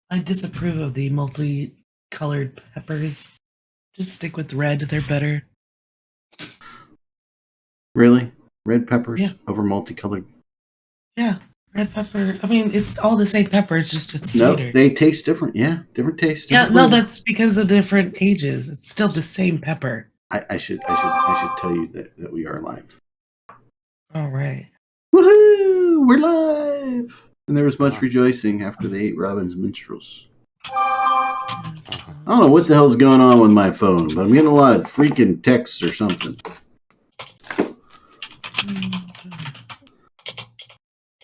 I disapprove of the multicolored peppers. Just stick with red, they're better. Really? Red peppers Yeah. over multicolored? Yeah, red pepper. I mean, it's all the same pepper, it's just it's sweeter. No, they taste different. Yeah, different taste. Yeah, Different no, flavor. that's because of different ages. It's still the same pepper. I should tell you that we are live. All right. Woohoo! We're live! And there was much rejoicing after they ate Robin's minstrels. I don't know what the hell's going on with my phone, but I'm getting a lot of freaking texts or something.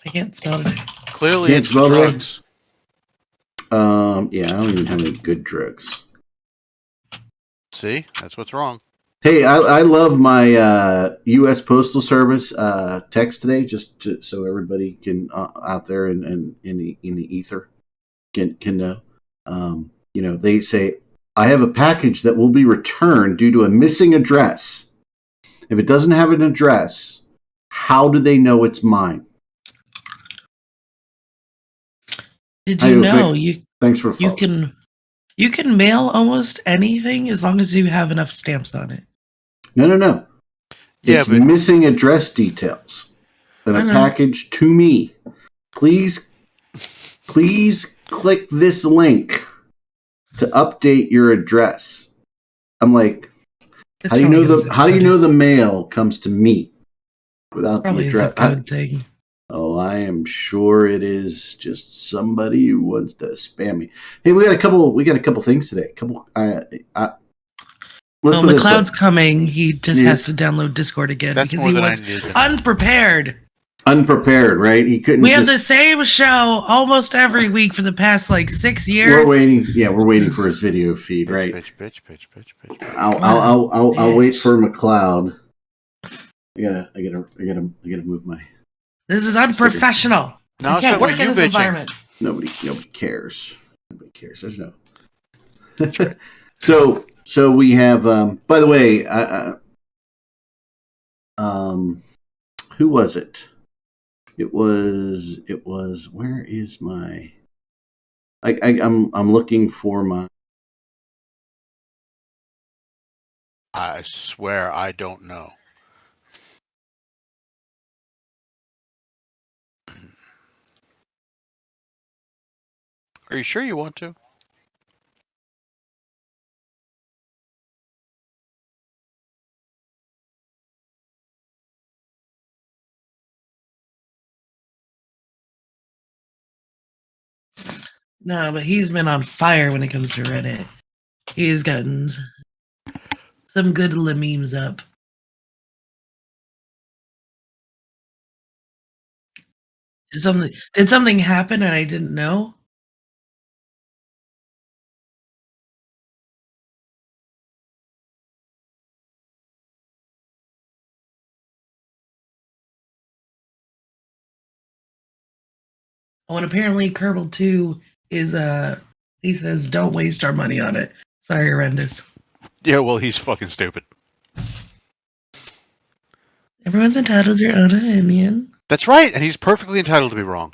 I can't spell it. Clearly, it's drugs. Yeah, I don't even have any good drugs. See, that's what's wrong. Hey, I love my U.S. Postal Service text today, just so everybody can out there and in the ether can know. They say, I have a package that will be returned due to a missing address. If it doesn't have an address, how do they know it's mine? Did you know thanks for you can mail almost anything as long as you have enough stamps on it? No. It's missing address details in a package to me. Please click this link to update your address. I'm like, how do you know the mail comes to me without the address? Probably a code thing. Oh, I am sure it is just somebody who wants to spam me. Hey, we got a couple things today. McLeod's coming. He just has to download Discord again because he was unprepared. Unprepared, right? He couldn't. We have the same show almost every week for the past 6 years. We're waiting. Yeah, we're waiting for his video feed, right? Bitch. I'll wait for McLeod. I gotta move my. This is unprofessional. No, I can't work in this environment. Nobody cares. Nobody cares. There's no. So we have. By the way, who was it? It was. Where is my? I'm looking for my. I swear I don't know. Are you sure you want to? No, but he's been on fire when it comes to Reddit. He's gotten some good memes up. Did something happen and I didn't know? Oh, and apparently Kerbal 2 is he says don't waste our money on it. Sorry, horrendous. Yeah, well, he's fucking stupid. Everyone's entitled to their own opinion. That's right, and he's perfectly entitled to be wrong.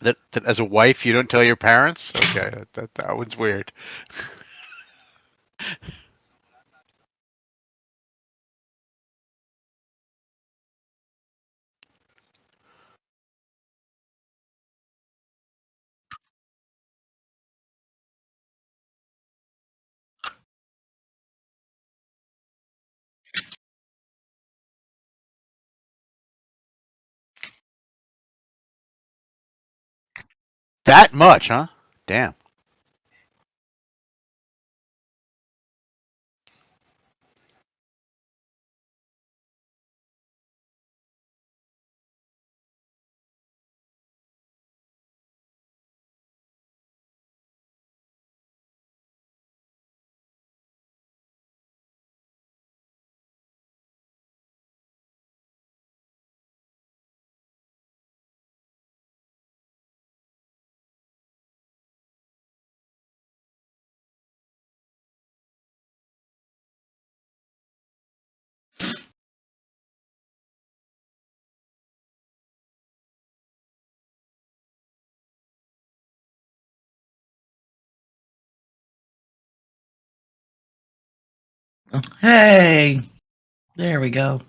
That as a wife you don't tell your parents? Okay, that one's weird. That much, huh? Damn. Hey, there we go.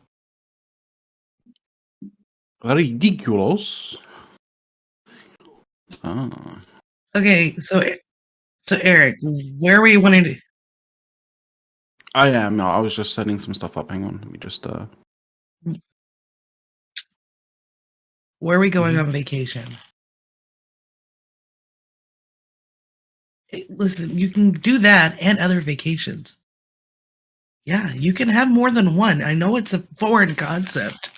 Ridiculous. Oh. Okay, so Eric, where were you wanting to? I am. No, I was just setting some stuff up. Hang on. Let me just. Where are we going on vacation? Hey, listen, you can do that and other vacations. Yeah, you can have more than one. I know it's a foreign concept.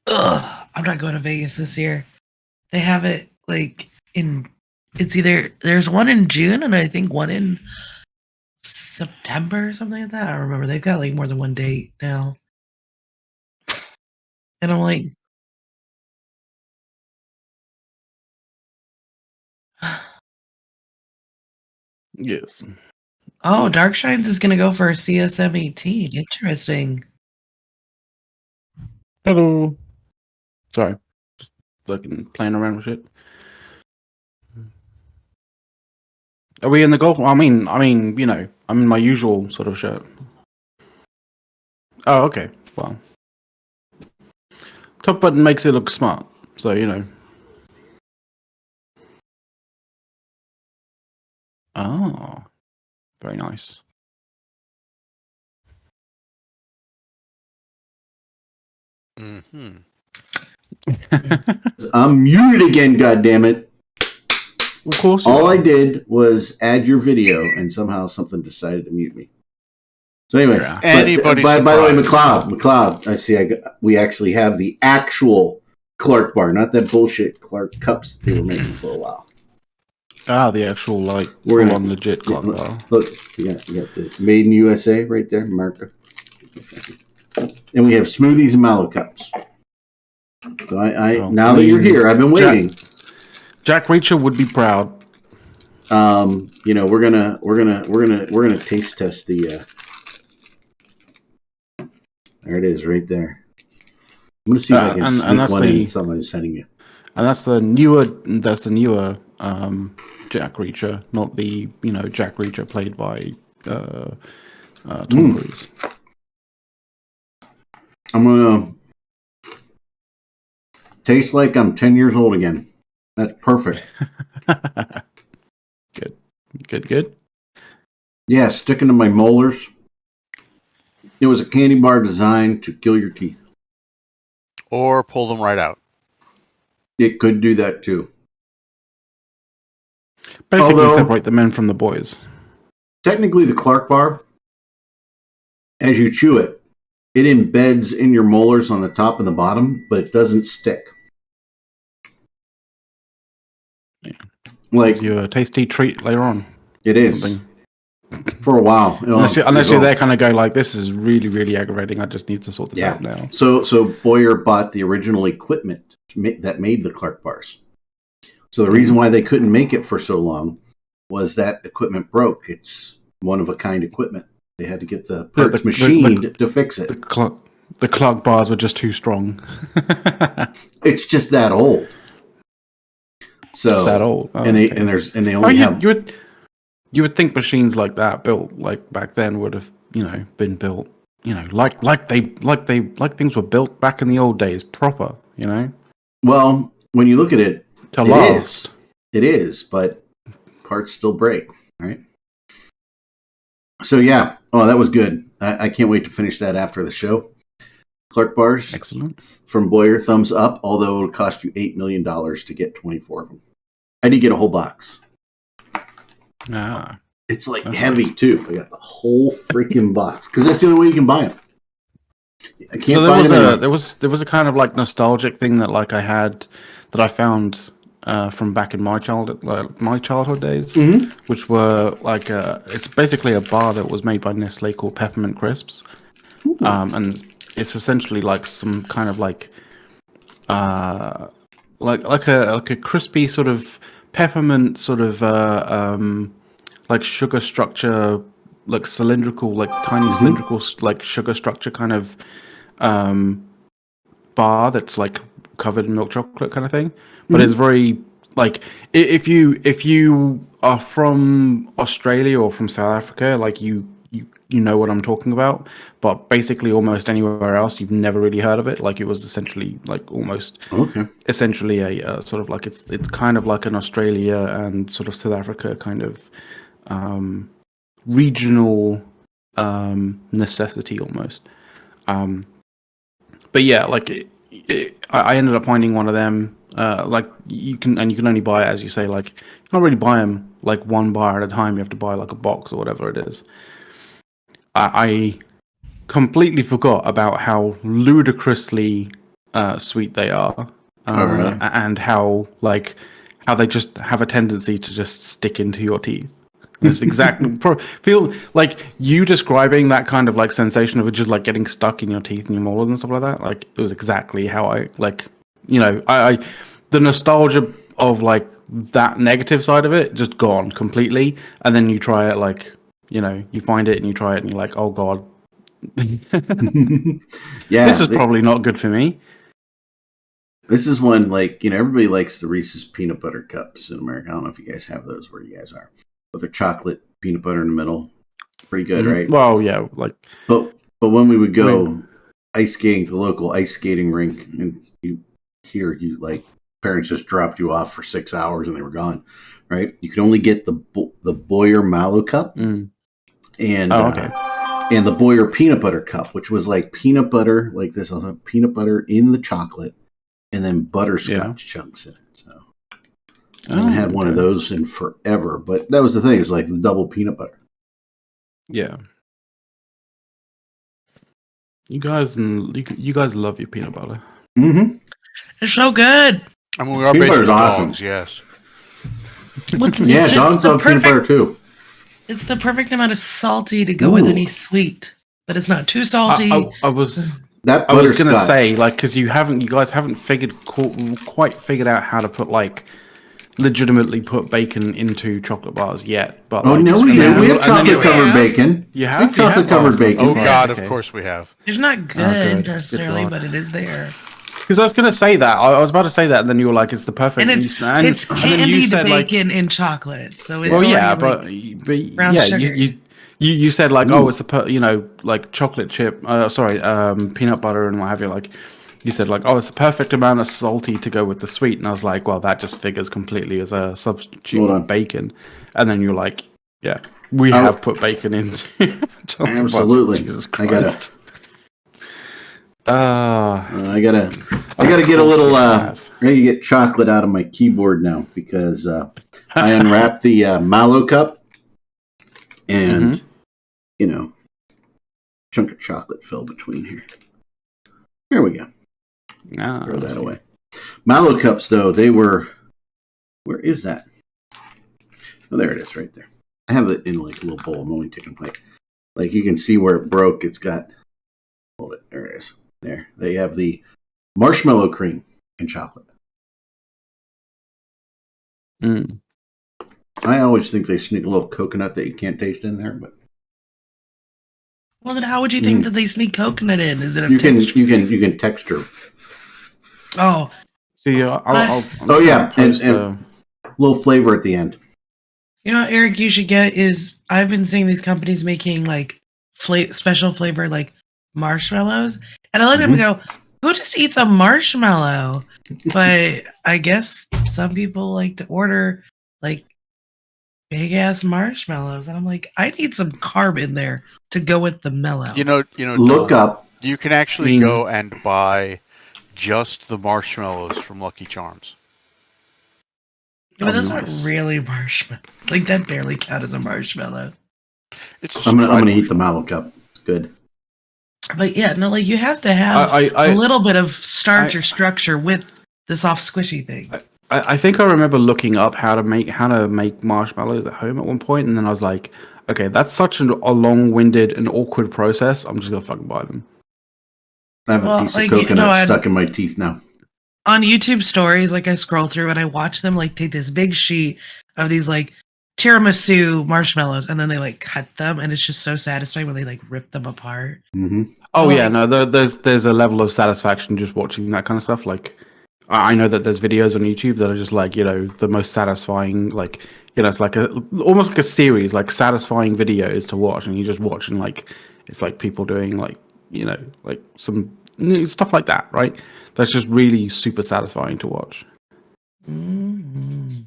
Ugh, I'm not going to Vegas this year. They have it like in. It's either there's one in June and I think one in September or something like that. I don't remember. They've got like more than one date now. And I'm like, Yes. oh, Darkshines is going to go for a CSM 18. Interesting. Hello. Sorry. Just playing around with shit. Are we in the golf? I mean, you know, I'm in my usual sort of shirt. Oh, okay. Well, top button makes it look smart, so you know. Oh, very nice. Mm-hmm. I'm muted again, goddammit. Of course. All I did was add your video, and somehow something decided to mute me. So anyway, Yeah. Anybody's by the way, surprise. McLeod, I see. We actually have the actual Clark bar, not that bullshit Clark cups they were making for a while. Ah, the actual like We're full gonna- on legit clock bar. Look, you got the Made in USA right there, America, and we have smoothies and mallow cups. So Oh, now I that you're mean, here, I've been waiting. Jack Reacher would be proud. You know, we're gonna taste test the. There it is, right there. I'm gonna see if I can And sneak that's one the- in. Something I'm sending you. And that's the newer Jack Reacher, not the Jack Reacher played by Tom Cruise. I'm gonna taste like I'm 10 years old again. That's perfect. Good. Yeah, sticking to my molars. It was a candy bar designed to kill your teeth. Or pull them right out. It could do that too. Basically, Although- separate the men from the boys. Technically, the Clark bar, as you chew it, it embeds in your molars on the top and the bottom, but it doesn't stick. Yeah. Like Gives you a tasty treat later on. it is. Something. For a while. Unless you're there kind of go like, this is really, really aggravating. I just need to sort this out now. So Boyer bought the original equipment that made the Clark bars. So the reason why they couldn't make it for so long was that equipment broke. It's one of a kind equipment. They had to get the parts machined to fix it. The Clark bars were just too strong. It's just that old. So Just that old. Oh, and they only have. You would think machines like that built like back then would have been built like things were built back in the old days proper. Well, when you look at it, To last. It is, but parts still break, right? So yeah, that was good. I can't wait to finish that after the show. Clark bars, Excellent. from Boyer, thumbs up. Although it'll cost you $8 million to get 24 of them. I did get a whole box. Ah, It's like heavy too. I got the whole freaking box because that's the only way you can buy them. I can't find them anywhere. there was a kind of like nostalgic thing that like I had that I found from back in my childhood days, which were like it's basically a bar that was made by Nestle called Peppermint Crisps, and it's essentially like some kind of like a crispy sort of peppermint sort of like sugar structure like cylindrical, like tiny cylindrical, like sugar structure kind of bar that's like covered in milk chocolate kind of thing. But it's very like if you are from Australia or from South Africa, like you know what I'm talking about. But basically, almost anywhere else, you've never really heard of it. Like it was essentially like almost essentially a sort of like it's kind of like an Australia and sort of South Africa kind of regional necessity almost. But yeah, like I ended up finding one of them. Like you can only buy it, as you say. Like you can't really buy them like one bar at a time. You have to buy like a box or whatever it is. I completely forgot about how ludicrously sweet they are, and how they just have a tendency to just stick into your teeth. And it's exactly feel like you describing that kind of like sensation of it just like getting stuck in your teeth and your molars and stuff like that. Like it was exactly how I like, I the nostalgia of like that negative side of it just gone completely. And then you try it, like, you find it and you try it and you're like, oh god, this is probably not good for me. This is one, like, everybody likes the Reese's peanut butter cups in America. I don't know if you guys have those where you guys are. But they're chocolate, peanut butter in the middle. Pretty good, right? Well, yeah. Like, But when we would go ice skating to the local ice skating rink, and you like, parents just dropped you off for 6 hours and they were gone, right? You could only get the Boyer Mallow cup and the Boyer peanut butter cup, which was like peanut butter, like this, peanut butter in the chocolate, and then butterscotch chunks in it. So I haven't had one of those in forever, but that was the thing. It's like the double peanut butter. Yeah. You guys love your peanut butter. Mm-hmm. It's so good. I mean, we are peanut basically awesome. dogs, yes. Dogs love peanut butter too. It's the perfect amount of salty to go with any sweet, but it's not too salty. I was going to say, like, because you guys haven't quite figured out how to put, like, legitimately put bacon into chocolate bars yet. But we have chocolate covered bacon. You have chocolate covered bacon. Oh god, of course we have. It's not good necessarily, but it is there. Because I was going to say that. I was about to say that, and then you were like, "It's the perfect." And it's candied bacon in chocolate. So it's You said like, oh, it's the like chocolate chip. Peanut butter and what have you. Like, you said like, oh, it's the perfect amount of salty to go with the sweet. And I was like, well, that just figures completely as a substitute for bacon. And then you're like, yeah, we have put bacon into. Absolutely, Jesus Christ. I gotta get a little. I gotta get chocolate out of my keyboard now because I unwrapped the Mallow cup and chunk of chocolate fell between here. Here we go. Throw that away. Mallow cups, though, they were. Where is that? Oh, there it is, right there. I have it in like a little bowl. I'm only taking like you can see where it broke. It's got. Hold it. There it is. There. They have the marshmallow cream and chocolate. I always think they sneak a little coconut that you can't taste in there, but. Well, then how would you think that they sneak coconut in? Is it you can texture. Oh. See, and a little flavor at the end. You know what, Eric, you should get is I've been seeing these companies making like special flavor like marshmallows, and I look at them and go, "Who just eats a marshmallow?" But I guess some people like to order like big ass marshmallows, and I'm like, I need some carb in there to go with the mellow. Look up. You can actually go and buy just the marshmallows from Lucky Charms. Yeah, but those aren't really marshmallows. Like that barely count as a marshmallow. I'm gonna eat the Mallow cup. It's good. But yeah, no, like you have to have a little bit of starch or structure with the soft squishy thing. I think I remember looking up how to make marshmallows at home at one point, and then I was like, okay, that's such a long-winded and awkward process. I'm just gonna fucking buy them. I have a piece of coconut stuck in my teeth now. On YouTube stories, like I scroll through and I watch them like take this big sheet of these like tiramisu marshmallows, and then they like cut them, and it's just so satisfying when they like rip them apart. Mm-hmm. Oh yeah, no, there's a level of satisfaction just watching that kind of stuff. Like, I know that there's videos on YouTube that are just like, the most satisfying, like, it's like almost like a series, like satisfying videos to watch, and you're just watching like, it's like people doing like, like some stuff like that, right? That's just really super satisfying to watch. Mm-hmm.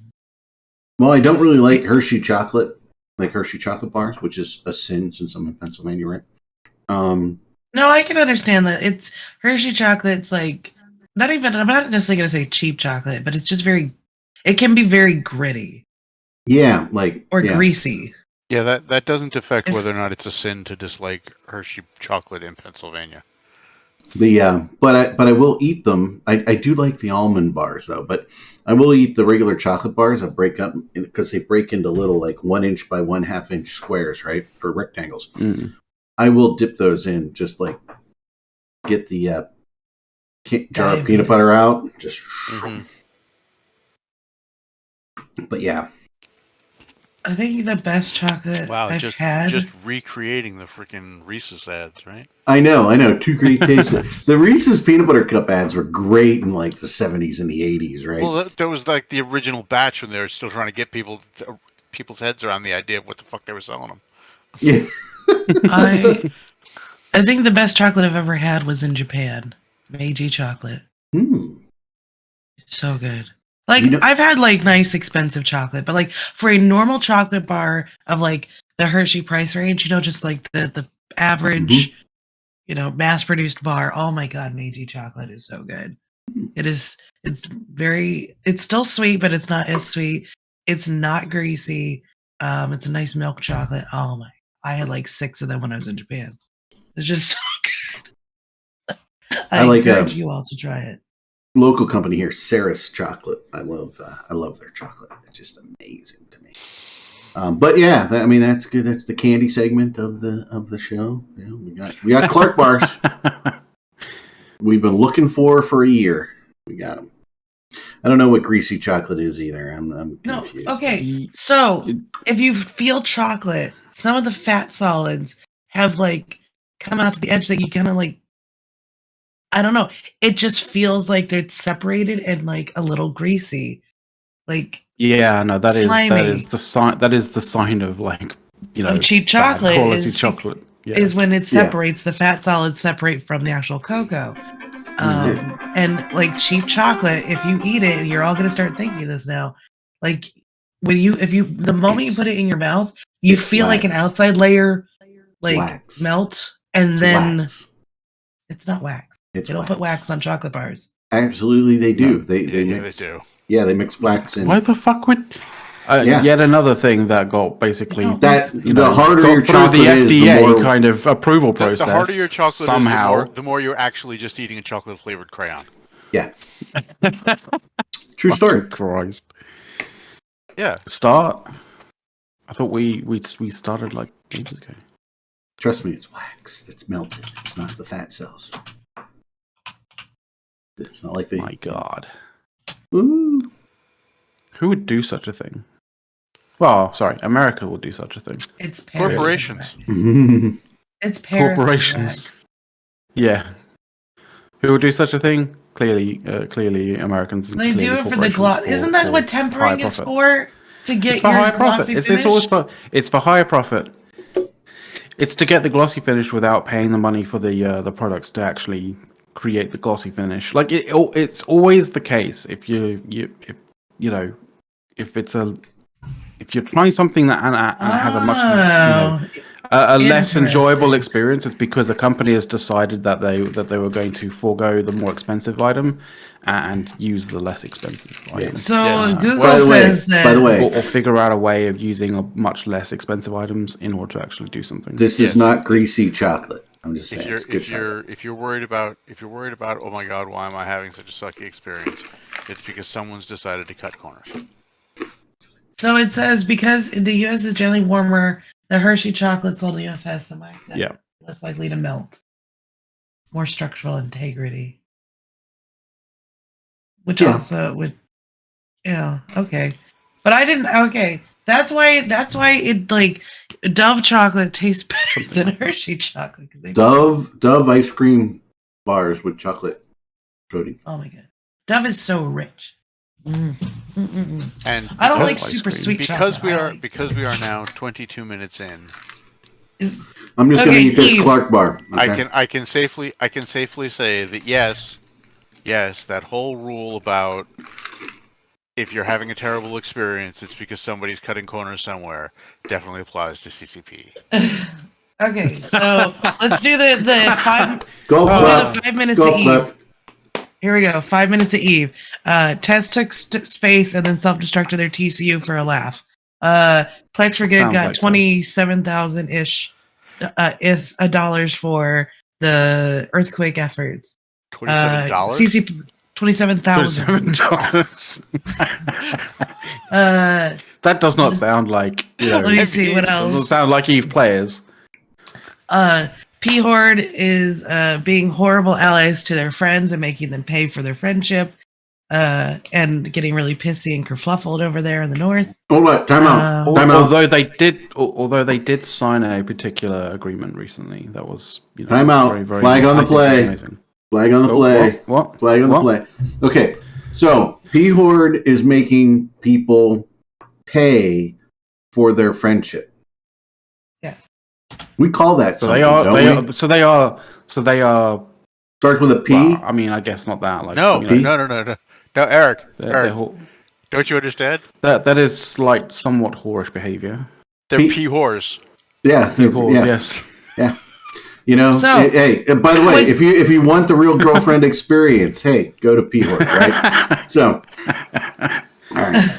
Well, I don't really like Hershey chocolate bars, which is a sin since I'm in Pennsylvania, right? No, I can understand that. It's Hershey chocolate. It's like I'm not necessarily going to say cheap chocolate, but it's just it can be very gritty. Yeah, greasy. Yeah, that doesn't affect whether or not it's a sin to dislike Hershey chocolate in Pennsylvania. But I will eat them. I do like the almond bars though, but I will eat the regular chocolate bars. I break up because they break into little like 1 inch by 1/2 inch squares, right, or rectangles. Mm. I will dip those in, just like get the jar of peanut butter out, just. Mm-hmm. But yeah, I think the best chocolate I've had. Just recreating the freaking Reese's ads, right? I know. Two great tastes. The Reese's peanut butter cup ads were great in like the 70s and the 80s, right? Well, that was like the original batch when they were still trying to get people's heads around the idea of what the fuck they were selling them. Yeah. I think the best chocolate I've ever had was in Japan. Meiji chocolate. So good. Like, I've had like nice expensive chocolate, but like for a normal chocolate bar of like the Hershey price range, just like the average, mass produced bar. Oh my God, Meiji chocolate is so good. It's still sweet, but it's not as sweet. It's not greasy. It's a nice milk chocolate. Oh my, I had like 6 of them when I was in Japan. It's just so good. I encourage you all to try it. Local company here, Sarah's Chocolate. I love their chocolate. It's just amazing to me. But yeah, that's good. That's the candy segment of the show. Yeah, we got Clark bars. We've been looking for a year. We got them. I don't know what greasy chocolate is either. I'm confused. No, okay. So if you feel chocolate, some of the fat solids have like come out to the edge that you kind of like. I don't know. It just feels like they're separated and like a little greasy. Like that is the sign. That is the sign of like of cheap chocolate. Quality chocolate is when it separates. The fat solids separate from the actual cocoa. And like cheap chocolate, if you eat it, you're all gonna start thinking this now. Like the moment you put it in your mouth, you feel like an outside layer like wax. melt, and then wax. It's not wax. They don't put wax on chocolate bars. Absolutely, they do. No. They mix. They do. Yeah, they mix wax in. Why the fuck would? Yet another thing that got basically the harder your chocolate the is, FDA the more kind of approval process. The harder your chocolate somehow, is, the more you're actually just eating a chocolate flavored crayon. Yeah. True story. Christ. Yeah. Start. I thought we started like ages ago. Trust me, it's wax. It's melted. It's not the fat cells. It's not like My God. Ooh. Who would do such a thing? Well, sorry, America will do such a thing. It's corporations. It's corporations. Yeah. Who would do such a thing? Clearly Americans. They do it for the gloss. Isn't that what tempering is for? To get your higher glossy profit. finish? It's always for higher profit. It's to get the glossy finish without paying the money for the products to actually create the glossy finish. Like it's always the case if if you're trying something that has a much a less enjoyable experience, it's because the company has decided that they were going to forego the more expensive item and use the less expensive item. So Google says that. By the way, or figure out a way of using a much less expensive items in order to actually do something. This is not greasy chocolate. I'm just saying. If you're worried about oh my God, why am I having such a sucky experience? It's because someone's decided to cut corners. So it says because the U.S. is generally warmer, the Hershey chocolate sold in the U.S. has some accent. Yeah. Less likely to melt. More structural integrity. Which also would, okay. But I didn't, okay. That's why it like Dove chocolate tastes better than Hershey chocolate. Dove ice cream bars with chocolate coating. Oh my god, Dove is so rich. Mm. And I don't like ice super cream. sweet because chocolate. we are now 22 minutes in. I'm just going to eat this Eve. Clark bar. Okay? I can safely say that yes, that whole rule about if you're having a terrible experience, it's because somebody's cutting corners somewhere definitely applies to CCP. Okay, so let's do the 5 Golf clap. 5 minutes Golf to clap. Eve. Here we go. 5 minutes to Eve. Tess took space and then self-destructed their TCU for a laugh. Plex for Good Sounds got like 27,000 ish dollars for the earthquake efforts. $27? CCP 27,000. That does not sound like. Let me see what Doesn't else. sound like Eve players. P Horde is being horrible allies to their friends and making them pay for their friendship, and getting really pissy and kerfluffled over there in the north. Hold on, time out. Although they did sign a particular agreement recently, that was Time out. very, very Flag on the play. amazing. Flag on the play. What? Flag on the play. Okay, so P Horde is making people pay for their friendship. Yes. We call that So something, they are. don't They we? are. So they are. Starts with a P. Well, I mean, I guess not that. Like, No, Eric. They're Don't you understand? that is like somewhat whorish behavior. They're P whores. Yeah, yeah. Yes. Yeah. You know, So, hey, by the way, if you want the real girlfriend experience, hey, go to P Horde, right? So, all right.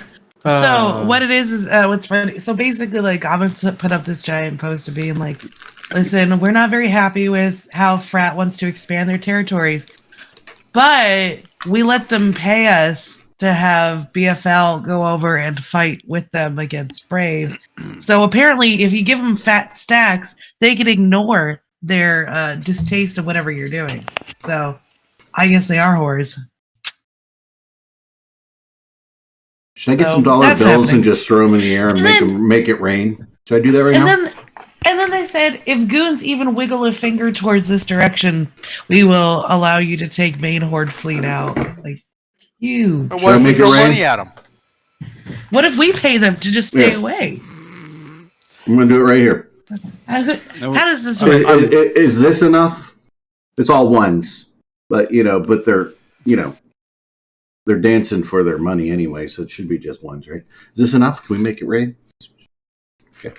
So what it is what's funny. So basically, like, I'm gonna put up this giant poster being like, "Listen, we're not very happy with how Frat wants to expand their territories, but we let them pay us to have BFL go over and fight with them against Brave. So apparently, if you give them fat stacks, they can ignore their distaste of whatever you're doing. So I guess they are whores." Should I get So, some dollar that's bills happening. and just throw them in the air and make it rain? Should I do that right And now? then they said, if goons even wiggle a finger towards this direction, we will allow you to take main horde fleet out. Like, you. But Should what I if we make it throw rain? money at them? What if we pay them to just stay Yeah. away? I'm going to do it right here. How does this work? Is this enough? It's all ones, but but they're dancing for their money anyway, so it should be just ones, right? Is this enough? Can we make it rain? Okay.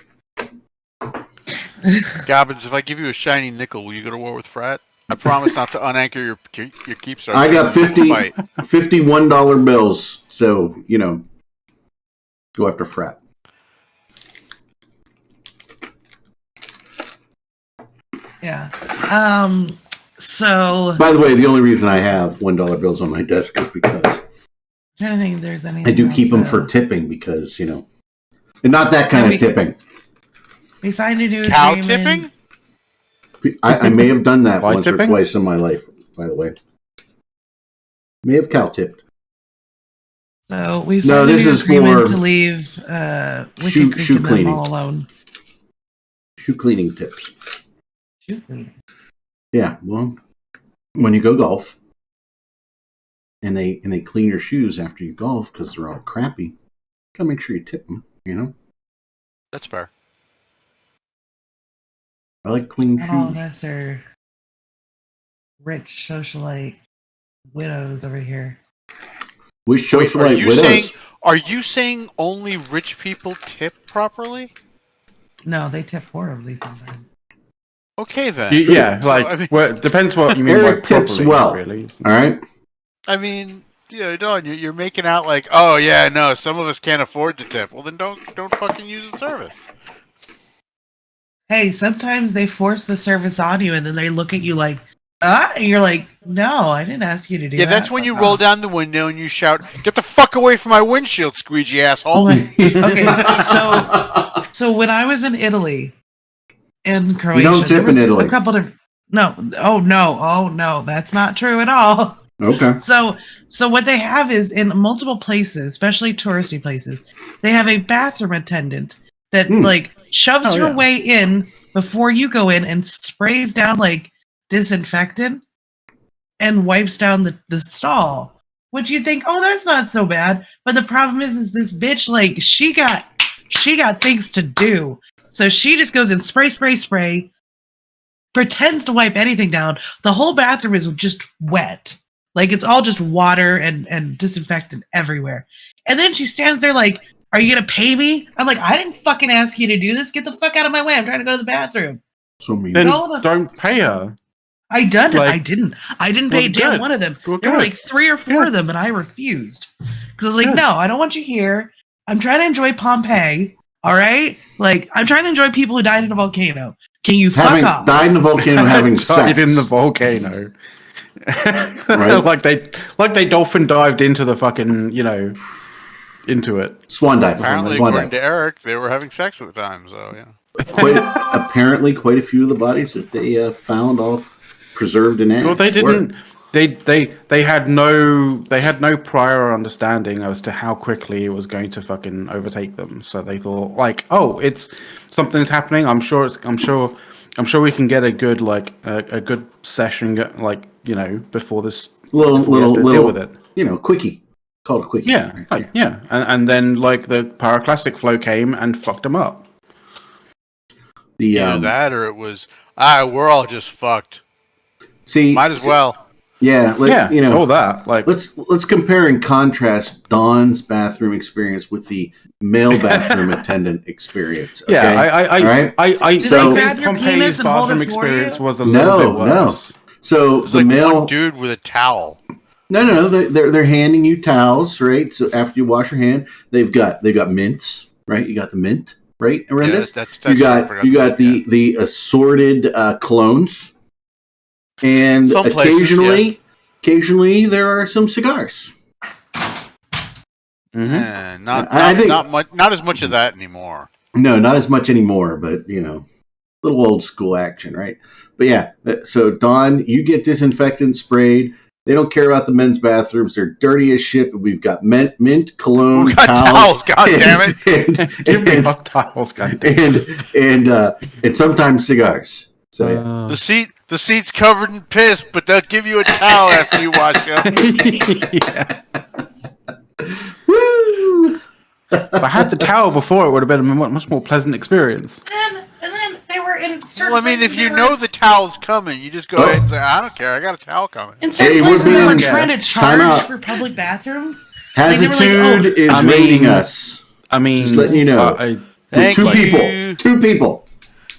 Gobbins, if I give you a shiny nickel, will you go to war with Frat? I promise not to unanchor your keepstar. I got $51 bills, so go after Frat. Yeah. So, By the way, the only reason I have $1 bills on my desk is because I'm trying to think if there's anything I do else, keep them though. for tipping because and not that kind of tipping. We signed a new Cow agreement. tipping? I may have done that Why once or tipping? twice in my life. By the way, may have cow tipped. So we No, signed this a new is agreement for to leave shoe Wicked Creek and them cleaning. all alone. Shoe cleaning tips. Shoe cleaning. Yeah, well, when you go golf and they clean your shoes after you golf because they're all crappy, gotta make sure you tip them. That's fair. I like clean Not all of shoes. us are rich socialite widows over here. Which Wait, socialite widows? Are you saying only rich people tip properly? No, they tip horribly sometimes. Okay then. Yeah, So, like I mean, well, it depends what you mean Eric by tips properly, well. really. All right. I mean, Don, you're making out like, oh yeah, no, some of us can't afford to tip. Well, then don't fucking use the service. Hey, sometimes they force the service on you and then they look at you like, and you're like, no, I didn't ask you to do that. Yeah, that's when you Fuck roll off. down the window and you shout, "Get the fuck away from my windshield, squeegee asshole!" Okay, so when I was in Italy, in Croatia, You don't there tip was in Italy. a couple of no, that's not true at all. Okay. So So what they have is in multiple places, especially touristy places, they have a bathroom attendant that like shoves her way in before you go in and sprays down like disinfectant and wipes down the stall. Which you think, oh, that's not so bad. But the problem is this bitch, like, she got things to do. So she just goes in spray, pretends to wipe anything down. The whole bathroom is just wet. Like, it's all just water and disinfectant everywhere. And then she stands there like, are you going to pay me? I'm like, I didn't fucking ask you to do this. Get the fuck out of my way. I'm trying to go to the bathroom. So mean. Then don't pay her. I didn't pay damn one of them. There were like 3 or 4 of them, and I refused. Because I was like, no, I don't want you here. I'm trying to enjoy Pompeii, all right? Like, I'm trying to enjoy people who died in a volcano. Can you fuck off? Died in a volcano having sex. Died in the volcano. Right? like they dolphin dived into the fucking, into it. Swan dive. Apparently, according to Eric, they were having sex at the time, so yeah. Apparently, quite a few of the bodies that they found all preserved in ash. Well, they didn't. They had no prior understanding as to how quickly it was going to fucking overtake them. So they thought, like, oh, it's something's happening. I'm sure we can get a good a good session before this. Little deal with it. Quickie. Called a quickie. Yeah, right? And then the pyroclastic flow came and fucked them up. Either that or it was we're all just fucked. See, might as well. Yeah, all that. Like, let's compare and contrast Dawn's bathroom experience with the male bathroom attendant experience. Okay? Yeah, I so think Pompeii's bathroom experience was a little bit worse. So it's the like male one dude with a towel. No. They're handing you towels, right? So after you wash your hand, they've got mints, right? You got the mint, right? Horrendous. Yeah, you got the assorted colognes. And occasionally there are some cigars. Mm-hmm. Not as much of that anymore. No, not as much anymore, but little old school action, right? But yeah, so Dawn, you get disinfectant sprayed. They don't care about the men's bathrooms; they're dirty as shit. But we've got mint, cologne, towels. God damn it! Give me towels, god damn it. And sometimes cigars. So yeah. The seat's covered in piss, but they'll give you a towel after you wash up. Yeah. Woo! If I had the towel before, it would have been a much more pleasant experience. And then they were in certain Well, I mean, if you know the towel's coming, you just go ahead and say, I don't care, I got a towel coming. In certain places, they were trying to charge for public bathrooms. Hazitude is rating us. I mean, just letting you know. Two people.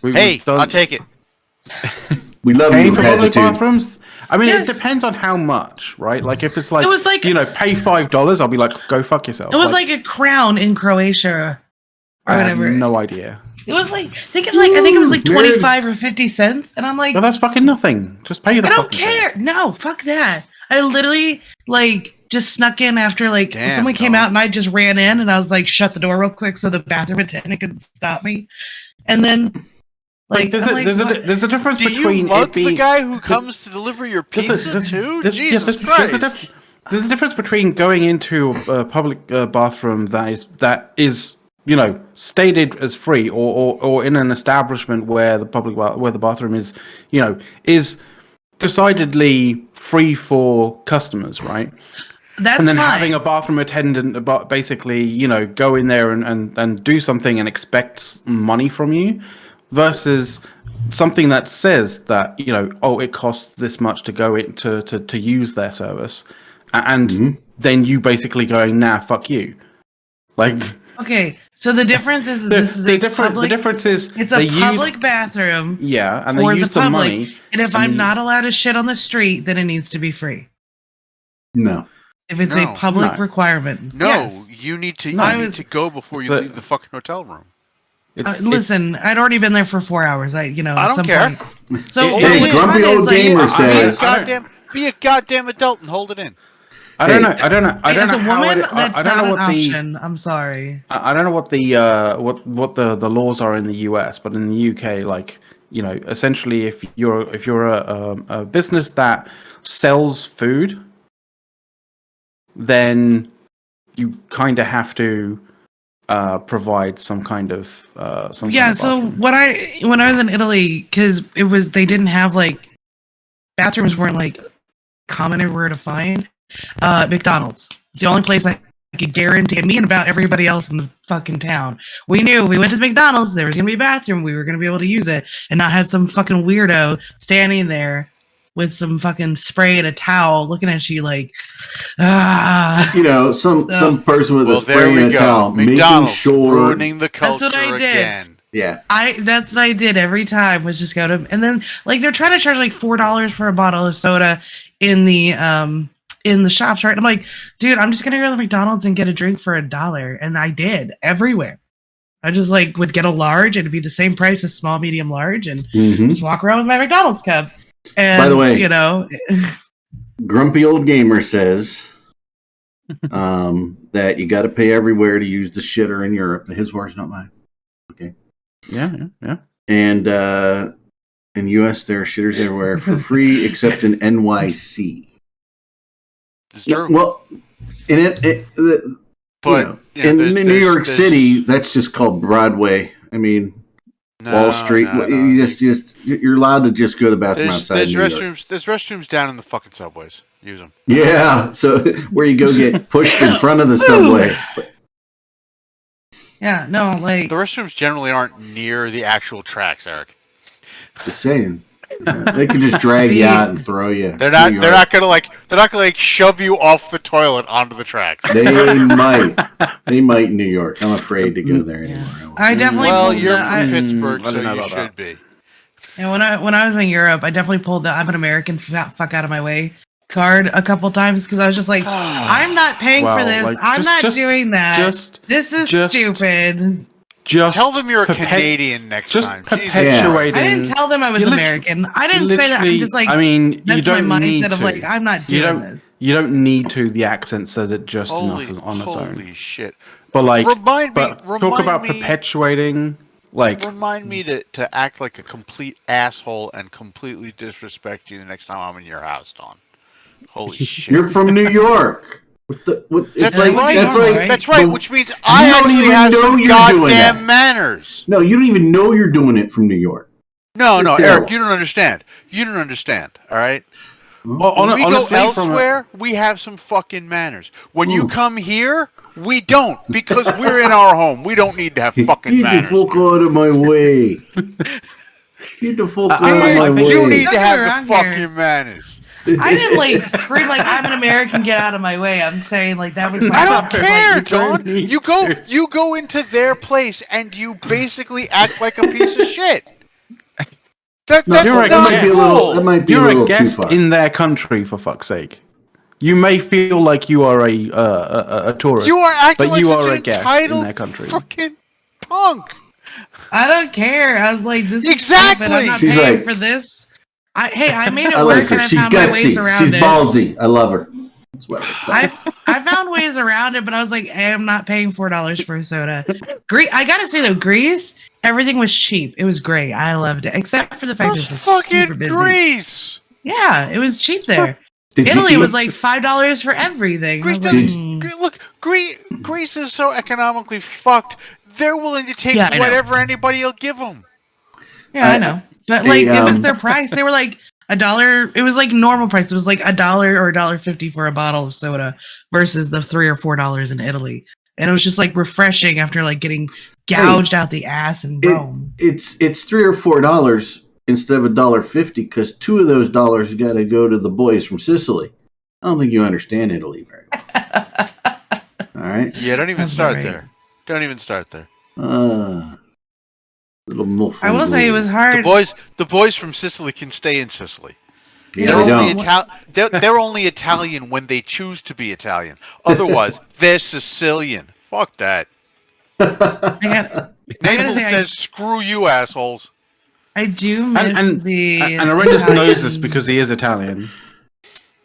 Hey, I'll take it. We love you, public bathrooms. I mean, it depends on how much, right? Like, if it's like, pay $5, I'll be like, go fuck yourself. It was like a crown in Croatia, or whatever. I have no idea. It was like, I think it was like 25 or 50 cents, and I'm like, well, that's fucking nothing. Just pay the. I don't care. Thing. No, fuck that. I literally just snuck in after someone came out, and I just ran in, and I was like, shut the door real quick so the bathroom attendant could stop me, and then. There's a difference between. Do you mug the guy who comes to deliver your pizza too? Jesus Christ! There's a difference between going into a public bathroom that is stated as free, or in an establishment where the bathroom is is decidedly free for customers, right? And then having a bathroom attendant basically go in there and do something and expect money from you. Versus something that says that it costs this much to go in to use their service, and then you basically going, nah, fuck you. Like, okay, so the difference is the difference is it's a public bathroom. Yeah, and they use the money. And if I'm not allowed to shit on the street, then it needs to be free. No. If it's a public requirement. No, yes. you need to go before you leave the fucking hotel room. Listen, I'd already been there for 4 hours. I don't care. Point. So hey, grumpy old gamer says, "Be a goddamn adult and hold it in." I don't know. I don't know how it. I don't know what option. I'm sorry. I don't know what the laws are in the US, but in the UK, essentially, if you're a business that sells food, then you kind of have to provide some kind of some. Yeah. Kind of So bathroom. when I was in Italy, because they didn't have like bathrooms weren't like common everywhere to find. McDonald's. It's the only place I could guarantee. Me and about everybody else in the fucking town. We knew if we went to McDonald's, there was gonna be a bathroom. We were gonna be able to use it, and not have some fucking weirdo standing there with some fucking spray and a towel, looking at you like, You know, some person with a spray and a towel, making sure ruining the culture That's what I did. again. Yeah, that's what I did every time, was just go to, and then like they're trying to charge like $4 for a bottle of soda in the shops, right? And I'm like, dude, I'm just gonna go to McDonald's and get a drink for $1, and I did everywhere. I just like would get a large, and it'd be the same price as small, medium, large, and just walk around with my McDonald's cup. And, by the way, you know, Grumpy Old Gamer says that you got to pay everywhere to use the shitter in Europe. His words, not mine. Okay. Yeah. And in U.S., there are shitters everywhere for free, except in NYC. It's true. Well, in New York City, that's just called Broadway. I mean, Wall Street. No. You're allowed to just go to the bathroom outside. There's New restrooms. York. There's restrooms down in the fucking subways. Use them. Yeah. So where you go get pushed in front of the subway. yeah, no, like The restrooms generally aren't near the actual tracks, Eric. Just saying. Yeah, they can just drag you out and throw you. They're not gonna shove you off the toilet onto the tracks. They might in New York. I'm afraid to go there anymore. I definitely. You're from Pittsburgh, so you should be. And when I was in Europe, I definitely pulled the "I'm an American, fuck out of my way" card a couple times, because I was just like, I'm not paying for this. Like, I'm not doing that. This is stupid. Just tell them you're a Canadian next time. Perpetuating. I didn't tell them I was American. I didn't say that. I'm just like, I mean, that's you don't my need mindset to. of like, I'm not doing this. You don't need to. The accent says it just enough on its own. Holy shit! But like, talk about perpetuating. Like, remind me to act like a complete asshole and completely disrespect you the next time I'm in your house, Don. Holy shit! You're from New York. That's right. Which means I don't actually even have know some you're doing goddamn that. manners. No, you don't even know you're doing it from New York. No, It's Eric, terrible. you don't understand. All right. well, When we honestly, go elsewhere, we have some fucking manners. When you come here, we don't, because we're in our home. We don't need to have fucking manners. Get the fuck out of my way. Get the fuck out of my way. You need to have the fucking manners. I didn't like scream like I'm an American, get out of my way. I'm saying like that was my I don't care, like, John. You go into their place and you basically act like a piece of shit. That might be a little You're a too guest far. in their country, for fuck's sake. You may feel like you are a tourist. You are acting but like you such are an a guest entitled in their country. fucking punk. I don't care. I was like, this Exactly. is stupid. I'm not She's paying like- for this. I made it I work like her. and I She's found my ways gutsy. around She's it. ballsy. I love her. That's what I found ways around it, but I was like, I am not paying $4 for a soda. I gotta say though, Greece, everything was cheap. It was great. I loved it, except for the fact that it was fucking super busy. Greece. Yeah, it was cheap there. Did you Italy eat- was like $5 for everything. I was like, Look, Greece is so economically fucked. They're willing to take Yeah, I know. whatever anybody will give them. Yeah, I know. But like it was their price. They were like $1. It was like normal price. It was like $1 or $1.50 for a bottle of soda versus the $3 or $4 in Italy. And it was just like refreshing after like getting gouged out the ass in Rome. It's $3 or $4 instead of $1.50 because $2 of those dollars got to go to the boys from Sicily. I don't think you understand Italy very well. All right. Yeah, don't even That's start right. there. Don't even start there. Little muffin. I will say it was hard. The boys from Sicily can stay in Sicily. Yeah, they don't. They're only Italian when they choose to be Italian. Otherwise, they're Sicilian. Fuck that. Naples says, "Screw you, assholes." I do miss And Arenda's knows this because he is Italian.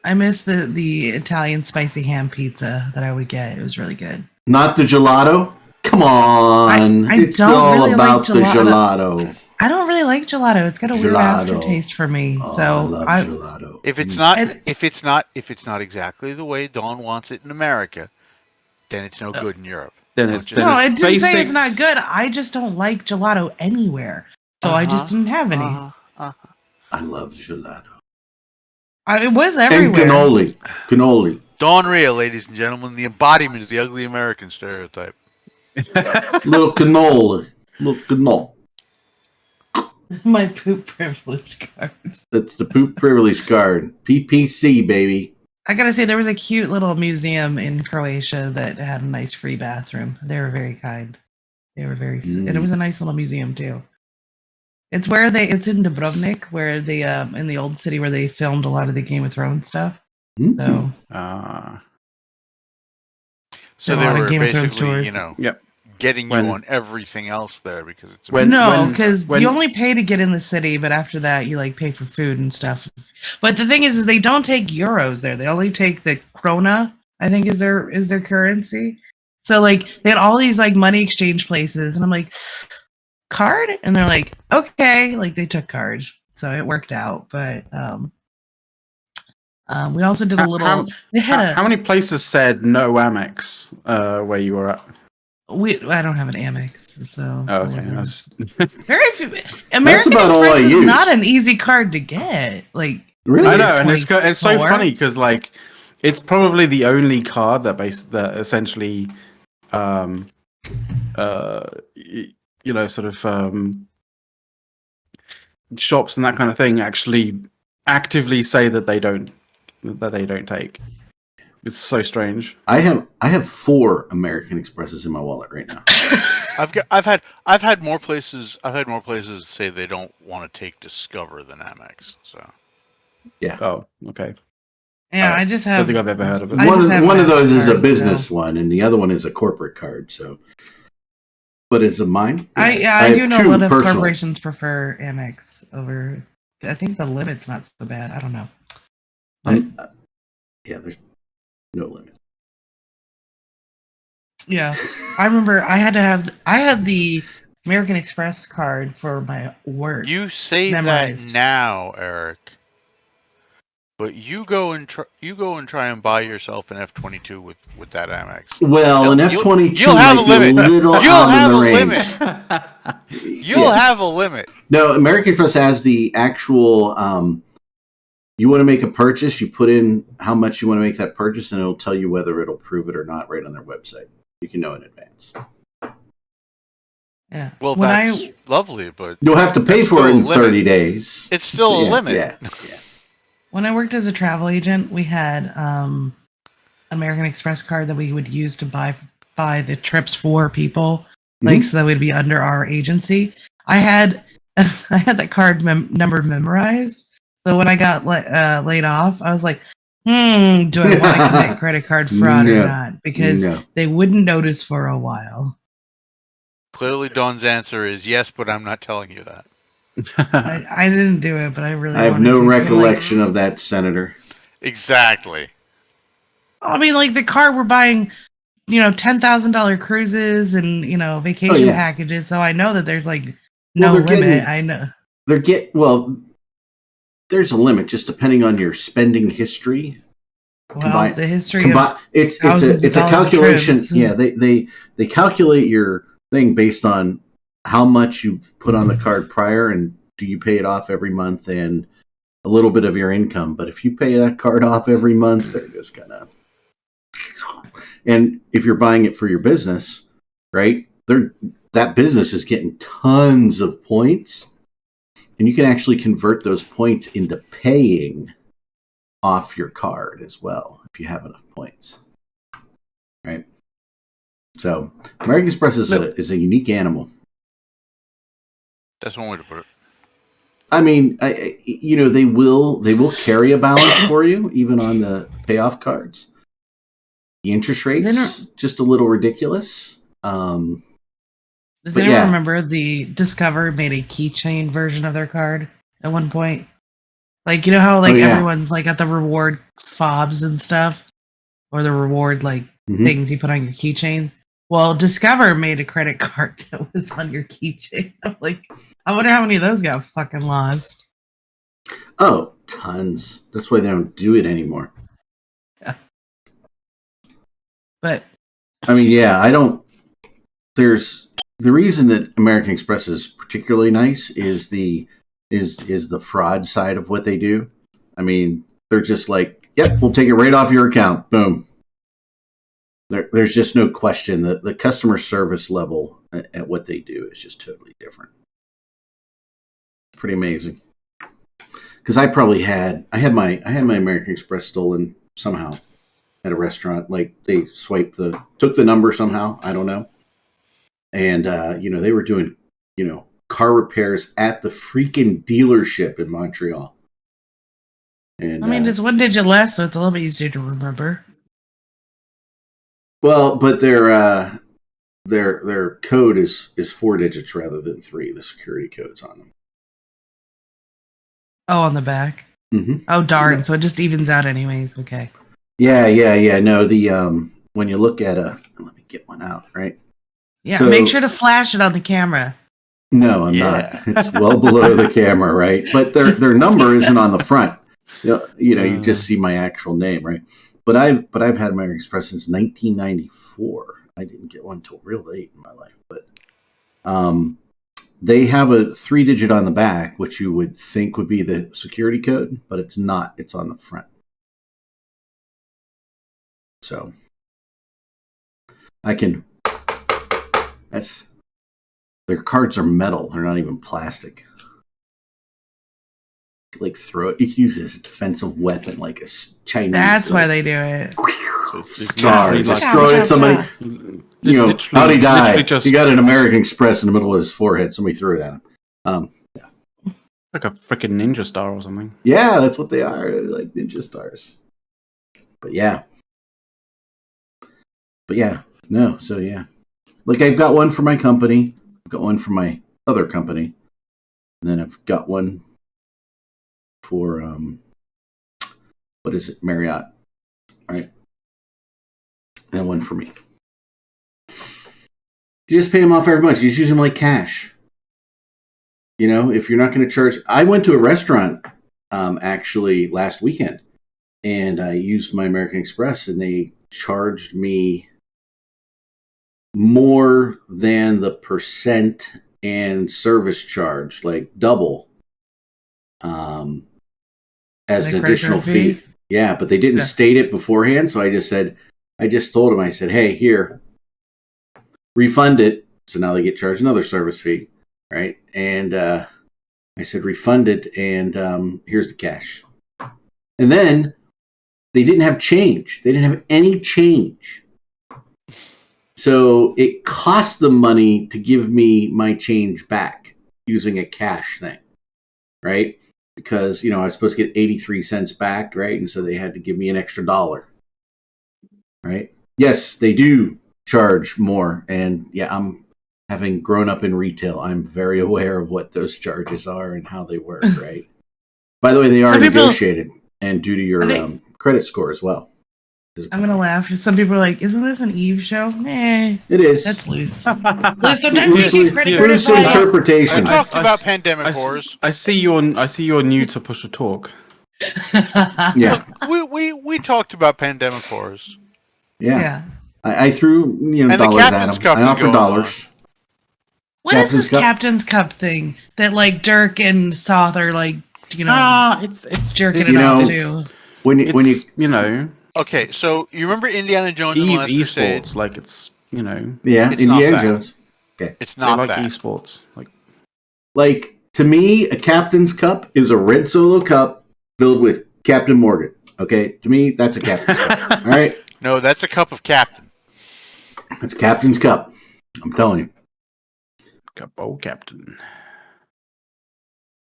I miss the Italian spicy ham pizza that I would get. It was really good. Not the gelato? Come on. I It's don't all really about like the gelato. I don't really like gelato. It's got a weird Gelato. aftertaste for me. Oh, So I love gelato. If it's not exactly the way Dawn wants it in America, then it's no good in Europe. Then it's No, it didn't say basic- it's not good. I just don't like gelato anywhere. So I just didn't have any. I love gelato. It was And everywhere. cannoli. Dawn Rhea, ladies and gentlemen, the embodiment of the ugly American stereotype. Little cannoli. Little cannoli. My poop privilege card. That's the poop privilege card. PPC, baby. I gotta say, there was a cute little museum in Croatia that had a nice free bathroom. They were very kind. They were very, and it was a nice little museum too. It's in Dubrovnik, where they in the old city where they filmed a lot of the Game of Thrones stuff. So, So Did a they lot of were Game of Thrones basically, tours. getting you on everything else there because it's because you only pay to get in the city, but after that you like pay for food and stuff. But the thing is they don't take euros there. They only take the krona, I think is their currency. So like they had all these like money exchange places, and I'm like, card? And they're like, okay, like they took cards. So it worked out. But we also did a little how many places said no Amex where you were at? I don't have an Amex, so okay. Very few. American That's about all I Express is use. not an easy card to get. Like Really? I know, and it's so 24? funny because like it's probably the only card that essentially, shops and that kind of thing actually actively say that they don't take. It's so strange. I have 4 American Expresses in my wallet right now. I've had more places say they don't want to take Discover than Amex. So yeah. Oh, okay. Yeah, I just I have. don't think I've ever heard of it. One of those is a MasterCard, business one, and the other one is a corporate card. So, but is it mine? I do know a two lot of personal. corporations prefer Amex over. I think the limit's not so bad. I don't know. There's no limit. Yeah, I remember I had the American Express card for my work. you say memorized. that now, Eric, but you go and try and buy yourself an F-22 with that Amex. Well, an F-22 you'll have might a limit. be a little You'll out have of a the range. limit. You'll have a limit. No, American Express has the actual. You want to make a purchase, you put in how much you want to make that purchase, and it'll tell you whether it'll approve it or not right on their website. You can know in advance. Yeah. Well, that's lovely, but You'll have to pay for it in 30 days. It's still a limit. Yeah. When I worked as a travel agent, we had American Express card that we would use to buy the trips for people, like so that would be under our agency. I had that card number memorized, so when I got laid off, I was like, do I want to commit credit card fraud or not? Because they wouldn't notice for a while. Clearly, Dawn's answer is yes, but I'm not telling you that. I didn't do it, but I really. I have no recollection of that, Senator. Exactly. I mean, like the car we're buying, $10,000 cruises and vacation packages. So I know that there's like no limit. I know there's a limit just depending on your spending history. Well, the history it's a calculation. Yeah, they calculate your thing based on how much you put on the card prior and do you pay it off every month and a little bit of your income. But if you pay that card off every month, they're just gonna. And if you're buying it for your business, right? That business is getting tons of points, and you can actually convert those points into paying off your card as well if you have enough points, right? So American Express is a unique animal. That's one way to put it. I mean, they will carry a balance for you even on the payoff cards. The interest rates just a little ridiculous. Does anyone remember the Discover made a keychain version of their card at one point? Like, you know how everyone's like got the reward fobs and stuff, or the reward things you put on your keychains. Well, Discover made a credit card that was on your keychain. I'm like, I wonder how many of those got fucking lost. Oh, tons. That's why they don't do it anymore. Yeah. But I mean, yeah, I don't. There's the reason that American Express is particularly nice is the fraud side of what they do. I mean, they're just like, yep, we'll take it right off your account. Boom. There's just no question that the customer service level at what they do is just totally different. Pretty amazing. Because I had my American Express stolen somehow at a restaurant. Like they took the number somehow. I don't know. And they were doing car repairs at the freaking dealership in Montreal. And I mean, it's one digit less, so it's a little bit easier to remember. Well, but their code is 4 digits rather than 3. The security code's on them. Oh, on the back. Mm-hmm. Oh, darn! So it just evens out, anyways. Okay. Yeah. No, the when you look at let me get one out, right? Yeah, so, make sure to flash it on the camera. No, I'm not. It's well below the camera, right? But their number isn't on the front. You just see my actual name, right? But I've had American Express since 1994. I didn't get one until real late in my life, but they have a 3-digit on the back, which you would think would be the security code, but it's not. It's on the front. So I can. Their cards are metal. They're not even plastic. Like throw it. You can use it as a defensive weapon, like a Chinese. That's why they do it. Just throw it at somebody. How'd he die? He got an American Express in the middle of his forehead. Somebody threw it at him. Like a freaking ninja star or something. Yeah, that's what they are. They're like ninja stars. But yeah. No, so yeah. Like I've got one for my company. I've got one for my other company. And then I've got one for what is it? Marriott. All right. And one for me. You just pay them off every month. You just use them like cash. If you're not going to charge. I went to a restaurant actually last weekend, and I used my American Express, and they charged me more than the percent and service charge, like double, as an additional fee. Yeah, but they didn't state it beforehand, so I just told them, I said, hey, here, refund it. So now they get charged another service fee, right? And I said, refund it, and here's the cash. And then they didn't have change. They didn't have any change. So it cost them money to give me my change back using a cash thing, right? Because, I was supposed to get 83 cents back, right? And so they had to give me an extra $1, right? Yes, they do charge more. And yeah, having grown up in retail, I'm very aware of what those charges are and how they work, right? By the way, they are negotiated and due to your credit score as well. I'm going to laugh. Some people are like, isn't this an Eve show? It is. That's loose. Sometimes you loose interpretation. I talked about pandemic horrors. I see you're new to Push to Talk. Yeah. Look, we talked about pandemic horrors. Yeah. I threw dollars at them. I offered dollars. What is this Captain's Cup thing that like Dirk and Soth are like, it's jerking it off to? When you Okay, so you remember Indiana Jones and the Last Crusade? Esports, like it's Yeah, it's Indiana Jones. Okay, it's not like that. Esports. Like to me, a Captain's Cup is a red Solo cup filled with Captain Morgan. Okay, to me, that's a Captain's Cup. All right. No, that's a cup of Captain. It's Captain's Cup. I'm telling you. Captain.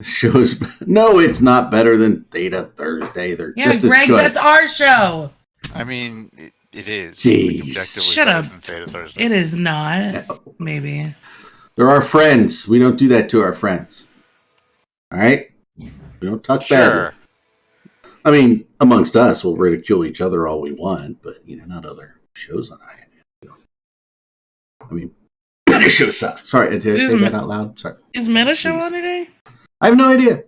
Shows no, it's not better than Theta Thursday. They're just Greg, as good. That's our show. I mean, it is. Jeez. Shut up. Theta Thursday. It is not. Maybe. They're our friends. We don't do that to our friends. All right? We don't talk badly. I mean, amongst us, we'll ridicule each other all we want, but not other shows on I. I mean, Meta Show sucks. Sorry, did I say that out loud? Sorry. Is Meta Show on today? I have no idea.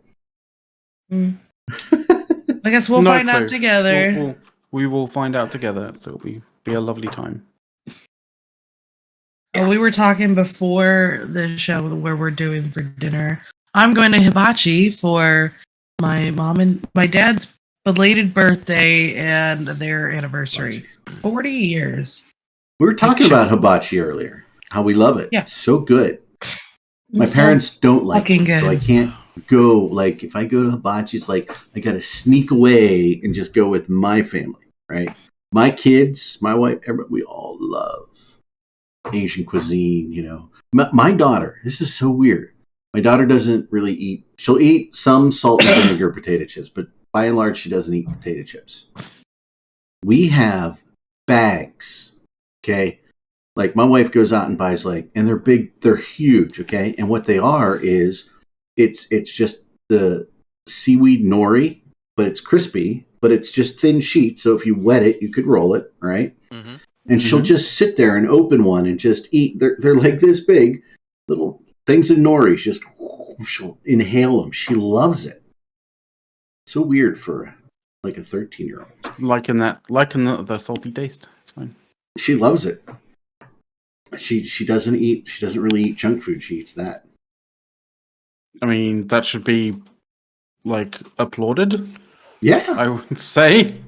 I guess we'll find out together. We will find out together. So it'll be a lovely time. Oh, we were talking before the show where we're doing for dinner. I'm going to Hibachi for my mom and my dad's belated birthday and their anniversary. 40 years. We were talking about hibachi earlier. How we love it. Yeah. It's so good. My parents don't like it, so I can't go. Like, if I go to hibachi, it's like I got to sneak away and just go with my family, right? My kids, my wife, everybody, we all love Asian cuisine, you know. My daughter, this is so weird. My daughter doesn't really eat. She'll eat some salt and vinegar potato chips, but by and large, she doesn't eat potato chips. We have bags, okay? Like, my wife goes out and buys, like, and they're big, they're huge, okay? And what they are is, it's just the seaweed nori, but it's crispy, but it's just thin sheets, so if you wet it, you could roll it, right? Mm-hmm. And she'll just sit there and open one and just eat. They're like this big, little things of nori. She'll inhale them. She loves it. So weird for like a 13-year-old. Liking the salty taste. It's fine. She loves it. She doesn't really eat junk food. She eats that. I mean, that should be like applauded. Yeah, I would say.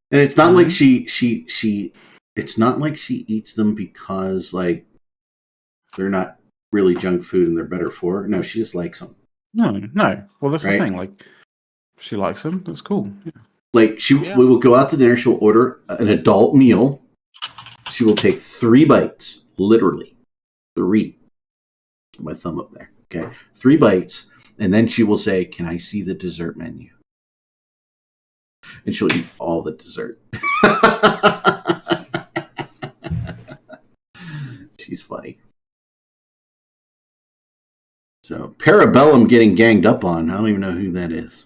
And it's not like she it's not like she eats them because like they're not really junk food and they're better for her. No, she just likes them. No. Well, that's the thing. Like, she likes them. That's cool. Yeah. Like we will go out to dinner. She'll order an adult meal. She will take 3 bites, literally 3. Get my thumb up there. Okay, 3 bites, and then she will say, "Can I see the dessert menu?" And she'll eat all the dessert. She's funny. So, Parabellum getting ganged up on. I don't even know who that is. Is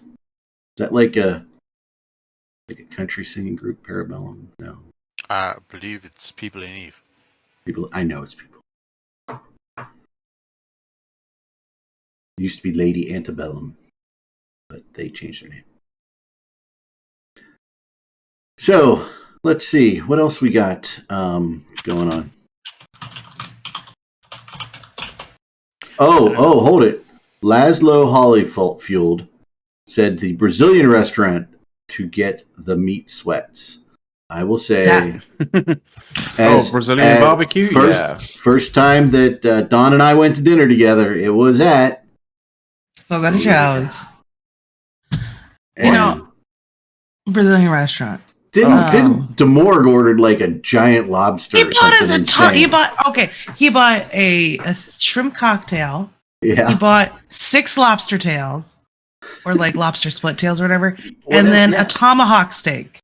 that like a country singing group, Parabellum? No. I believe it's People in Eve. I know it's people. It used to be Lady Antebellum, but they changed their name. So, let's see. What else we got going on? Oh, hold it. Laszlo Holyfield said the Brazilian restaurant to get the meat sweats. I will say, Brazilian barbecue. First time that Don and I went to dinner together, it was at Fogo de Chão's. You know, Brazilian restaurant. Didn't Demorg ordered like a giant lobster? He bought a shrimp cocktail. Yeah. He bought 6 lobster tails, or like lobster split tails or whatever, and then a tomahawk steak.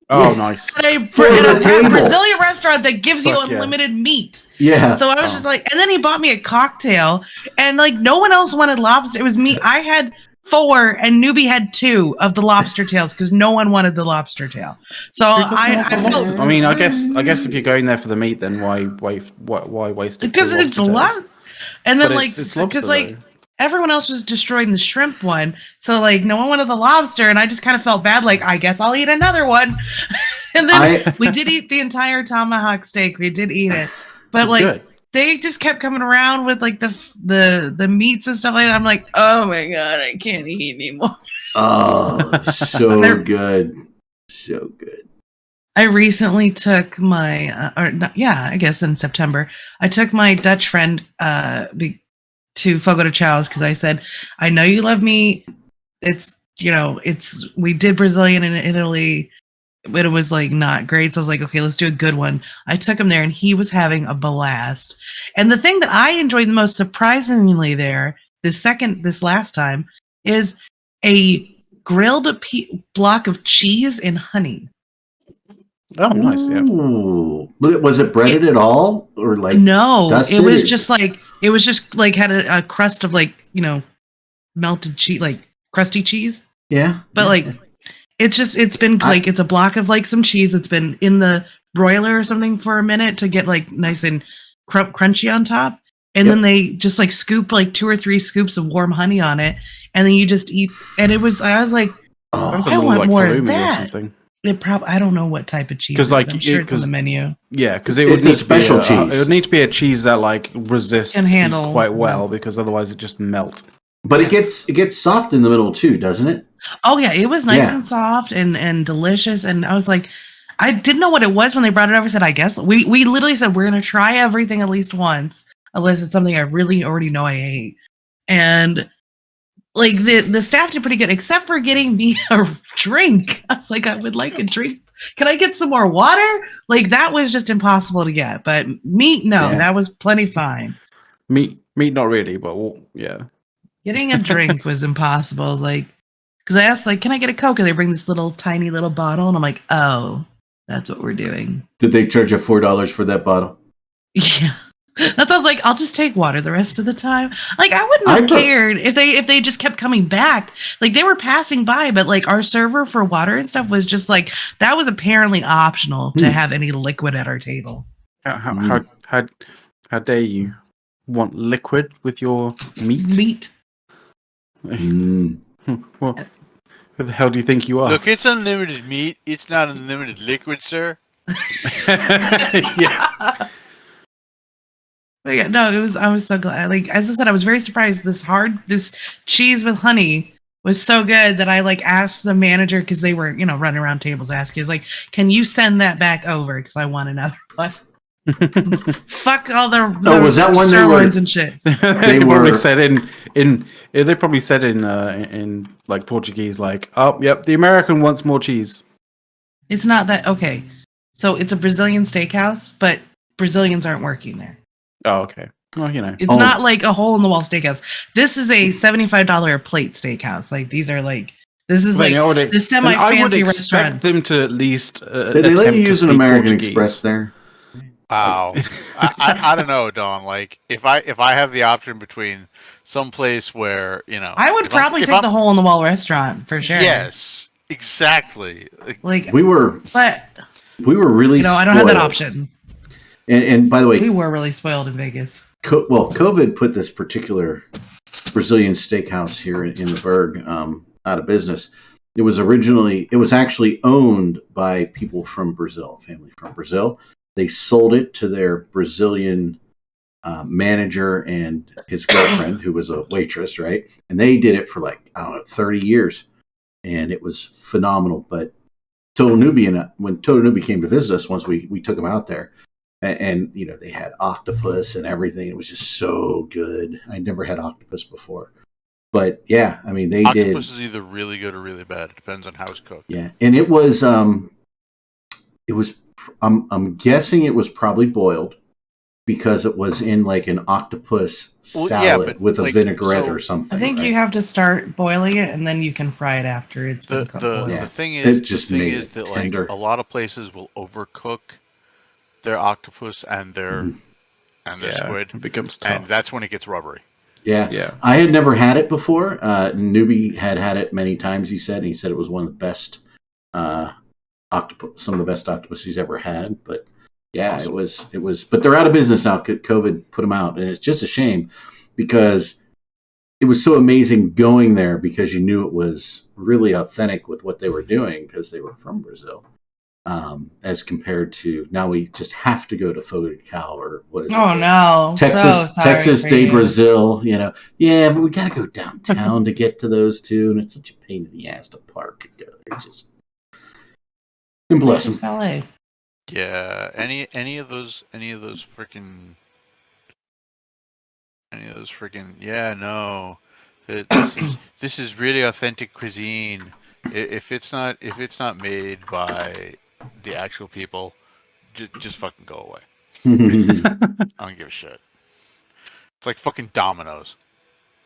Oh, nice. For a Brazilian restaurant that gives you unlimited meat. Yeah. So I was just like, and then he bought me a cocktail, and like no one else wanted lobster. It was me. I had 4, and Newbie had 2 of the lobster tails because no one wanted the lobster tail. So I mean, I guess if you're going there for the meat, then why waste it? Because it's a lot. And then because like everyone else was destroying the shrimp one, so like no one wanted the lobster, and I just kind of felt bad. Like, I guess I'll eat another one. And then we did eat the entire tomahawk steak. We did eat it, but like. Good. They just kept coming around with like the meats and stuff like that. I'm like, oh my god, I can't eat anymore. Oh, so good, so good. I recently took my, I guess in September, I took my Dutch friend to Fogo de Chão's because I said, I know you love me. We did Brazilian in Italy. But it was like not great. So I was like, okay, let's do a good one. I took him there and he was having a blast. And the thing that I enjoyed the most surprisingly there, this last time, is a grilled block of cheese and honey. Oh, nice. Yeah. Was it breaded at all? Or like no, it was just like had a crust of like, melted cheese, like crusty cheese. Yeah. But like, it's been like, it's a block of like some cheese. It's been in the broiler or something for a minute to get like nice and crunchy on top. And then they just like scoop like 2 or 3 scoops of warm honey on it. And then you just eat. And I was like, I want more of that. I don't know what type of cheese it is. I'm sure it's on the menu. Yeah, because it's a special cheese. It would need to be a cheese that like resists heat quite well, because otherwise it just melts. But it gets soft in the middle too, doesn't it? Oh yeah, it was nice and soft and delicious. And I was like, I didn't know what it was when they brought it over. I said, I guess we literally said we're gonna try everything at least once, unless it's something I really already know I hate. And like the staff did pretty good, except for getting me a drink. I was like, I would like a drink. Can I get some more water? Like that was just impossible to get. But meat, no, that was plenty fine. Meat, not really, but yeah. Getting a drink was impossible. Like, because I asked, like, can I get a Coke? And they bring this tiny little bottle, and I'm like, oh, that's what we're doing. Did they charge you $4 for that bottle? Yeah. That's I was like, I'll just take water the rest of the time. Like I wouldn't have cared if they just kept coming back. Like they were passing by, but like our server for water and stuff was just like that was apparently optional to have any liquid at our table. How dare you want liquid with your meat? Well, who the hell do you think you are? Look, it's unlimited meat. It's not unlimited liquid, sir. Yeah. But yeah, no, I was so glad. Like as I said, I was very surprised. This cheese with honey was so good that I like asked the manager, because they were running around tables asking, like, can you send that back over because I want another one. Fuck all the was that one sirloins and shit. They probably said in like Portuguese, like, oh yep, the American wants more cheese. It's not that okay. So it's a Brazilian steakhouse, but Brazilians aren't working there. Oh, okay. Well, it's not like a hole in the wall steakhouse. This is a $75 a plate steakhouse. Like these are like this is like the semi fancy restaurant. I would expect them to at least. Did they let you use an American Express there? Wow. I don't know, Don. Like if I have the option between some place where I would probably take the hole in the wall restaurant for sure. Yes, exactly. Like we were really. I don't have that option. And by the way, we were really spoiled in Vegas. COVID put this particular Brazilian steakhouse here in the Berg out of business. It was actually owned by people from Brazil, family from Brazil. They sold it to their Brazilian manager and his girlfriend, who was a waitress, right? And they did it for 30 years, and it was phenomenal. But Total Newbie, when Total Newbie came to visit us, once we took him out there. And they had octopus and everything. It was just so good. I'd never had octopus before, but yeah, I mean octopus is either really good or really bad. It depends on how it's cooked. Yeah, and it was. I'm guessing it was probably boiled because it was in like an octopus salad with a vinaigrette or something. I think you have to start boiling it and then you can fry it after it's been cooked. The thing is, that like a lot of places will overcook their octopus and their squid, it becomes tough. And that's when it gets rubbery. Yeah. I had never had it before. Newbie had it many times. He said it was one of the best octopus, some of the best octopus he's ever had. But yeah, awesome. It was. But they're out of business now. COVID put them out, and it's just a shame because it was so amazing going there because you knew it was really authentic with what they were doing because they were from Brazil. As compared to now, we just have to go to Fogo de Chão or what is it? Oh no, Texas de Brazil. Yeah, but we got to go downtown to get to those two, and it's such a pain in the ass to park and go there. Just and bless them. Ballet. Yeah, any of those freaking. Yeah, no. This is really authentic cuisine. If it's not made by the actual people, just fucking go away. I don't give a shit. It's like fucking Domino's.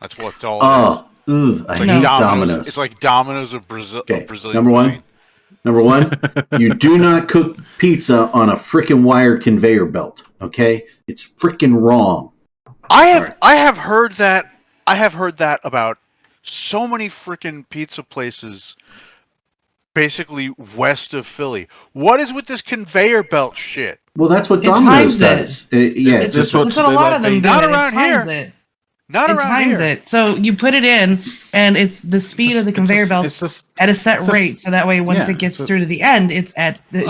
That's what it's all about. I hate Domino's. It's like Domino's of Brazil. Okay, Brazilian number one, you do not cook pizza on a freaking wire conveyor belt. Okay, it's freaking wrong. I have heard that about so many freaking pizza places basically west of Philly. What is with this conveyor belt shit? Well, that's what It Domino's times does. That's what a lot of them do. Not It around times here. it. Not It around times here. it. So you put it in, and it's the speed of the conveyor belt at a set rate. So that way, once it gets through to the end, it's at the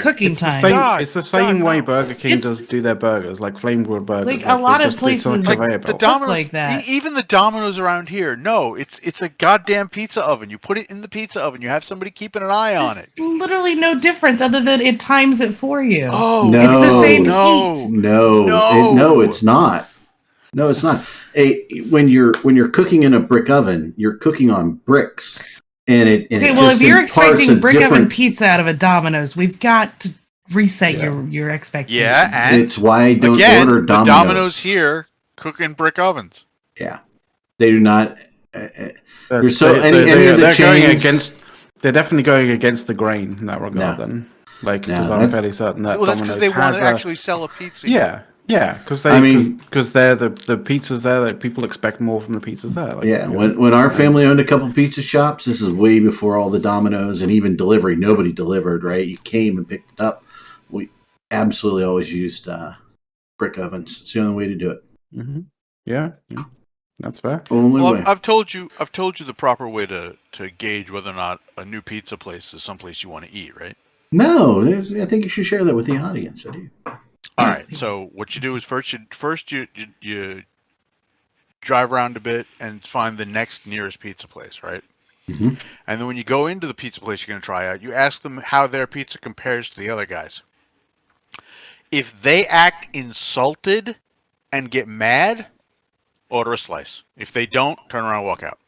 cooking time. It's the same way Burger King does do their burgers, like flame grilled burgers. Like a lot of places, like the Domino's, like that. Even the Domino's around here, no, it's a goddamn pizza oven. You put it in the pizza oven. You have somebody keeping an eye on it. Literally no difference other than it times it for you. Oh, no, it's the same heat. No, it's not. No, it's not. When you're cooking in a brick oven, you're cooking on bricks, and it. And if you're expecting brick oven pizza out of a Domino's, we've got to reset your expectations. Yeah, and it's why I don't order Domino's. The Domino's here cook in brick ovens. Yeah, they do not. There's they're definitely going against the grain in that regard. Then, because I'm fairly certain that that's because they want to actually sell a pizza. Yeah, because they're the pizzas there that people expect more from the pizzas there. When our family owned a couple pizza shops, this is way before all the Domino's and even delivery. Nobody delivered, right? You came and picked it up. We absolutely always used brick ovens. It's the only way to do it. Mm-hmm. Yeah, that's fair. Only way. I've told you the proper way to gauge whether or not a new pizza place is someplace you want to eat, right? No, I think you should share that with the audience. I do. All right. So what you do is first you drive around a bit and find the next nearest pizza place, right? Mm-hmm. And then when you go into the pizza place you're going to try out, you ask them how their pizza compares to the other guys. If they act insulted and get mad, order a slice. If they don't, turn around and walk out.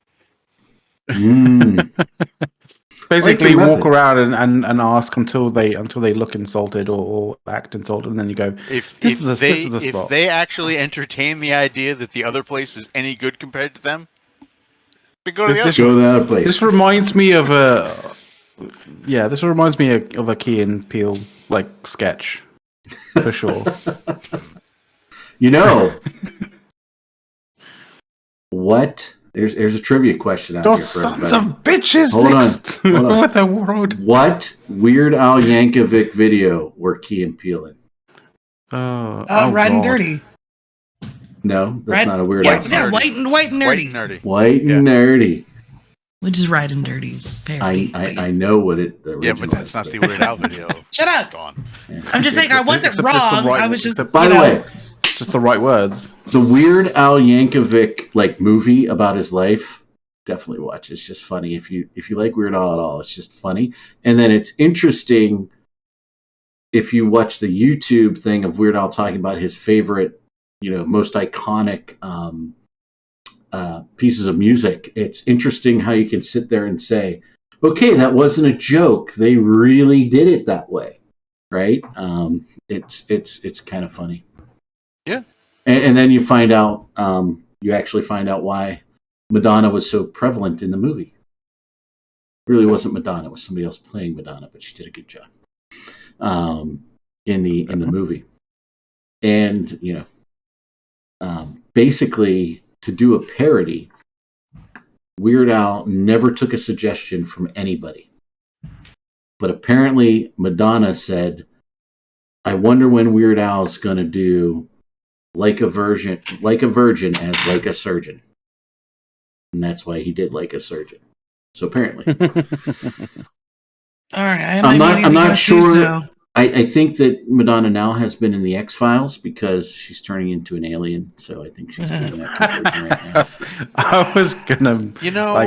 Basically, walk around and ask until they look insulted or act insulted, and then you go. If they actually entertain the idea that the other place is any good compared to them, then go to the other place. This reminds me of a Key and Peele sketch for sure. What? There's a trivia question out Those here for sons everybody. of bitches! Hold on. With the world. What Weird Al Yankovic video were Key and Peele in? Riding Dirty. No, that's not a Weird Al song. White and Nerdy. White and Nerdy. Which is Riding Dirty's parody. I know what it. The original but that's not the Weird Al video. Shut up. Yeah. I'm just saying I wasn't wrong. I was just. By the way. Just the right words. The Weird Al Yankovic movie about his life, definitely watch. It's just funny. If you like Weird Al at all, it's just funny. And then it's interesting if you watch the YouTube thing of Weird Al talking about his favorite, most iconic pieces of music. It's interesting how you can sit there and say, okay, that wasn't a joke. They really did it that way, right? It's kind of funny. Yeah, and then you find out, you actually find out why Madonna was so prevalent in the movie. It really wasn't Madonna; it was somebody else playing Madonna, but she did a good job in the movie. And basically, to do a parody, Weird Al never took a suggestion from anybody, but apparently Madonna said, "I wonder when Weird Al's going to do." Like a virgin as like a surgeon. And that's why he did Like a Surgeon. So apparently. All right. I'm not sure. I think that Madonna now has been in the X-Files because she's turning into an alien. So I think she's doing that conversion right now. I was gonna,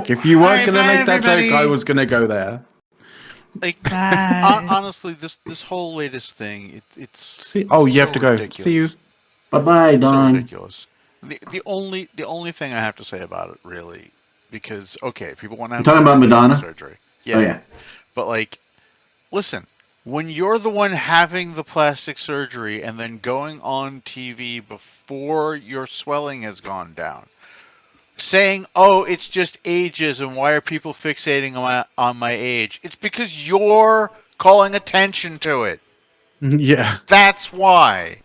if you weren't gonna make that joke, I was gonna go there. Honestly, this whole latest thing, it's. See, you have to go. Ridiculous. See you. Bye-bye, Don. So ridiculous. The only thing I have to say about it, really, because people want to have talking about Madonna surgery. Yeah. Oh, yeah. But listen, when you're the one having the plastic surgery and then going on TV before your swelling has gone down, saying, "Oh, it's just ageism. Why are people fixating on my age?" It's because you're calling attention to it. Yeah. That's why.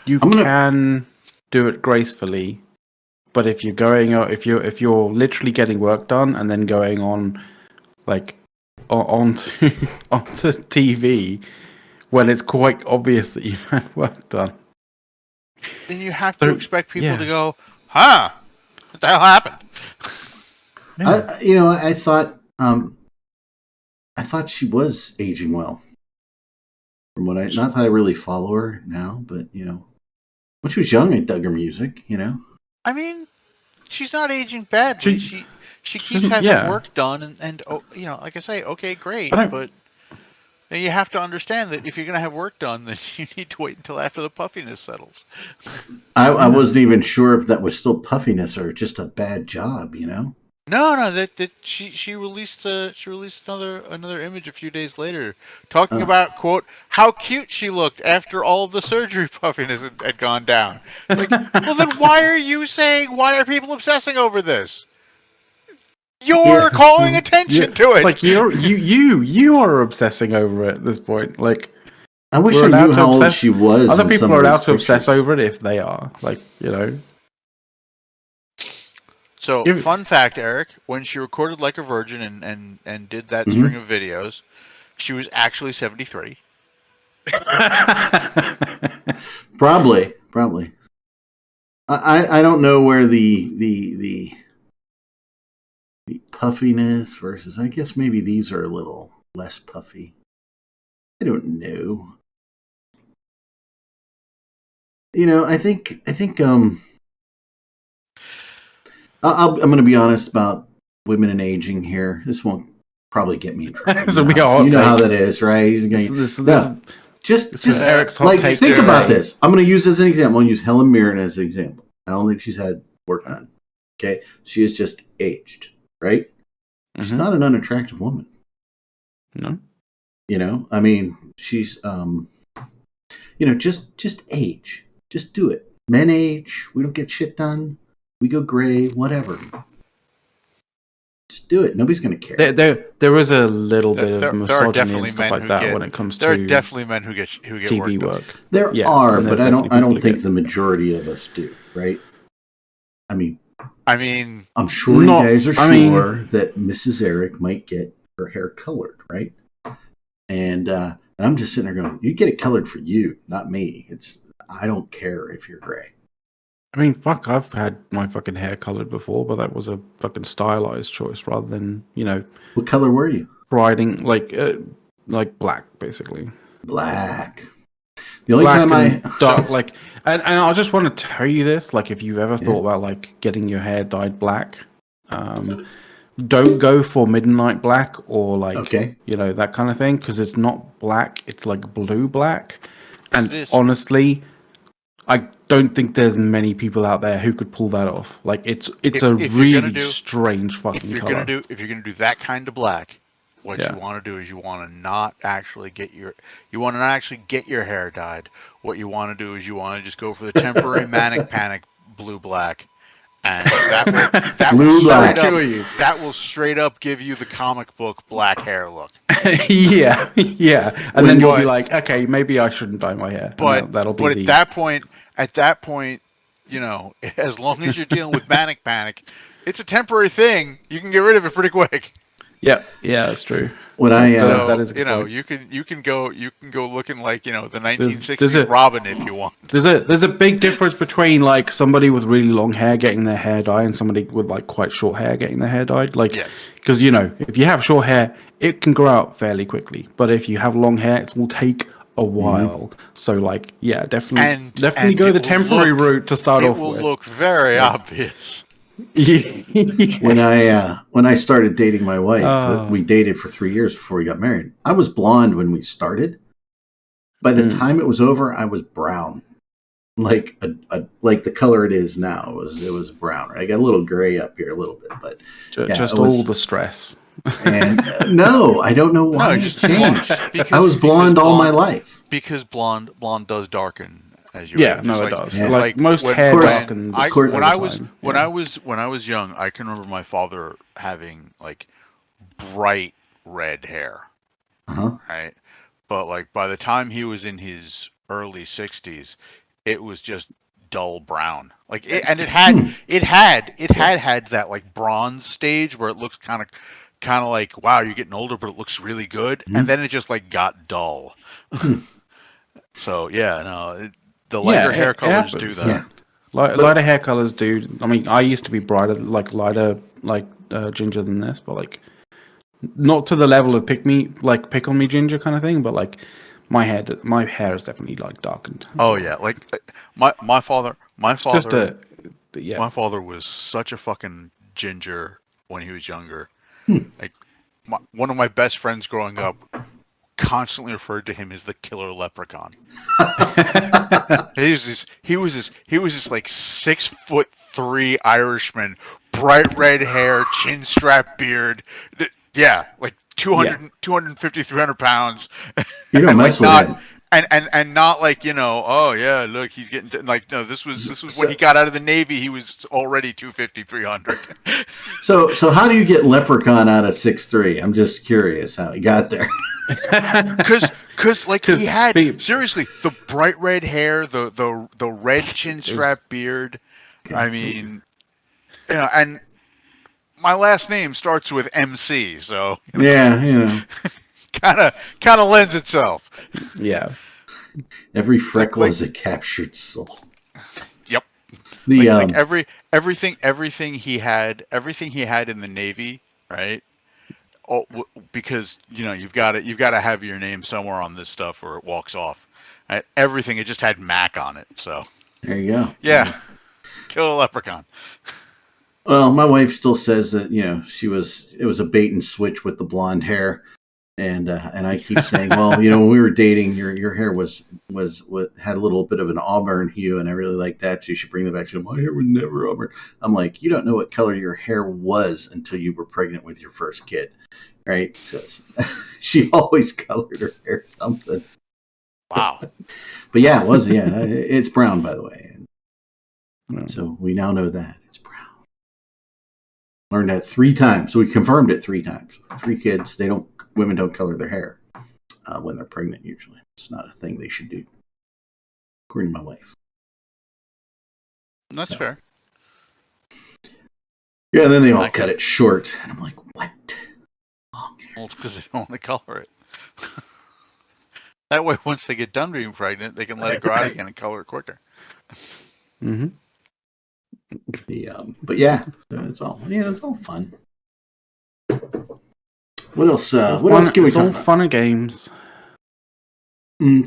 You can do it gracefully, But if you're going, if you're literally getting work done and then going on, like, onto onto TV, when it's quite obvious that you've had work done, then you have to expect people to go, "Huh? What the hell happened?" Yeah. I thought she was aging well. From what not that I really follow her now, but when she was young, I dug her music. I mean, she's not aging badly. She keeps having work done, and like I say, okay, great, but you have to understand that if you're going to have work done, then you need to wait until after the puffiness settles. I wasn't even sure if that was still puffiness or just a bad job. No, that she released another image a few days later, talking about, quote, how cute she looked after all of the surgery puffiness had gone down. It's like, well, then why are people obsessing over this? You're calling attention to it. Like you are obsessing over it at this point. Like, I wish I knew how old she was. Other people are allowed to obsess over it if they are. Like, So, fun fact, Eric, when she recorded Like a Virgin and did that string of videos, she was actually 73. Probably. I don't know where the puffiness versus, I guess maybe these are a little less puffy. I don't know. I think I'm going to be honest about women and aging here. This won't probably get me in trouble. You know how that is, right? Just Eric's like, think about this. I'm going to use as an example. I'm going to use Helen Mirren as an example. I don't think she's had work done. Okay, she is just aged, right? She's not an unattractive woman. No. I mean, she's just age. Just do it. Men age. We don't get shit done. We go gray. Whatever. Just do it. Nobody's going to care. There is a little bit of misogyny and stuff like that when it comes to. There are definitely men who get TV work. There are, but I don't think the majority of us do, right? I mean, I'm sure you guys are sure that Mrs. Erik might get her hair colored, right? And I'm just sitting there going, "You get it colored for you, not me. I don't care if you're gray." I mean, fuck, I've had my fucking hair colored before, but that was a fucking stylized choice rather than, What color were you? Riding, like black, basically. Black. The only time dark, like, and I just want to tell you this, like, if you've ever thought about, like, getting your hair dyed black, don't go for midnight black or, like, that kind of thing, because it's not black, it's, like, blue black. And honestly, I don't think there's many people out there who could pull that off. Like, it's a really strange fucking color. If you're gonna do that kind of black, what you want to do is you want to not actually get your hair dyed. What you want to do is you want to just go for the temporary manic panic blue black, and that will straight up give you the comic book black hair look. yeah, and then you'll be like, okay, maybe I shouldn't dye my hair. But at that point, as long as you're dealing with manic panic, it's a temporary thing. You can get rid of it pretty quick. Yeah, that's true. When that is you can go looking like the 1960s Robin if you want. There's a big difference between like somebody with really long hair getting their hair dyed and somebody with like quite short hair getting their hair dyed. Like, because if you have short hair, it can grow out fairly quickly, but if you have long hair, it will take a while. So like, definitely go the temporary route to start off with. It will look very obvious. When I started dating my wife, we dated for 3 years before we got married. I was blonde when we started. By the time it was over, I was brown, like like the color it is now. It was brown. Right? I got a little gray up here, a little bit, but all the stress. And no, I don't know why it changed. I was blonde all my life. Because blonde does darken. As you it does. Yeah. Like most hair darkens. When I was young, I can remember my father having like bright red hair. Right, but like by the time he was in his early 60s, it was just dull brown. Like, and it had that like bronze stage where it looks kind of like, wow, you're getting older, but it looks really good. And then it just like got dull. So yeah, no, the lighter hair colors do that. Yeah. Lighter hair colors do. I mean, I used to be lighter, ginger than this, but like not to the level of pick on me ginger kind of thing. But like my hair is definitely like darkened. Oh yeah, like my father my father was such a fucking ginger when he was younger. Like one of my best friends growing up constantly referred to him as the killer leprechaun. He was this like 6'3" Irishman, bright red hair, chin strap beard. Yeah, like 250, 300 pounds. You don't mess with him. And not like, oh yeah, look, he's getting like, no, this was when he got out of the Navy, he was already 250, 300. So how do you get leprechaun out of 6'3"? I'm just curious how he got there. Cause like he had seriously the bright red hair, the red chin strap beard. Okay. I mean, and my last name starts with MC, so yeah, kind of lends itself. Yeah. Every freckle is a captured soul. Yep. Everything he had in the Navy, right? Oh, because you've got to have your name somewhere on this stuff or it walks off. Right? Everything, it just had Mac on it. So there you go. Yeah, kill a leprechaun. Well, my wife still says that it was a bait and switch with the blonde hair, and I keep saying, well, when we were dating, your hair was had a little bit of an auburn hue, and I really like that, so you should bring that back. She said, my hair was never auburn. I'm like, you don't know what color your hair was until you were pregnant with your first kid. Right, so she always colored her hair something. Wow, but yeah, it was it's brown, by the way. So we now know that it's brown. Learned that 3 times, so we confirmed it 3 times. 3 kids, women don't color their hair when they're pregnant. Usually, it's not a thing they should do, according to my wife. That's fair. Yeah, and then they all cut it short, and I'm like, what? Well, it's because they don't want to color it. That way, once they get done being pregnant, they can let it grow out again and color it quicker. Mm-hmm. But yeah, it's all fun. What else? What else can we talk about? It's all fun and games.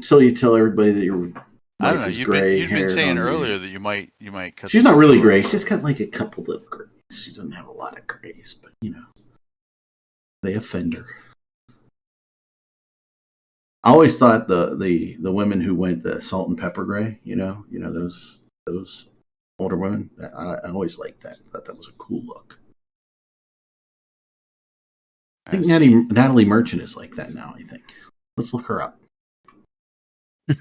So you tell everybody that your I don't know. you've been saying earlier that you might cut. She's not really gray. She's got like a couple little grays. She doesn't have a lot of grays, but they offend her. I always thought the women who went the salt and pepper gray, those older women, I always liked that. I thought that was a cool look. I think Natalie Merchant is like that now, I think. Let's look her up. I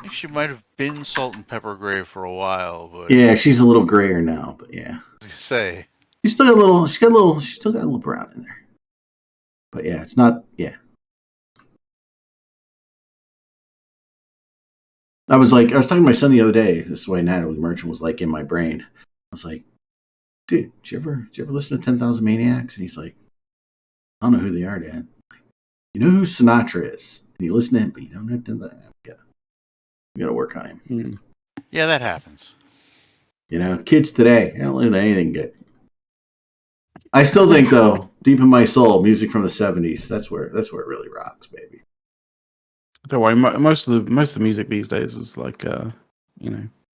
think she might have been salt and pepper gray for a while, but yeah, she's a little grayer now, but yeah. I was gonna say She's still got a little brown in there. But yeah, it's not I was talking to my son the other day. This is why Natalie Merchant was like in my brain. I was like, dude, did you ever listen to 10,000 Maniacs? And he's like, I don't know who they are, Dad. Like, you know who Sinatra is. And you listen to him, but you don't have to. We got to work on him. Mm. Yeah, that happens. Kids today, they don't listen to anything good. I still think, though, deep in my soul, music from the 70s, that's where it really rocks, baby. Don't worry, most of the music these days is like,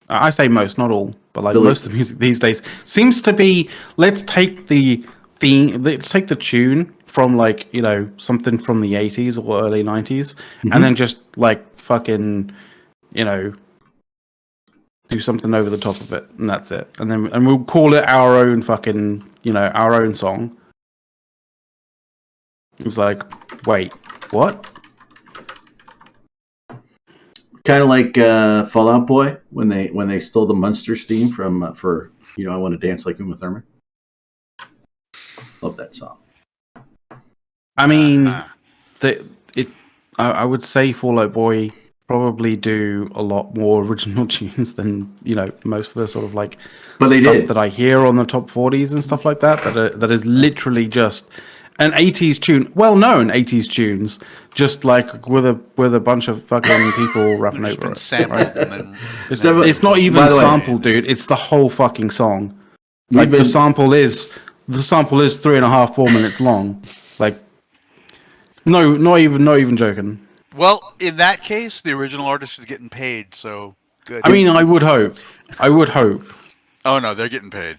I say most, not all, but like most of the music these days seems to be, let's take the tune from like, something from the 80s or early 90s, and then just like fucking, do something over the top of it, and that's it. And we'll call it our own fucking, our own song. It's like, wait, what? Kind of like Fall Out Boy when they stole the Munsters theme from for I Want to Dance Like Uma Thurman. Love that song. I mean, I would say Fall Out Boy probably do a lot more original tunes than most of the sort of like But they stuff did. that I hear on the top 40s and stuff like that. That is literally just an 80s tune, well-known 80s tunes, just like with a bunch of fucking people rapping They've just over been it. sampled Right? and then. It's not even By the way- sampled, dude. It's the whole fucking song. We've Like been- the sample is 3.5-4 minutes long. Like, no, not even joking. Well, in that case, the original artist is getting paid, so good. I mean, I would hope. Oh no, they're getting paid.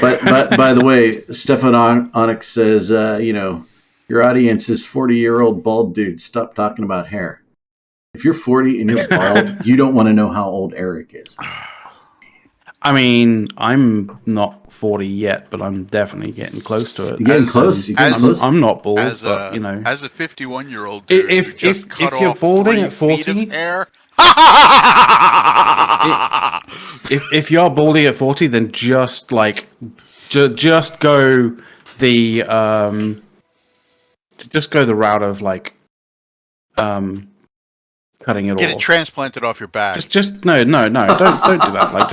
But by the way, Stefan Onyx says, your audience is 40-year-old bald dudes. Stop talking about hair. If you're 40 and you're bald, you don't want to know how old Eric is. I mean, I'm not 40 yet, but I'm definitely getting close to it. You're getting close. You're getting close. I'm not bald, As but as a 51-year-old dude, if who just cut you're off balding 3 at 40, feet of hair. if you're balding at 40, then just like just go the route of like cutting it Get off. it transplanted off your back. Just no, don't do that. Like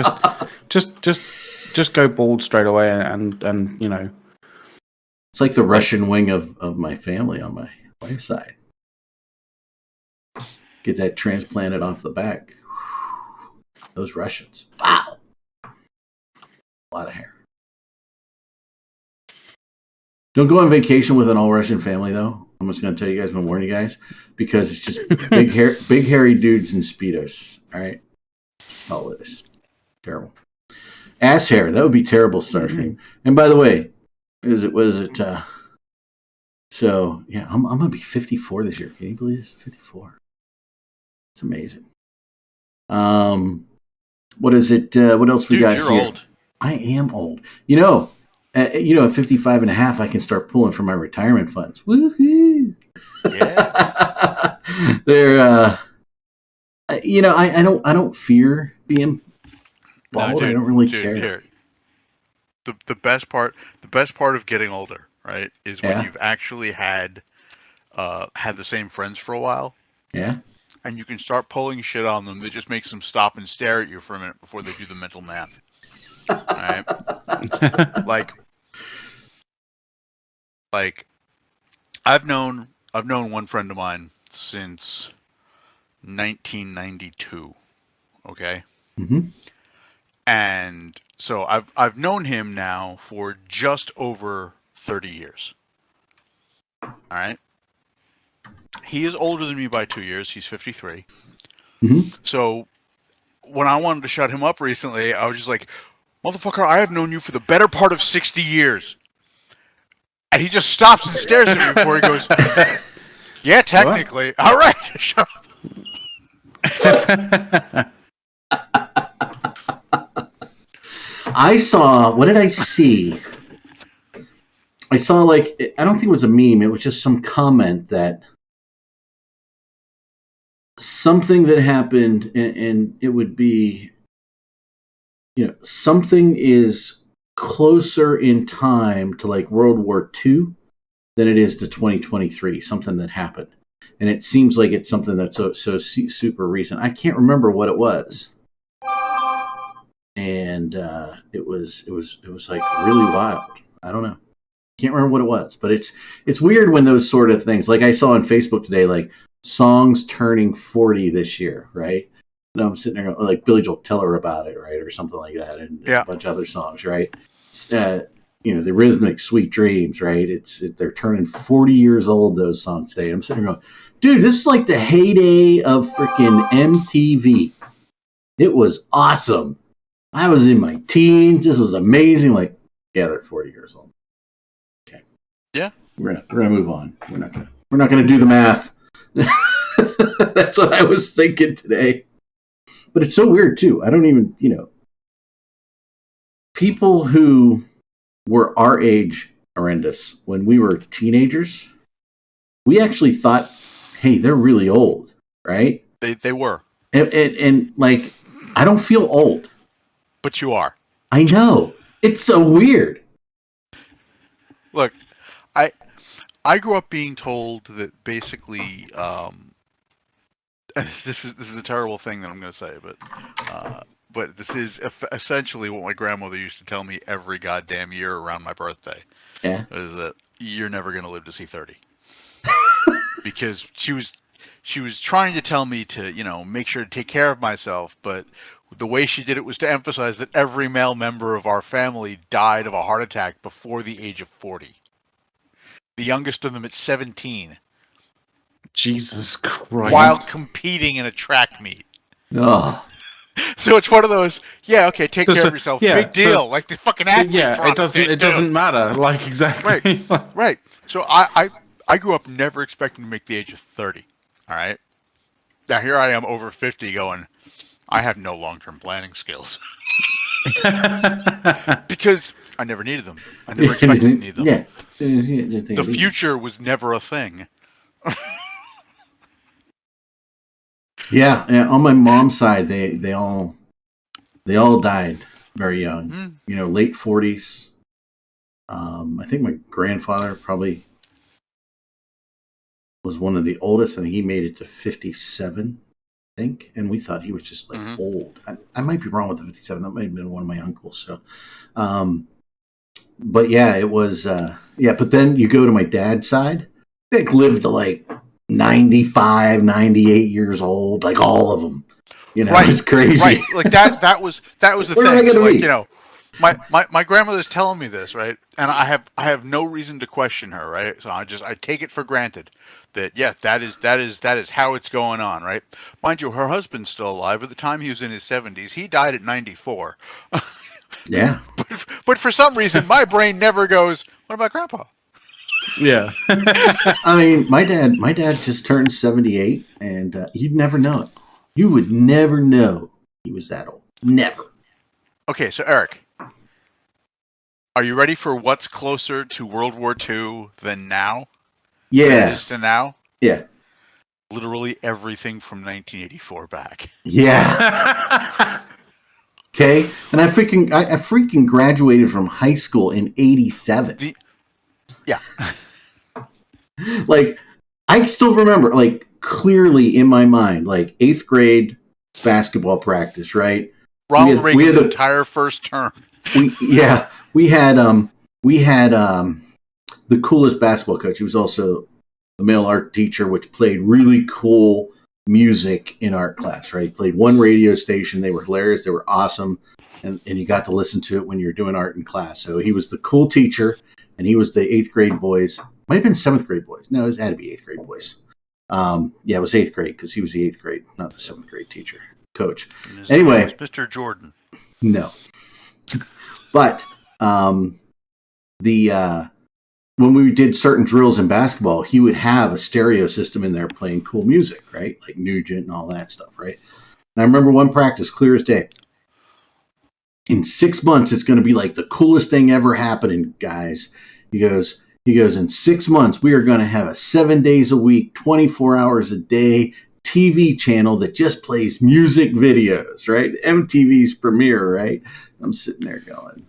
just go bald straight away, and It's like the Russian wing of my family on my wife's side. Get that transplanted off the back. Those Russians. Wow. A lot of hair. Don't go on vacation with an all Russian family, though. I'm just going to tell you guys, I'm going to warn you guys, because it's just big hairy dudes in Speedos. All right? That's all it is. Terrible. Ass hair. That would be terrible, Starscream. Mm-hmm. And by the way, so, yeah, I'm going to be 54 this year. Can you believe this? 54. It's amazing. What is it? What else we got you're here? Old. I am old. At 55 and a half, I can start pulling from my retirement funds. Woohoo! Yeah. They're, I don't fear being bald. No, dude, I don't really care. Here. The best part of getting older, right, is when you've actually had the same friends for a while. Yeah. And you can start pulling shit on them that just makes them stop and stare at you for a minute before they do the mental math. Right? like I've known one friend of mine since 1992. Okay? Mm-hmm. And so I've known him now for just over 30 years. All right? He is older than me by 2 years. He's 53. Mm-hmm. So when I wanted to shut him up recently, I was just like, motherfucker, I have known you for the better part of 60 years. And he just stops and stares at me before he goes, yeah, technically. What? All right, shut up. I saw, what did I see? I saw I don't think it was a meme. It was just some comment that something that happened, and it would be, something is closer in time to like World War II than it is to 2023, something that happened. And it seems like it's something that's so super recent. I can't remember what it was. And it was like really wild. I don't know. Can't remember what it was, but it's weird when those sort of things, like I saw on Facebook today, like songs turning 40 this year, right? And I'm sitting there like Billy Joel, Tell Her About It, right, or something like that, and a bunch of other songs, right? The Rhythmic Sweet Dreams, right? They're turning 40 years old, those songs today. I'm sitting there going, dude, this is like the heyday of freaking MTV. It was awesome. I was in my teens. This was amazing. Like, yeah, they're 40 years old. Okay. Yeah. We're gonna move on. We're not gonna do the math. That's what I was thinking today. But it's so weird too. I don't even, people who were our age horrendous when we were teenagers, we actually thought, hey, they're really old, right? They were. And like, I don't feel old. But you are. I know. It's so weird. Look, I grew up being told that basically this is a terrible thing that I'm going to say, but this is essentially what my grandmother used to tell me every goddamn year around my birthday. Yeah. Is that you're never going to live to see 30. Because she was trying to tell me to, make sure to take care of myself, but the way she did it was to emphasize that every male member of our family died of a heart attack before the age of 40. The youngest of them at 17. Jesus Christ. While competing in a track meet. Oh. So it's one of those, okay, take care of yourself. Yeah, Big deal. Like the fucking athlete. Yeah, it doesn't matter. Like, exactly. Right. So I grew up never expecting to make the age of 30. All right. Now here I am over 50 going, I have no long-term planning skills. Because I never needed them. I never expected to need them. Yeah. The future was never a thing. Yeah, on my mom's side, they all died very young. Late 40s. I think my grandfather probably was one of the oldest, and he made it to 57, I think. And we thought he was just like old. I might be wrong with the 57. That might have been one of my uncles. So, but yeah, it was. But then you go to my dad's side. They lived to like 95, 98 years old, like all of them. Right. It's crazy. Right. Like that was the thing. So like, my grandmother's telling me this, right? And I have no reason to question her, right? So I take it for granted that that is how it's going on, right? Mind you, her husband's still alive. At the time he was in his 70s. He died at 94. Yeah. But for some reason my brain never goes, what about grandpa? Yeah. I mean, my dad just turned 78, and you'd never know it. You would never know he was that old. Never. Okay, so Eric, are you ready for what's closer to World War II than now? Yeah. Than it is to now? Yeah. Literally everything from 1984 back. Yeah. Okay, and I freaking graduated from high school in 87. Yeah. Like, I still remember, like, clearly in my mind, like 8th grade basketball practice, right? Ronald Reagan's entire first term. We had the coolest basketball coach. He was also the male art teacher, which played really cool music in art class, right? Played one radio station. They were hilarious. They were awesome. And you got to listen to it when you were doing art in class. So he was the cool teacher, and he was the 8th grade boys. Might have been 7th grade boys. No, it had to be 8th grade boys. It was 8th grade because he was the 8th grade, not the 7th grade teacher, coach. Anyway. Mr. Jordan. No. But when we did certain drills in basketball, he would have a stereo system in there playing cool music, right? Like Nugent and all that stuff, right? And I remember one practice, clear as day. In 6 months, it's going to be like the coolest thing ever happening, guys. He goes, in 6 months, we are going to have a 7 days a week, 24 hours a day TV channel that just plays music videos, right? MTV's premiere, right? I'm sitting there going,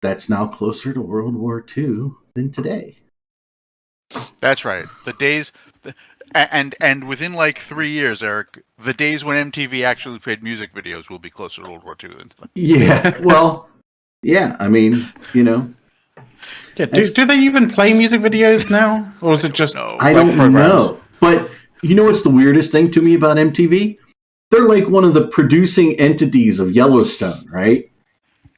that's now closer to World War II than today. That's right. The days, and within like 3 years, Eric, the days when MTV actually played music videos will be closer to World War II than today. Yeah, well, yeah, I mean, Yeah, do they even play music videos now? Or is it just I don't know. But you know what's the weirdest thing to me about MTV? They're like one of the producing entities of Yellowstone, right?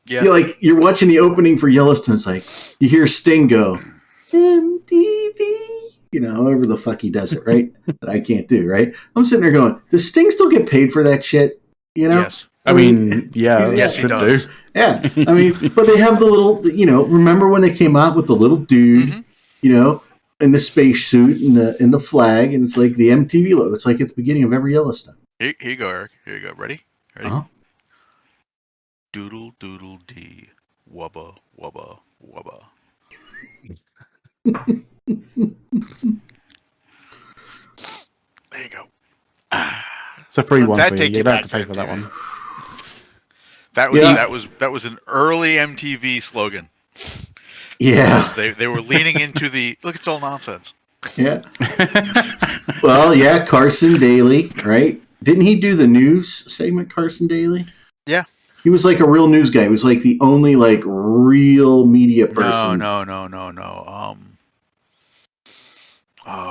Yeah. You're watching the opening for Yellowstone, it's like you hear Sting go, MTV, however the fuck he does it, right? That I can't do, right? I'm sitting there going, does Sting still get paid for that shit? Yes. I mean, yeah. Yes, he does. Yeah. I mean, but they have the little, remember when they came out with the little dude, in the spacesuit and the flag, and it's like the MTV logo. It's like at the beginning of every Yellowstone. Here you go, Eric. Here you go. Ready? Uh-huh. Doodle doodle dee, wubba wubba wubba. There you go. It's a free one That for you. take You you don't have back to pay to for that one. That was an early MTV slogan. Yeah. They were leaning into the look. It's all nonsense. Yeah. Well, yeah, Carson Daly, right? Didn't he do the news segment, Carson Daly? Yeah. He was like a real news guy. He was like the only like real media person. No.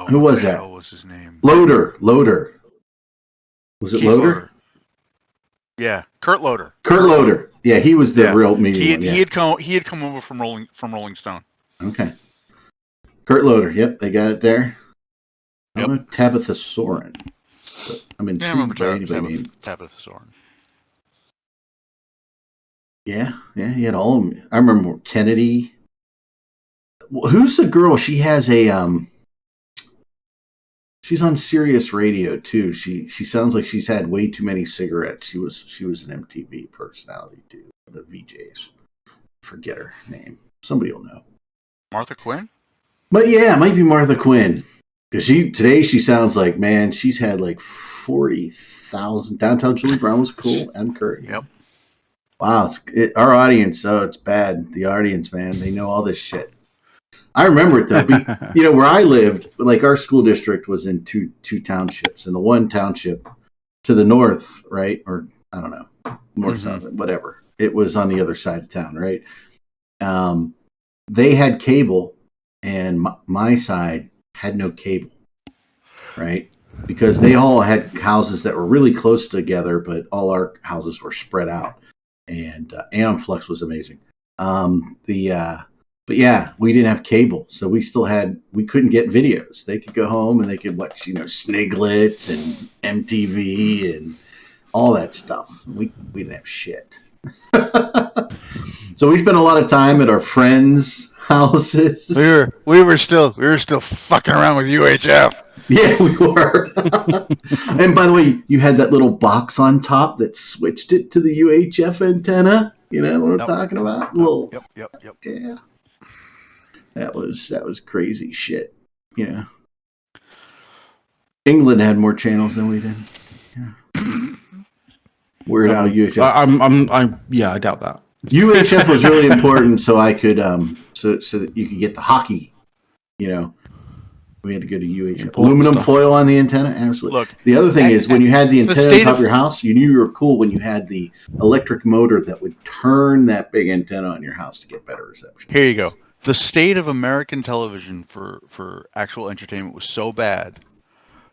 Who What was the that? hell was his name? Loader. Was it Keith Loader? Yeah, Kurt Loader. Kurt Loader. Yeah, he was the real media one. Yeah. He had come over from Rolling Stone. Okay. Kurt Loader. Yep, they got it there. Yep. I'm Tabitha Soren. But I'm Yeah, I remember intrigued by anybody name. Tabitha Soren. Yeah, he had all of them. I remember Kennedy. Who's the girl? She has a she's on Sirius Radio too. She sounds like she's had way too many cigarettes. She was an MTV personality too. The VJs. Forget her name. Somebody will know. Martha Quinn? But yeah, it might be Martha Quinn. Because today she sounds like, man, she's had like 40,000. Downtown Julie Brown was cool. Adam Curry. Yep. Wow, our audience, it's bad. The audience, man, they know all this shit. I remember it though. Where I lived, like our school district was in two townships, and the one township to the north, right, or I don't know, north south, whatever. It was on the other side of town, right? They had cable, and my side had no cable, right? Because they all had houses that were really close together, but all our houses were spread out. And Amflux was amazing. But yeah, we didn't have cable, so we couldn't get videos. They could go home and they could watch, Sniglets and MTV and all that stuff. We didn't have shit. So we spent a lot of time at our friends' houses. We were still fucking around with UHF. Yeah, we were. And by the way, you had that little box on top that switched it to the UHF antenna. You know what I'm talking about? Yep. Yeah. That was crazy shit. Yeah. England had more channels than we did. Yeah. Weird Al UHF. I doubt that. UHF was really important, so I could so that you could get the hockey. We had to go to UHF. Aluminum foil on the antenna, absolutely. Look, the other thing is when you had the antenna on top of your house, you knew you were cool when you had the electric motor that would turn that big antenna on your house to get better reception. Here you go. The state of American television for actual entertainment was so bad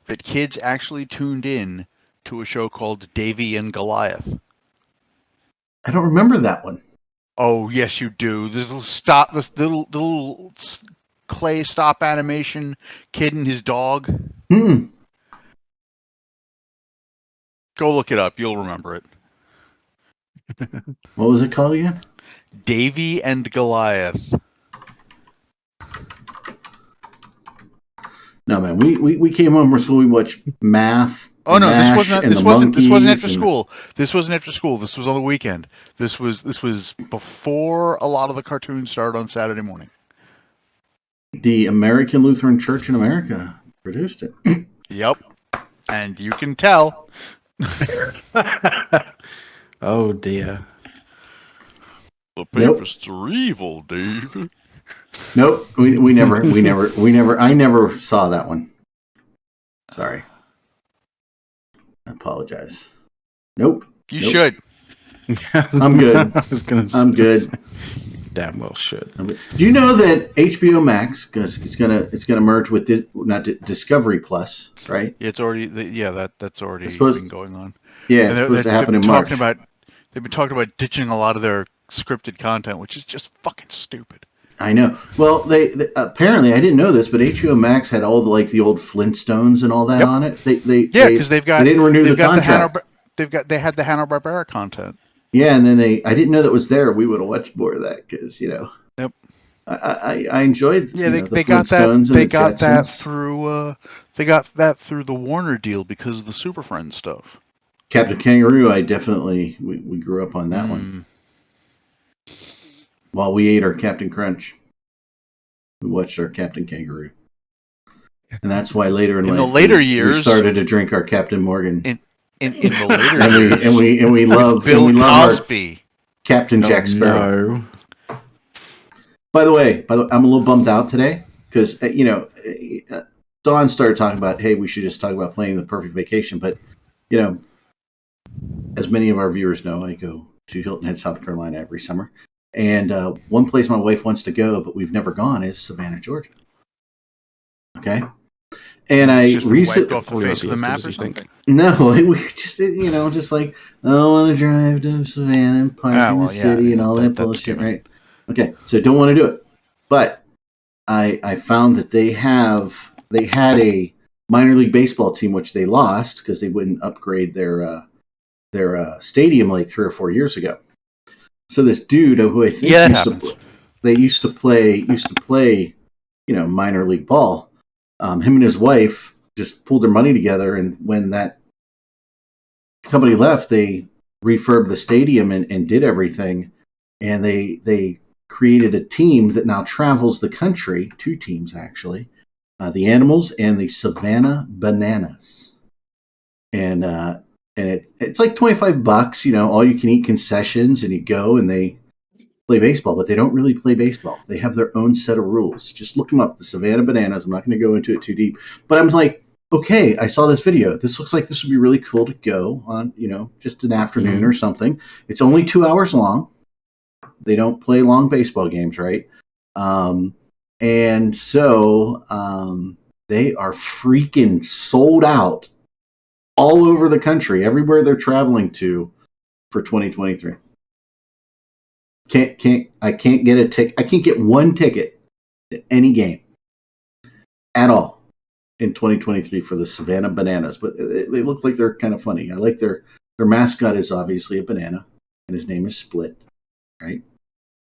that kids actually tuned in to a show called Davy and Goliath. I don't remember that one. Oh, yes, you do. This little clay stop animation kid and his dog. Go look it up. You'll remember it. What was it called again? Davy and Goliath. No, man. We came home from school. We watched Math. Oh no, this wasn't after school. This wasn't after school. This was on the weekend. This was before a lot of the cartoons started on Saturday morning. The American Lutheran Church in America produced it. Yep. And you can tell. Oh dear. The papists are evil, Dave. Nope. We never I never saw that one. Sorry. I apologize. Nope. You should. I'm good. I'm good. Damn well should. Do you know that HBO Max, because it's gonna merge with Discovery Plus, right? It's already that's already been going on. Yeah, it's supposed to happen in March. They've been talking about ditching a lot of their scripted content, which is just fucking stupid. I know. Well, they apparently I didn't know this, but HBO Max had all the old Flintstones and all that on it. Because they didn't renew the contract. They had the Hanna-Barbera content. Yeah, and then I didn't know that was there. We would have watched more of that because Yep. I enjoyed. They got that. They got that through. They got that through the Warner deal because of the Super Friends stuff. Captain Kangaroo, we grew up on that one. While we ate our Captain Crunch, we watched our Captain Kangaroo, and that's why later in life, the later years, we started to drink our Captain Morgan. In the later years, and we love Bill Cosby, Captain Jack Sparrow. No. By the way, I'm a little bummed out today because Dawn started talking about, hey, we should just talk about planning the perfect vacation. But as many of our viewers know, I go to Hilton Head, South Carolina every summer, and one place my wife wants to go, but we've never gone, is Savannah, Georgia. Okay. And I recently off the face of the map or something. No, we just just like, I don't want to drive to Savannah and park in the city and all that bullshit, right? Okay, so don't want to do it. But I found that they had a minor league baseball team which they lost because they wouldn't upgrade their stadium like 3 or 4 years ago. So this dude who I think used to play minor league ball. Him and his wife just pulled their money together, and when that company left, they refurbed the stadium and did everything, and they created a team that now travels the country, 2 teams actually, the Animals and the Savannah Bananas, and it's like $25, all you can eat concessions, and you go and they play baseball, but they don't really play baseball. They have their own set of rules. Just look them up, the Savannah Bananas. I'm not going to go into it too deep, but I was like, okay, I saw this video. This looks like this would be really cool to go on, just an afternoon or something. It's only 2 hours long. They don't play long baseball games, right? And so they are freaking sold out all over the country, everywhere they're traveling to for 2023. I can't get a ticket. I can't get one ticket to any game at all in 2023 for the Savannah Bananas, but they look like they're kind of funny. I like their mascot is obviously a banana, and his name is Split, right?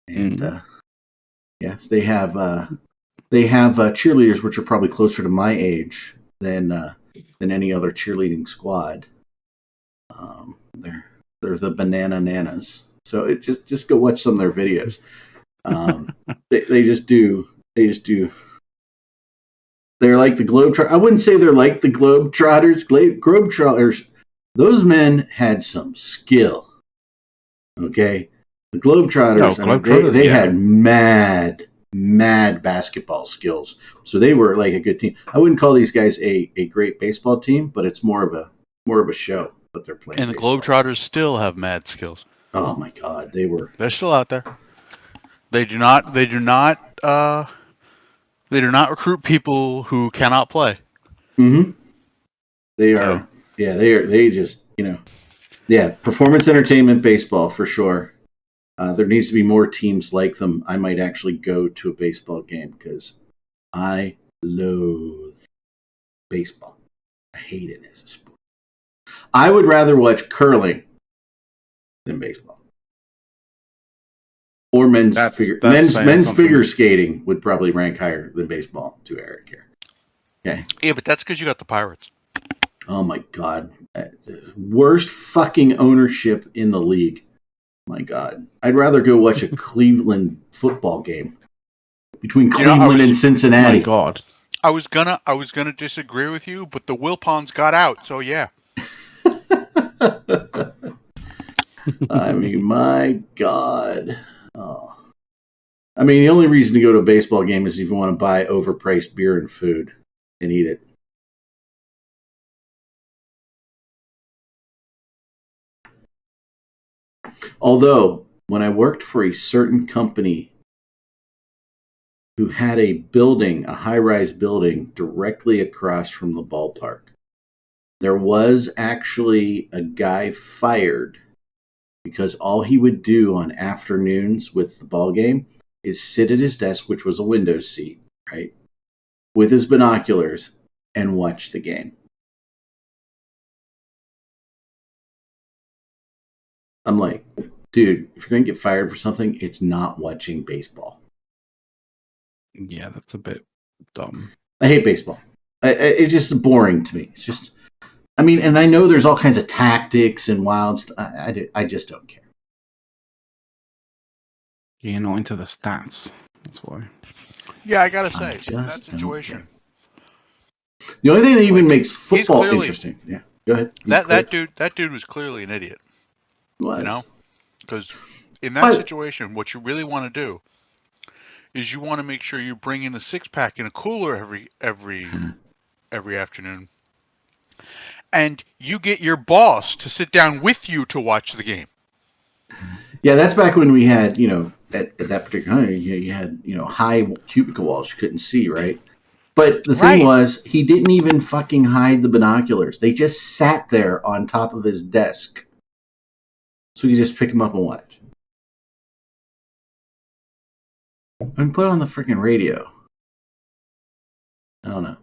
And yes, they have cheerleaders which are probably closer to my age than any other cheerleading squad. They're the Banana Nanas. So it just go watch some of their videos. They just do. They're like the Globetrotters. I wouldn't say they're like the Globetrotters. Globetrotters. Those men had some skill. Okay, the Globetrotters. They had mad basketball skills. So they were like a good team. I wouldn't call these guys a great baseball team, but it's more of a show that they're playing. And the Globetrotters still have mad skills. Oh my God, they're still out there. They do not recruit people who cannot play. Mm-hmm. They are. Yeah, they just performance entertainment baseball for sure. There needs to be more teams like them. I might actually go to a baseball game because I loathe baseball. I hate it as a sport. I would rather watch curling than baseball. Or men's figure skating would probably rank higher than baseball to Eric here. Okay. Yeah, but that's because you got the Pirates. Oh my God. Worst fucking ownership in the league. My God. I'd rather go watch a Cleveland football game between Cleveland and Cincinnati. My God. I was gonna disagree with you, but the Wilpons got out, so yeah. I mean, my God. Oh. I mean, the only reason to go to a baseball game is if you want to buy overpriced beer and food and eat it. Although, when I worked for a certain company who had a high-rise building directly across from the ballpark, there was actually a guy fired because all he would do on afternoons with the ball game is sit at his desk, which was a window seat, right, with his binoculars and watch the game. I'm like, dude, if you're going to get fired for something, it's not watching baseball. Yeah, that's a bit dumb. I hate baseball. It's just boring to me. It's just, I mean, and I know there's all kinds of tactics and wild stuff. I just don't care. You're not into the stats. That's why. Yeah, I gotta say, in that situation. The only thing that even makes football interesting. Yeah, go ahead. That dude was clearly an idiot. Was. You know, because in that situation, what you really want to do is you want to make sure you bring in a 6-pack in a cooler every afternoon, and you get your boss to sit down with you to watch the game. Yeah, that's back when we had, at that particular time, you had, high cubicle walls you couldn't see, right? But the thing was, he didn't even fucking hide the binoculars. They just sat there on top of his desk. So you just pick them up and watch. And put it on the freaking radio. I don't know.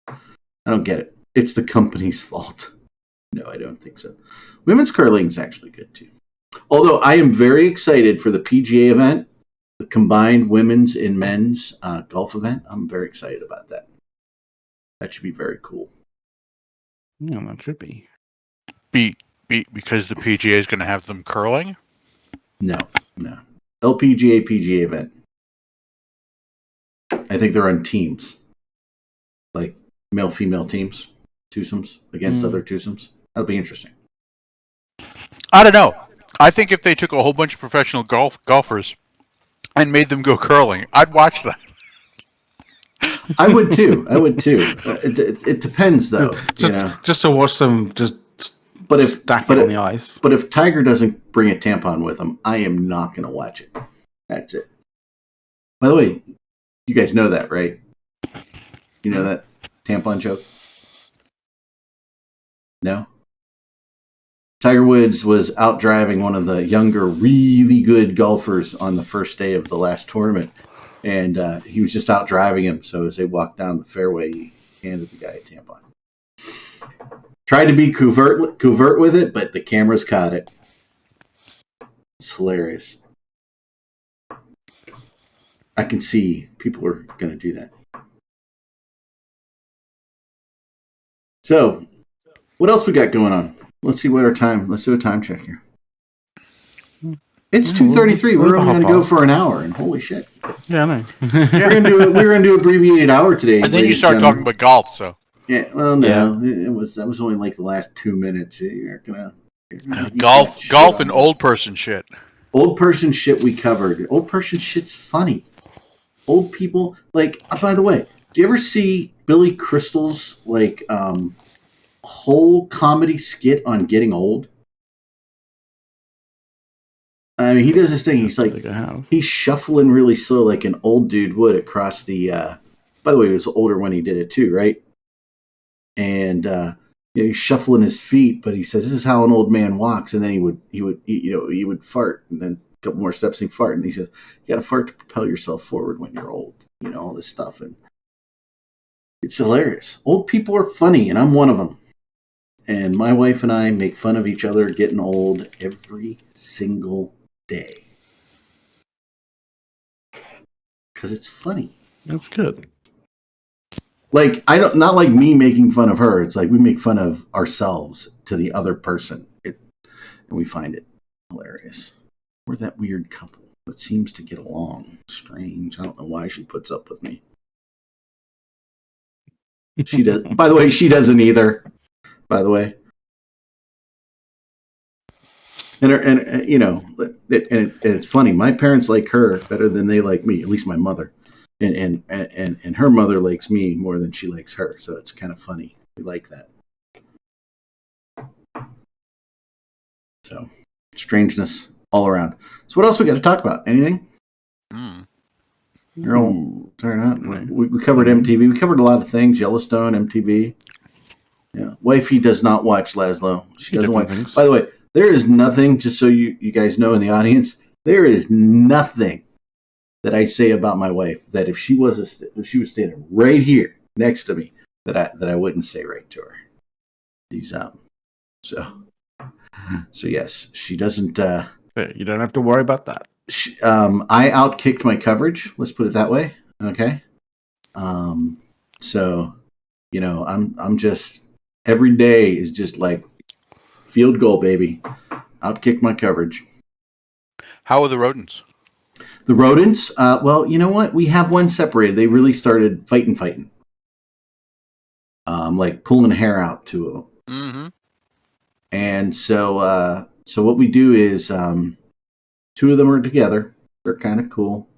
I don't get it. It's the company's fault. No, I don't think so. Women's curling is actually good too. Although I am very excited for the PGA event, the combined women's and men's golf event. I'm very excited about that. That should be very cool. Yeah, that should be. Because the PGA is going to have them curling? No. LPGA PGA event. I think they're on teams. Like male-female teams. Twosomes against other twosomes. That'll be interesting. I don't know. I think if they took a whole bunch of professional golfers and made them go curling, I'd watch that. I would too. It depends, though. Just to watch them stack it on the ice. But if Tiger doesn't bring a tampon with him, I am not going to watch it. That's it. By the way, you guys know that, right? You know that tampon joke? No? Tiger Woods was out driving one of the younger, really good golfers on the first day of the last tournament. And he was just out driving him. So as they walked down the fairway, he handed the guy a tampon. Tried to be covert with it, but the cameras caught it. It's hilarious. I can see people are going to do that. So, what else we got going on? Let's see what our time. Let's do a time check here. It's 2:33. We're only going to go for an hour, and holy shit! Yeah, I know. We're going to do abbreviated hour today. And then you start talking about golf, so. Yeah, well, no, that was only like the last 2 minutes. You're gonna golf and old person shit. Old person shit we covered. Old person shit's funny. Old people by the way, do you ever see Billy Crystal's whole comedy skit on getting old? I mean, he does this thing. He's shuffling really slow, like an old dude would across the. By the way, he was older when he did it too, right? And he's shuffling his feet, but he says, "This is how an old man walks." And then he would fart, and then a couple more steps and fart, and he says, "You got to fart to propel yourself forward when you're old." All this stuff, and it's hilarious. Old people are funny, and I'm one of them. And my wife and I make fun of each other getting old every single day because it's funny. That's good. Not like me making fun of her. It's like we make fun of ourselves to the other person, and we find it hilarious. We're that weird couple that seems to get along. Strange. I don't know why she puts up with me. She does. By the way, she doesn't either. By the way, and it's funny. My parents like her better than they like me. At least my mother, and her mother likes me more than she likes her. So it's kind of funny. We like that. So strangeness all around. So what else we got to talk about? Anything? You're all turn out. We covered MTV. We covered a lot of things. Yellowstone, MTV. Yeah, wifey does not watch Laszlo. She doesn't watch. Things. By the way, there is nothing. Just so you guys know in the audience, there is nothing that I say about my wife that if she was standing right here next to me, that I wouldn't say right to her. So yes, she doesn't. You don't have to worry about that. I outkicked my coverage. Let's put it that way. Okay. So, I'm just. Every day is just like field goal, baby. Outkick my coverage. How are the rodents? The rodents? Well, you know what? We have one separated. They really started fighting. Like pulling hair out to them. Mm-hmm. And so what we do is 2 of them are together. They're kind of cool.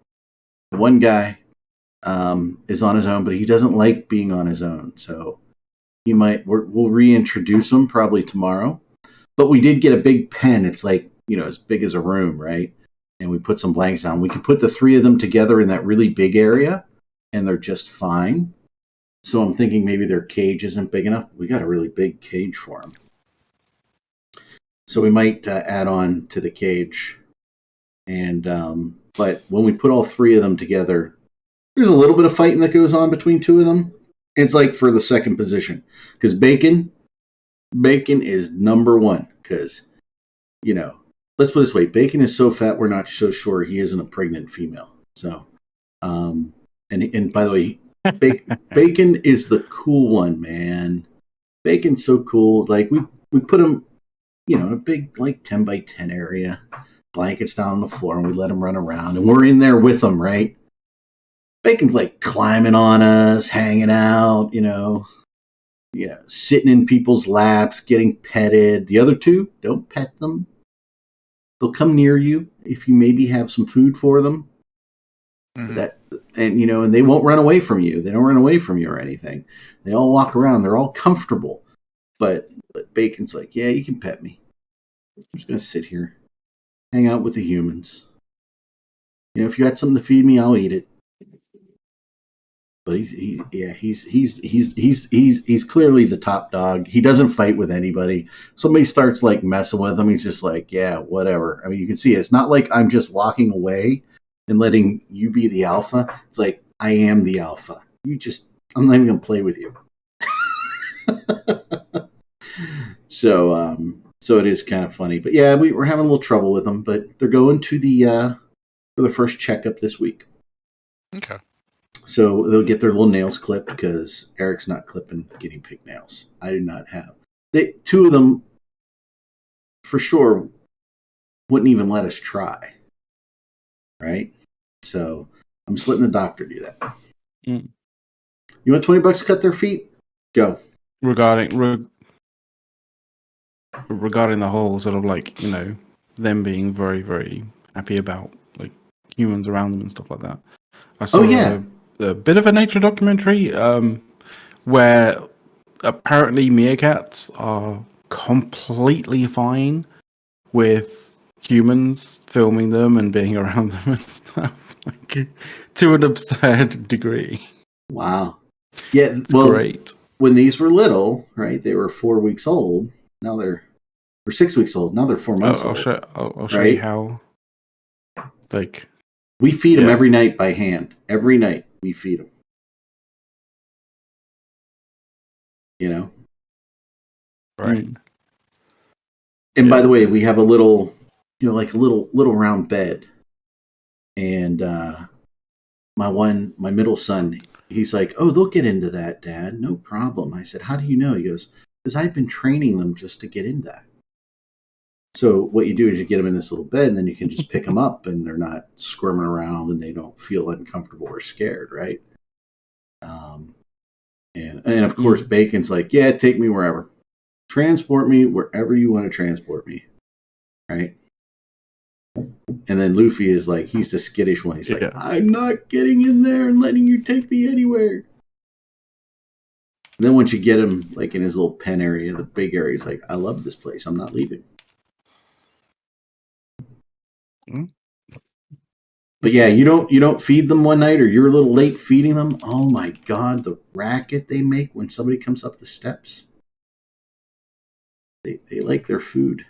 One guy is on his own, but he doesn't like being on his own. So we'll reintroduce him probably tomorrow. But we did get a big pen. It's like, as big as a room, right? And we put some blanks down. We can put the three of them together in that really big area, and they're just fine. So I'm thinking maybe their cage isn't big enough. We got a really big cage for them. So we might add on to the cage. And but when we put all three of them together, there's a little bit of fighting that goes on between two of them. It's like for the second position. Because Bacon is number one. Because, let's put it this way. Bacon is so fat, we're not so sure he isn't a pregnant female. So, and by the way, Bacon is the cool one, man. Bacon's so cool. Like, we put him, in a big, like, 10 by 10 area. Blankets down on the floor, and we let him run around. And we're in there with him, right? Bacon's, like, climbing on us, hanging out, sitting in people's laps, getting petted. The other two, don't pet them. They'll come near you if you maybe have some food for them. Mm-hmm. And they won't run away from you. They don't run away from you or anything. They all walk around. They're all comfortable. But Bacon's like, yeah, you can pet me. I'm just going to sit here, hang out with the humans. If you got something to feed me, I'll eat it. But he's clearly the top dog. He doesn't fight with anybody. Somebody starts like messing with him, he's just like, yeah, whatever. I mean, you can see it's not like I'm just walking away and letting you be the alpha. It's like I am the alpha. I'm not even gonna play with you. So it is kind of funny. But yeah, we're having a little trouble with them. But they're going to for the first checkup this week. Okay. So they'll get their little nails clipped because Eric's not clipping guinea pig nails. I do not have. Two of them, for sure, wouldn't even let us try. Right? So I'm just letting the doctor do that. Mm. You want $20 to cut their feet? Go. Regarding the whole sort of like, them being very, very happy about like humans around them and stuff like that. I saw a bit of a nature documentary where apparently meerkats are completely fine with humans filming them and being around them and stuff, like, to an absurd degree. Wow. Yeah, it's great. When these were little, right, they were 4 weeks old. Now they're 6 weeks old. Now they're 4 months old. I'll show you how. Like, we feed them every night by hand. Every night we feed them. Right. And by the way, we have a little, like a little round bed. And my middle son, he's like, oh, they'll get into that, Dad. No problem. I said, how do you know? He goes, because I've been training them just to get in that. So what you do is you get them in this little bed, and then you can just pick them up, and they're not squirming around, and they don't feel uncomfortable or scared, right? And of course, Bacon's like, yeah, take me wherever. Transport me wherever you want to transport me, right? And then Luffy is like, he's the skittish one. He's like, I'm not getting in there and letting you take me anywhere. And then once you get him like in his little pen area, the big area, he's like, I love this place. I'm not leaving. But yeah, you don't feed them one night, or you're a little late feeding them. Oh my God, the racket they make when somebody comes up the steps. They like their food.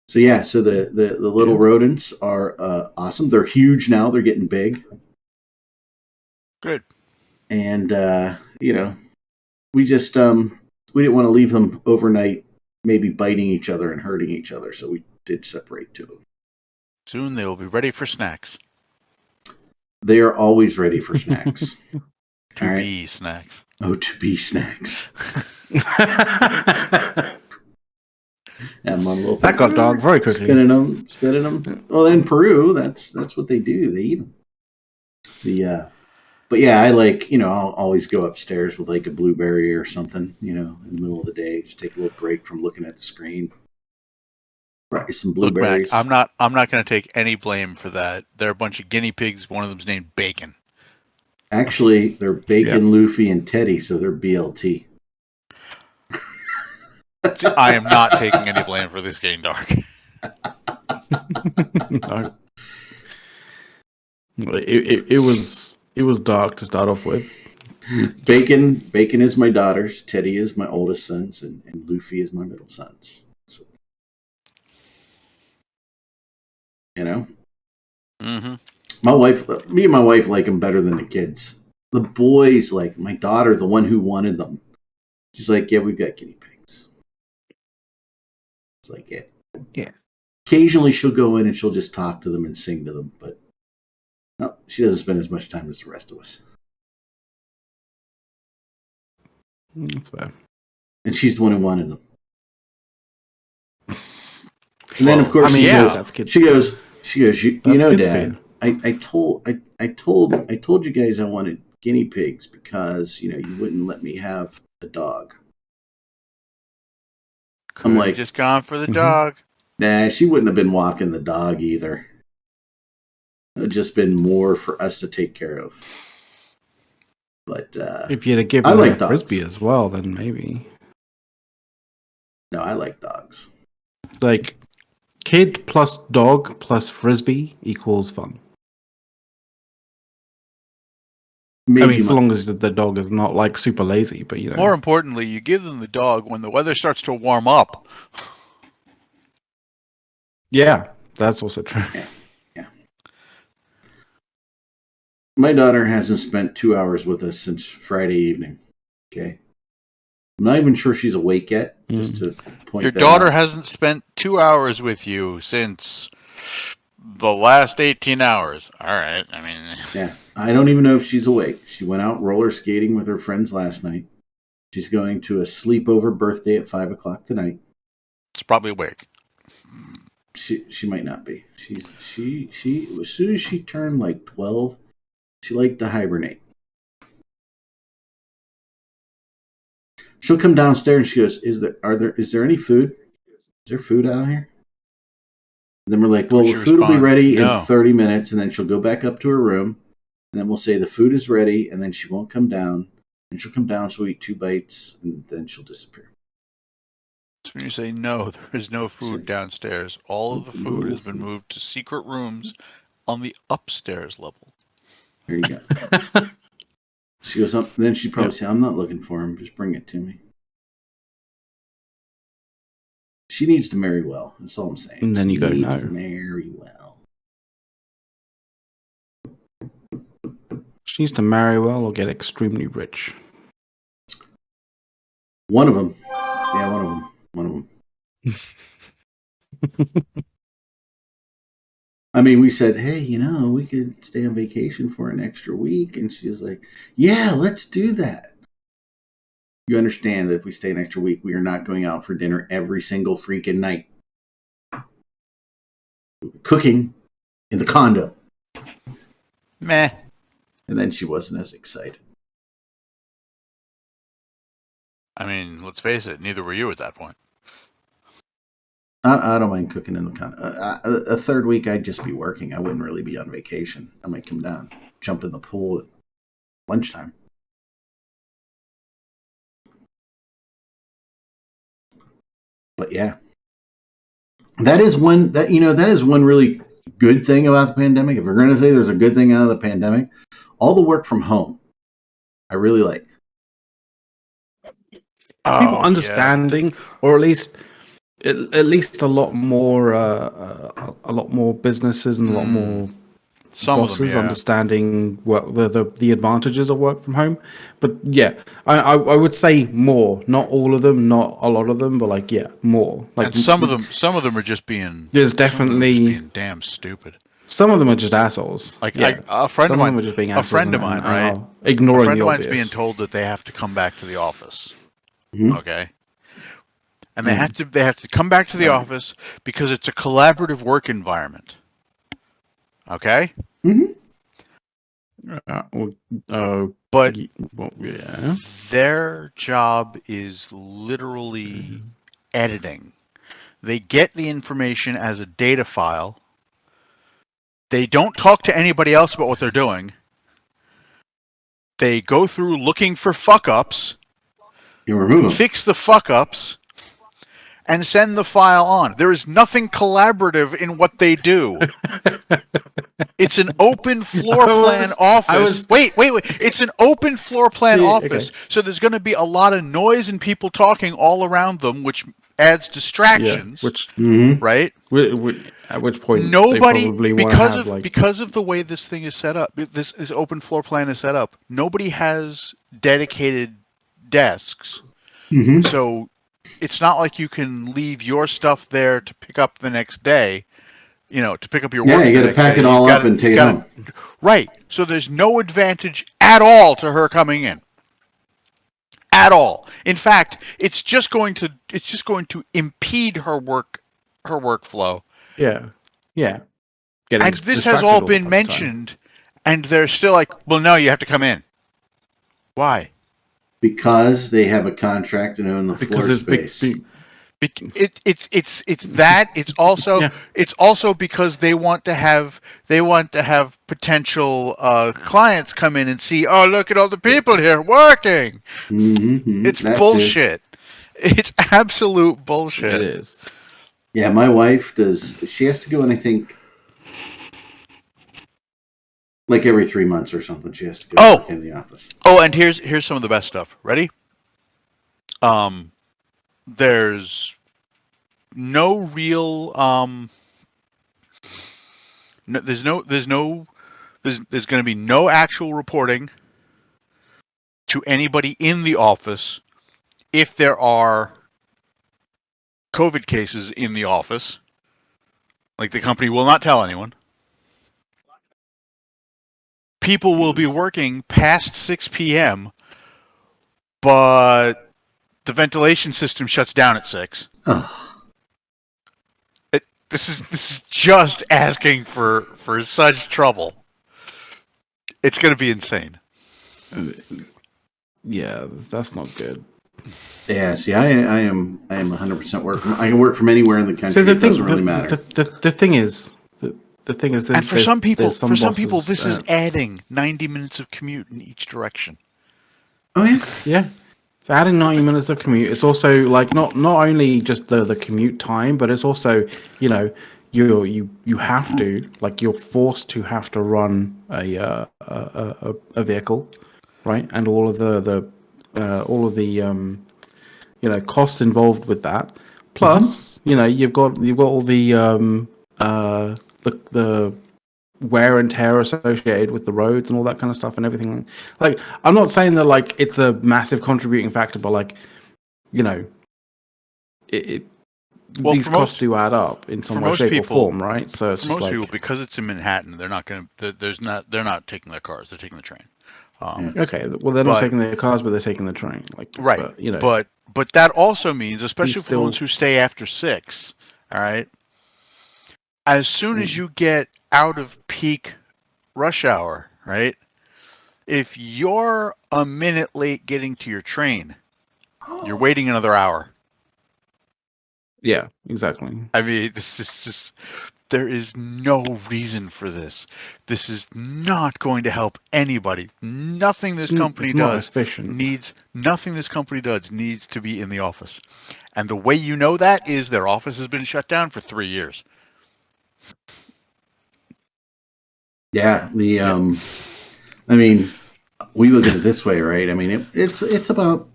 So yeah, so the little rodents are awesome. They're huge now. They're getting big. Good. And we just we didn't want to leave them overnight, maybe biting each other and hurting each other. So we did separate two. Soon they will be ready for snacks. They are always ready for snacks. To be snacks. Oh, to be snacks. That got dog very quickly. Spinning them. Well, in Peru, that's what they do. They eat them. But yeah, I like, I'll always go upstairs with like a blueberry or something, in the middle of the day. Just take a little break from looking at the screen. Brought you some Look, Mac, blueberries. I'm not going to take any blame for that. They're a bunch of guinea pigs. One of them's named Bacon. Actually, they're Bacon, Luffy, and Teddy, so they're BLT. I am not taking any blame for this getting dark. No. It was dark to start off with. Bacon is my daughter's, Teddy is my oldest son's, and Luffy is my middle son's. So, you know? Mm-hmm. Me and my wife like them better than the kids. The boys, like my daughter, the one who wanted them. She's like, yeah, we've got guinea pigs. It's like, yeah. Yeah. Occasionally she'll go in and she'll just talk to them and sing to them, but no, she doesn't spend as much time as the rest of us. That's fair. And she's the one who wanted them. And then, of course, she goes, you know, Dad, I told you guys I wanted guinea pigs because, you know, you wouldn't let me have a dog. I'm like, just gone for the dog. Nah, she wouldn't have been walking the dog either. It would just been more for us to take care of. But if you had given her like a frisbee as well, then maybe. No, I like dogs. Like, kid plus dog plus frisbee equals fun. Maybe I mean, as long as the dog is not like super lazy, but you know. More importantly, you give them the dog when the weather starts to warm up. Yeah, that's also true. Yeah. My daughter hasn't spent 2 hours with us since Friday evening. Okay. I'm not even sure she's awake yet, just to point Your that daughter out. hasn't spent 2 hours with you since the last 18 hours. All right. I mean, yeah. I don't even know if she's awake. She went out roller skating with her friends last night. She's going to a sleepover birthday at 5 o'clock tonight. It's probably awake. She might not be. She as soon as she turned like 12, she liked to hibernate. She'll come downstairs and she goes, "Is there any food? Is there food out here?" And then we're like, "Well, the food will be ready in 30 minutes." And then she'll go back up to her room, and then we'll say the food is ready, and then she won't come down. And she'll come down, she'll eat 2 bites, and then she'll disappear. So when you say no, there is no food downstairs. All of the food has been moved to secret rooms on the upstairs level. There you go. She goes up, then she'd probably say, "I'm not looking for him, just bring it to me." She needs to marry well, that's all I'm saying. And then you go, no. Marry well. She needs to marry well or get extremely rich. One of them. Yeah, one of them. I mean, we said, hey, you know, we could stay on vacation for an extra week. And she's like, yeah, let's do that. You understand that if we stay an extra week, we are not going out for dinner every single freaking night. Cooking in the condo. Meh. And then she wasn't as excited. I mean, let's face it, neither were you at that point. I don't mind cooking in the condo. A third week, I'd just be working. I wouldn't really be on vacation. I might come down, jump in the pool at lunchtime. But yeah, that is one really good thing about the pandemic. If we're going to say there's a good thing out of the pandemic, all the work from home, I really like. People understanding, or at least a lot more businesses and a lot more bosses understanding what the advantages of work from home. But yeah, I would say more, not all of them, not a lot of them, but like more. Like, and some of them are just being. There's definitely being damn stupid. Some of them are just assholes. Like a friend of mine, are just being assholes. A friend of mine, right? Ignoring a friend the of mine's obvious. being told that they have to come back to the office. Mm-hmm. Okay. And they have to come back to the office because it's a collaborative work environment. Okay? Mm-hmm. But yeah. Their job is literally editing. They get the information as a data file. They don't talk to anybody else about what they're doing. They go through looking for fuck-ups, You remove them. fix the fuck-ups, and send the file on. There is nothing collaborative in what they do. It's an open floor plan office. Wait. It's an open floor plan office. Okay. So there's going to be a lot of noise and people talking all around them, which adds distractions. Yeah, right? At which point nobody, they probably because of the way this thing is set up, this open floor plan is set up, nobody has dedicated desks. Mm-hmm. So it's not like you can leave your stuff there to pick up the next day. To pick up your work. Yeah, you got to pack it all up and take it home. Right. So there's no advantage at all to her coming in. At all. In fact, it's just going to impede her workflow. Yeah. And this has all been mentioned, and they're still like, well, no, you have to come in. Why? Because they have a contract and own the floor space. It's that. It's also because they want to have potential clients come in and see. Oh, look at all the people here working. Mm-hmm. It's bullshit. It's absolute bullshit. It is. Yeah, my wife does. She has to go in, I think, like every 3 months or something. She has to go work in the office. Oh, and here's some of the best stuff. Ready? There's no real there's going to be no actual reporting to anybody in the office if there are COVID cases in the office. Like, the company will not tell anyone. People will be working past 6 p.m., but the ventilation system shuts down at 6. Oh. This is just asking for such trouble. It's going to be insane. Yeah, that's not good. Yeah, see, I am 100% work from. I can work from anywhere in the country. So it doesn't really matter. The thing is, and for some people, this is adding 90 minutes of commute in each direction. Oh yeah, yeah. It's adding 90 minutes of commute. It's also like not only just the commute time, but it's also, you have to, like, you're forced to have to run a vehicle, right? And all of the costs involved with that. Plus, you've got all the wear and tear associated with the roads and all that kind of stuff and everything. Like, I'm not saying that like it's a massive contributing factor, but like, these costs do add up in some way, shape, or form, right? So it's for most people, because it's in Manhattan, they're not taking their cars; they're taking the train. Okay, well, they're not taking their cars, but they're taking the train. Like, right, but that also means, especially for the ones who stay after 6, all right. As soon as you get out of peak rush hour, right? If you're a minute late getting to your train, you're waiting another hour. Yeah, exactly. I mean, this is just, there is no reason for this. This is not going to help anybody. Nothing this company does needs to be in the office. And the way you know that is their office has been shut down for 3 years. Yeah, I mean, we look at it this way, right? I mean, it's about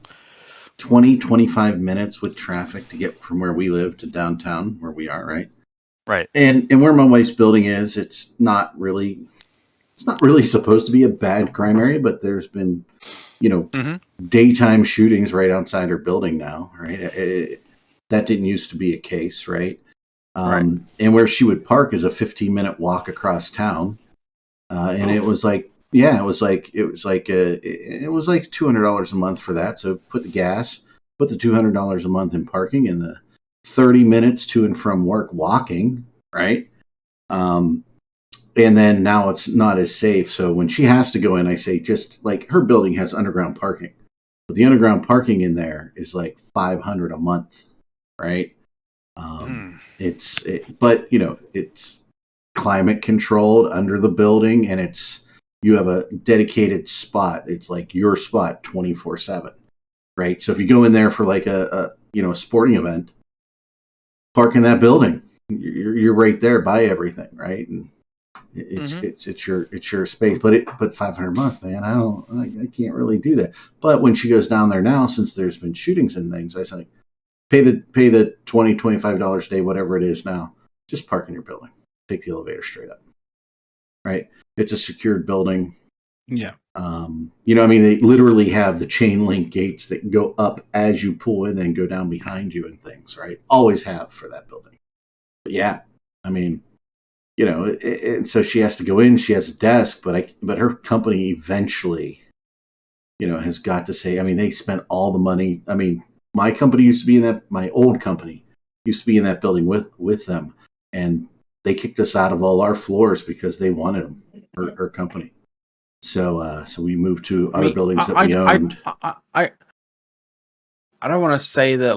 20-25 minutes with traffic to get from where we live to downtown where we are, right? Right. And where my wife's building is, it's not really supposed to be a bad crime area, but there's been, daytime shootings right outside her building now, right? That didn't used to be a case, right? And where she would park is a 15-minute walk across town. And it was like $200 a month for that. So put the $200 a month in parking and the 30 minutes to and from work walking, right? And then now it's not as safe. So when she has to go in, I say, just like, her building has underground parking, but the underground parking in there is like $500 a month, right? but it's climate controlled under the building, and you have a dedicated spot. It's like your spot 24/7, right? So if you go in there for like a sporting event, park in that building. You're right there by everything, right? And it's your space, but 500 a month, man. I can't really do that. But when she goes down there now, since there's been shootings and things, I say, pay the $20-$25 a day, whatever it is now. Just park in your building. Take the elevator straight up, right? It's a secured building. Yeah. They literally have the chain link gates that go up as you pull in, then go down behind you and things, right? Always have for that building. But yeah, and so she has to go in. She has a desk, but her company eventually, has got to say. They spent all the money. My company used to be in that. My old company used to be in that building with them, and they kicked us out of all our floors because they wanted them. Her company. So we moved to other buildings that we owned. I don't want to say that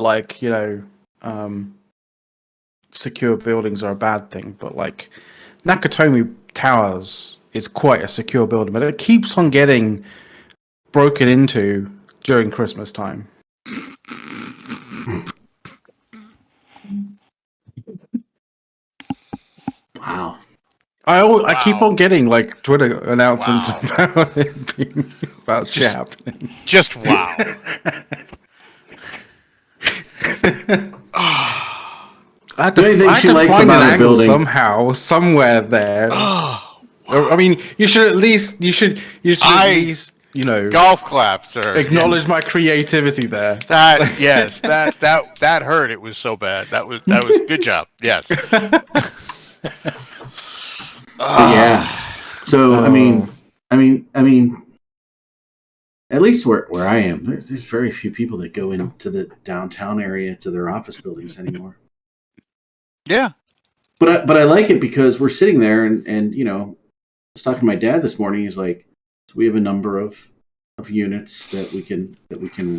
secure buildings are a bad thing, but like Nakatomi Towers is quite a secure building, but it keeps on getting broken into during Christmas time. Wow. I keep on getting Twitter announcements about it being about shit happening. Just wow. The only thing she likes about her building somehow, somewhere there. You should at least golf clap, sir. Acknowledge my creativity there. That hurt. It was so bad. That was good job. Yes. Yeah. So at least where I am, there's very few people that go into the downtown area to their office buildings anymore. Yeah. But I like it because we're sitting there and I was talking to my dad this morning. He's like, so we have a number of units that we can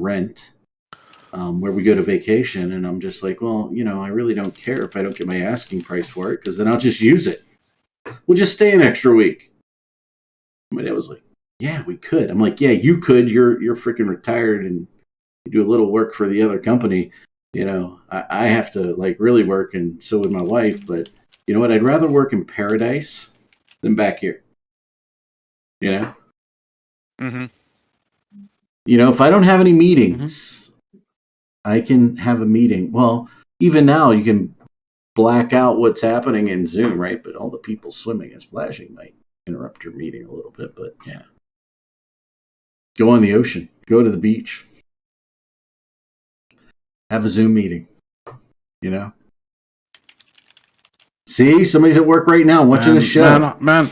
rent where we go to vacation, and I'm just like, well, I really don't care if I don't get my asking price for it, because then I'll just use it. We'll just stay an extra week. My dad was like, yeah, we could. I'm like, yeah, you could. You're freaking retired and you do a little work for the other company. I have to really work, and so would my wife. But you know what? I'd rather work in paradise than back here. Mm-hmm. If I don't have any meetings, I can have a meeting. Well, even now you can black out what's happening in Zoom, right? But all the people swimming and splashing might interrupt your meeting a little bit. But yeah, go on the ocean, go to the beach, have a Zoom meeting. See, somebody's at work right now watching the show. Man,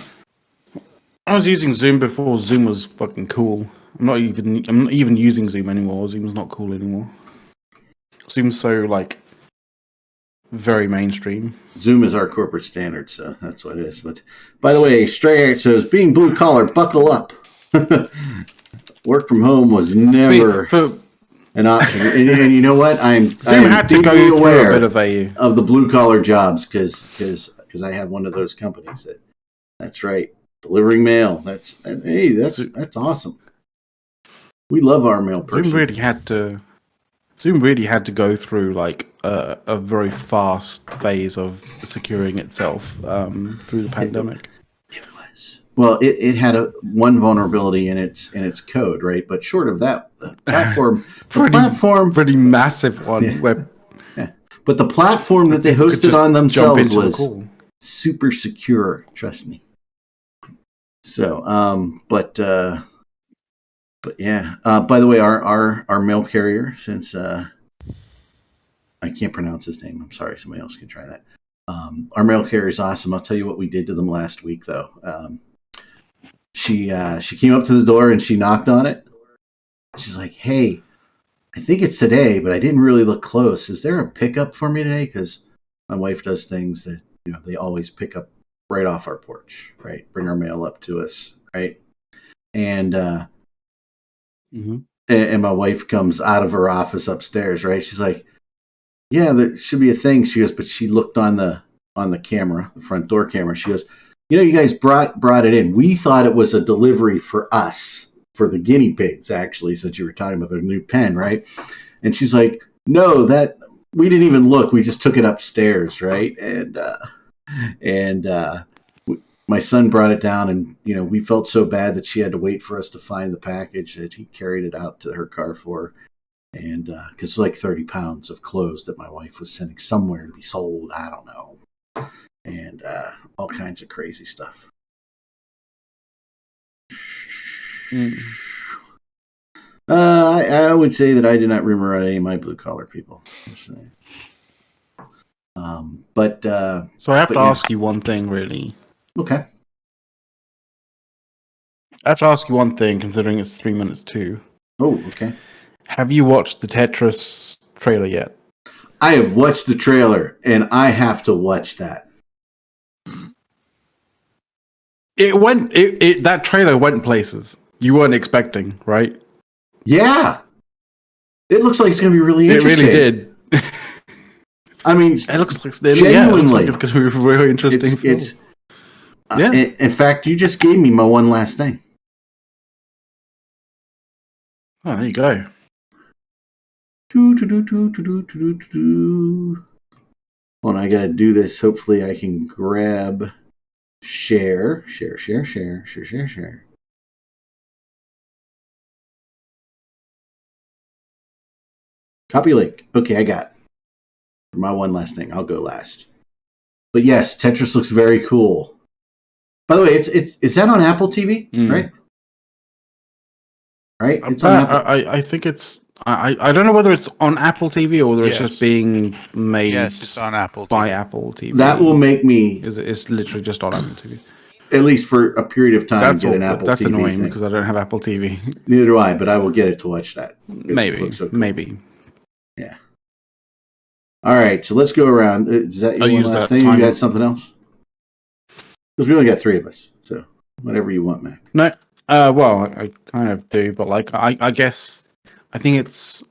I was using Zoom before Zoom was fucking cool. I'm not even using Zoom anymore. Zoom's not cool anymore. Zoom's so very mainstream. Zoom is our corporate standard, so that's what it is. But by the way, Stray says, being blue collar, buckle up. Work from home was never an option. And you know what? I'm had to go deeply aware a bit of the blue collar jobs because I have one of those companies that's right. Delivering mail. That's awesome. We love our mail person. Zoom really had to go through a very fast phase of securing itself through the pandemic. It was. Well, it had one vulnerability in its code, right? But short of that, the platform, pretty massive one. Yeah. But the platform that they hosted on themselves was super secure. Trust me. So, but yeah. By the way, our mail carrier, since I can't pronounce his name, I'm sorry, somebody else can try that. Our mail carrier is awesome. I'll tell you what we did to them last week, though. She came up to the door and she knocked on it. She's like, "Hey, I think it's today, but I didn't really look close. Is there a pickup for me today? Because my wife does things that they always pick up right off our porch, right? Bring our mail up to us, right? And and my wife comes out of her office upstairs, right? She's like, yeah, there should be a thing. She goes, but she looked on the camera, the front door camera. She goes, you guys brought it in. We thought it was a delivery for us, for the guinea pigs, actually, since you were talking about their new pen, right? And she's like, no, that we didn't even look. We just took it upstairs, right? And my son brought it down, and we felt so bad that she had to wait for us to find the package that he carried it out to her car for her. And because it's like 30 pounds of clothes that my wife was sending somewhere to be sold, I don't know, and all kinds of crazy stuff. I would say that I did not rumor out any of my blue collar people. But so I have to ask you one thing, really. Okay. I have to ask you one thing, considering it's 3 minutes too. Oh, okay. Have you watched the Tetris trailer yet? I have watched the trailer, and I have to watch that. That trailer went places you weren't expecting, right? Yeah. It looks like it's going to be really interesting. It really did. I mean, it looks like genuinely, it's going to be really interesting. In fact, you just gave me my one last thing. Oh, there you go. Hold on, I got to do this. Hopefully, I can grab share. Copy link. Okay, I got it. For my one last thing, I'll go last. But yes, Tetris looks very cool. By the way, is that on Apple TV? Right? Right? It's on Apple. I think it's. I don't know whether it's on Apple TV or whether it's just being made. Yes, it's on Apple TV. By Apple TV. That will make me. It's literally just on Apple TV. At least for a period of time, get an Apple TV. That's annoying thing. because I don't have Apple TV. Neither do I, but I will get it to watch that. Maybe. Yeah. All right, so let's go around. Is that your one last thing? You got something else? Because we only got 3 of us, so whatever you want, Mac. No. Well, I kind of do, but like I guess I think it's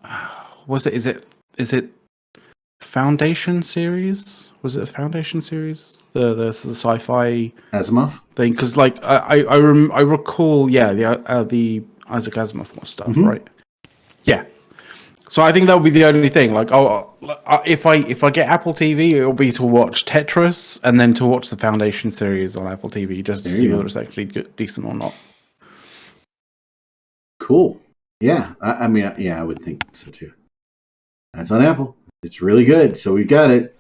is it Foundation series? Was it a Foundation series? The sci-fi Asimov thing? Because like I recall, the Isaac Asimov stuff, right? Yeah. So I think that would be the only thing. Like, if I get Apple TV, it'll be to watch Tetris and then to watch the Foundation series on Apple TV just to see whether it's actually decent or not. Cool. Yeah. I mean, I would think so too. That's on Apple. It's really good. So we got it.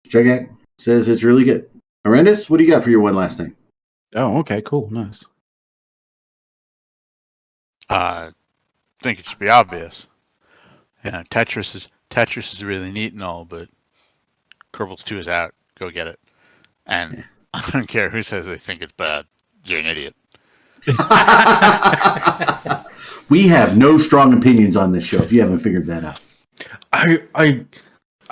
Check says it's really good. Arendis, what do you got for your one last thing? Oh, okay, cool, nice. I think it should be obvious. Yeah, Tetris is really neat and all, but Kerbals 2 is out. Go get it. And I don't care who says they think it's bad. You're an idiot. We have no strong opinions on this show. If you haven't figured that out, I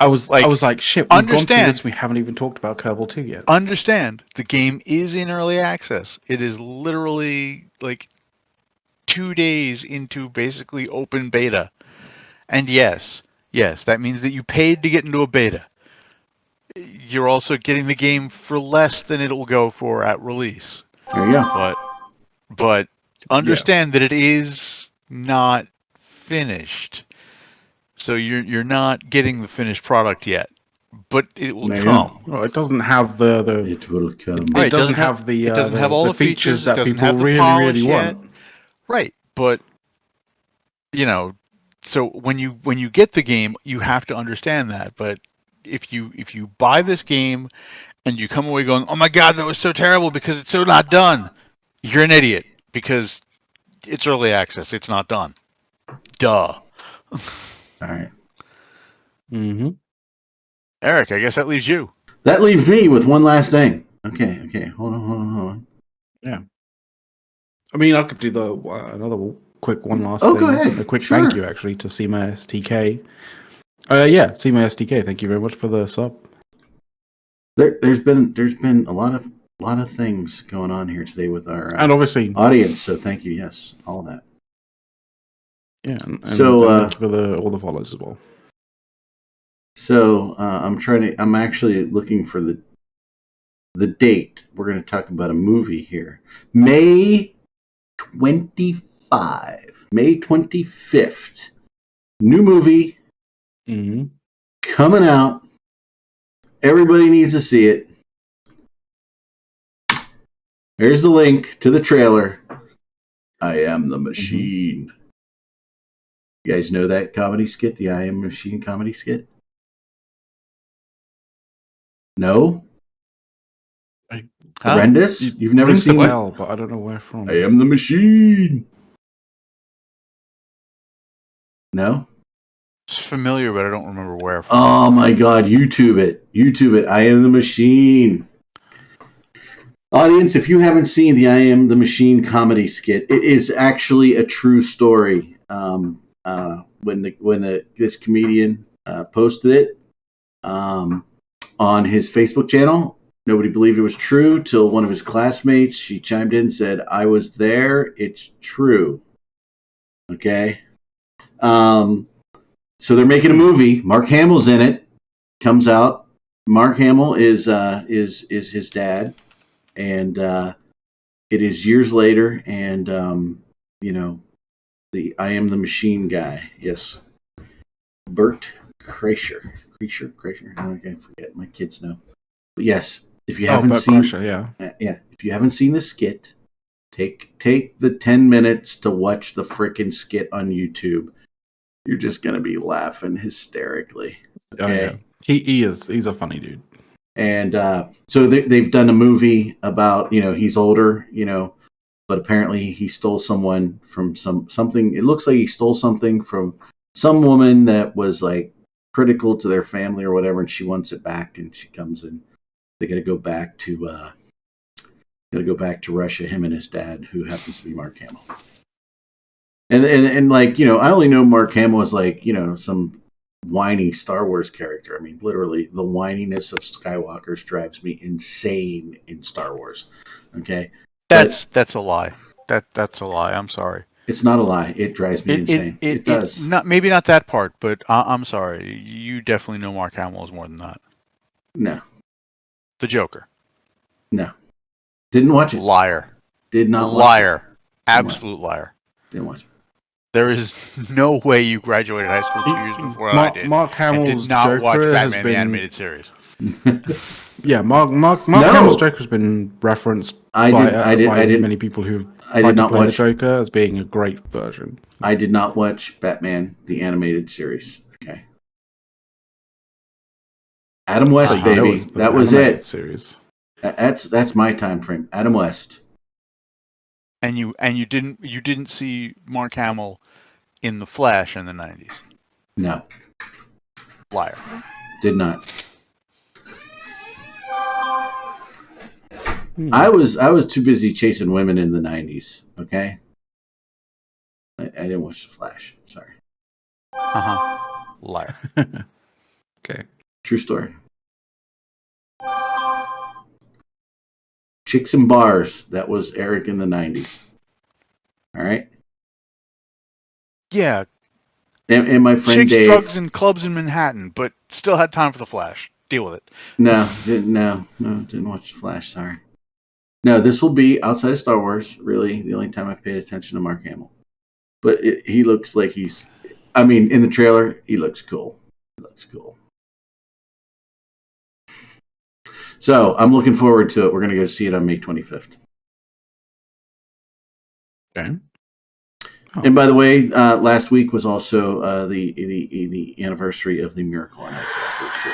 was like, shit. We've understand gone through this. We haven't even talked about Kerbal 2 yet. Understand the game is in early access. It is literally like 2 days into basically open beta. And yes, that means that you paid to get into a beta. You're also getting the game for less than it will go for at release. There you go. But understand that it is not finished. So you're not getting the finished product yet. But it will come. Well, it doesn't have the It will come. It doesn't have the it doesn't have all the features that people really want. Right, but so when you get the game, you have to understand that. But if you buy this game and you come away going, "Oh my God, that was so terrible because it's so not done," you're an idiot because it's early access. It's not done. Duh. All right. Mm-hmm. Eric, I guess that leaves you. That leaves me with one last thing. Okay. Hold on. Yeah. I mean, I could do another quick one last thing. Go ahead. A quick thank you, actually, to CMA STK. CMA STK, thank you very much for the sub. There's been a lot of things going on here today with our and obviously audience. So thank you. Yes, all that. Yeah, and so thank you for all the follows as well. So I'm actually looking for the date. We're going to talk about a movie here. May 25th. New movie coming out. Everybody needs to see it. There's the link to the trailer. I Am the Machine. You guys know that comedy skit, the I Am Machine comedy skit? No? Horrendous? You've never seen it? But I don't know where from. I Am the Machine. No? It's familiar, but I don't remember where. Oh my God! YouTube it. I Am the Machine. Audience, if you haven't seen the I Am the Machine comedy skit, it is actually a true story. When this comedian posted it on his Facebook channel, nobody believed it was true till one of his classmates. She chimed in and said, "I was there. It's true." Okay. So they're making a movie. Mark Hamill's in it. Comes out. Mark Hamill is his dad, and it is years later. And the I Am the Machine guy. Yes, Bert Kreischer. I forget. My kids know. But yes, if you haven't seen, if you haven't seen the skit, take the 10 minutes to watch the frickin' skit on YouTube. You're just gonna be laughing hysterically. Okay? Oh, yeah. He's a funny dude. And so they've done a movie about he's older, but apparently he stole someone from something. It looks like he stole something from some woman that was like critical to their family or whatever, and she wants it back. And she comes in. They got to go back to Russia. Him and his dad, who happens to be Mark Hamill. And like, I only know Mark Hamill as like, some whiny Star Wars character. I mean, literally, the whininess of Skywalkers drives me insane in Star Wars. Okay? That's a lie. That's a lie. I'm sorry. It's not a lie. It drives me insane. It does. Maybe not that part, but I'm sorry. You definitely know Mark Hamill is more than that. No. The Joker. No. Didn't watch it. Liar. Did not watch liar. it. Absolute liar. Didn't watch it. There is no way you graduated high school 2 years before I did. Mark Hamill's and did not Joker watch Batman the animated series. Yeah, Mark Hamill's Joker has been referenced by many people who did not watch the Joker as being a great version. I did not watch Batman the animated series. Okay. Adam West, baby. That was it. Series. That's my time frame. Adam West. And you didn't see Mark Hamill in The Flash in the 90s? No. Liar. Did not. I was too busy chasing women in the 90s, okay? I didn't watch The Flash. Sorry. Liar. Okay. True story. Chicks and Bars. That was Eric in the 90s. All right? Yeah. And my friend Chicks, Dave. drugs, and clubs in Manhattan, but still had time for The Flash. Deal with it. No, didn't watch The Flash. Sorry. No, this will be outside of Star Wars. Really, the only time I paid attention to Mark Hamill. But he looks like he's. I mean, in the trailer, he looks cool. So I'm looking forward to it. We're going to go see it on May 25th. Okay. Oh. And by the way, last week was also the anniversary of the Miracle on Ice last week too.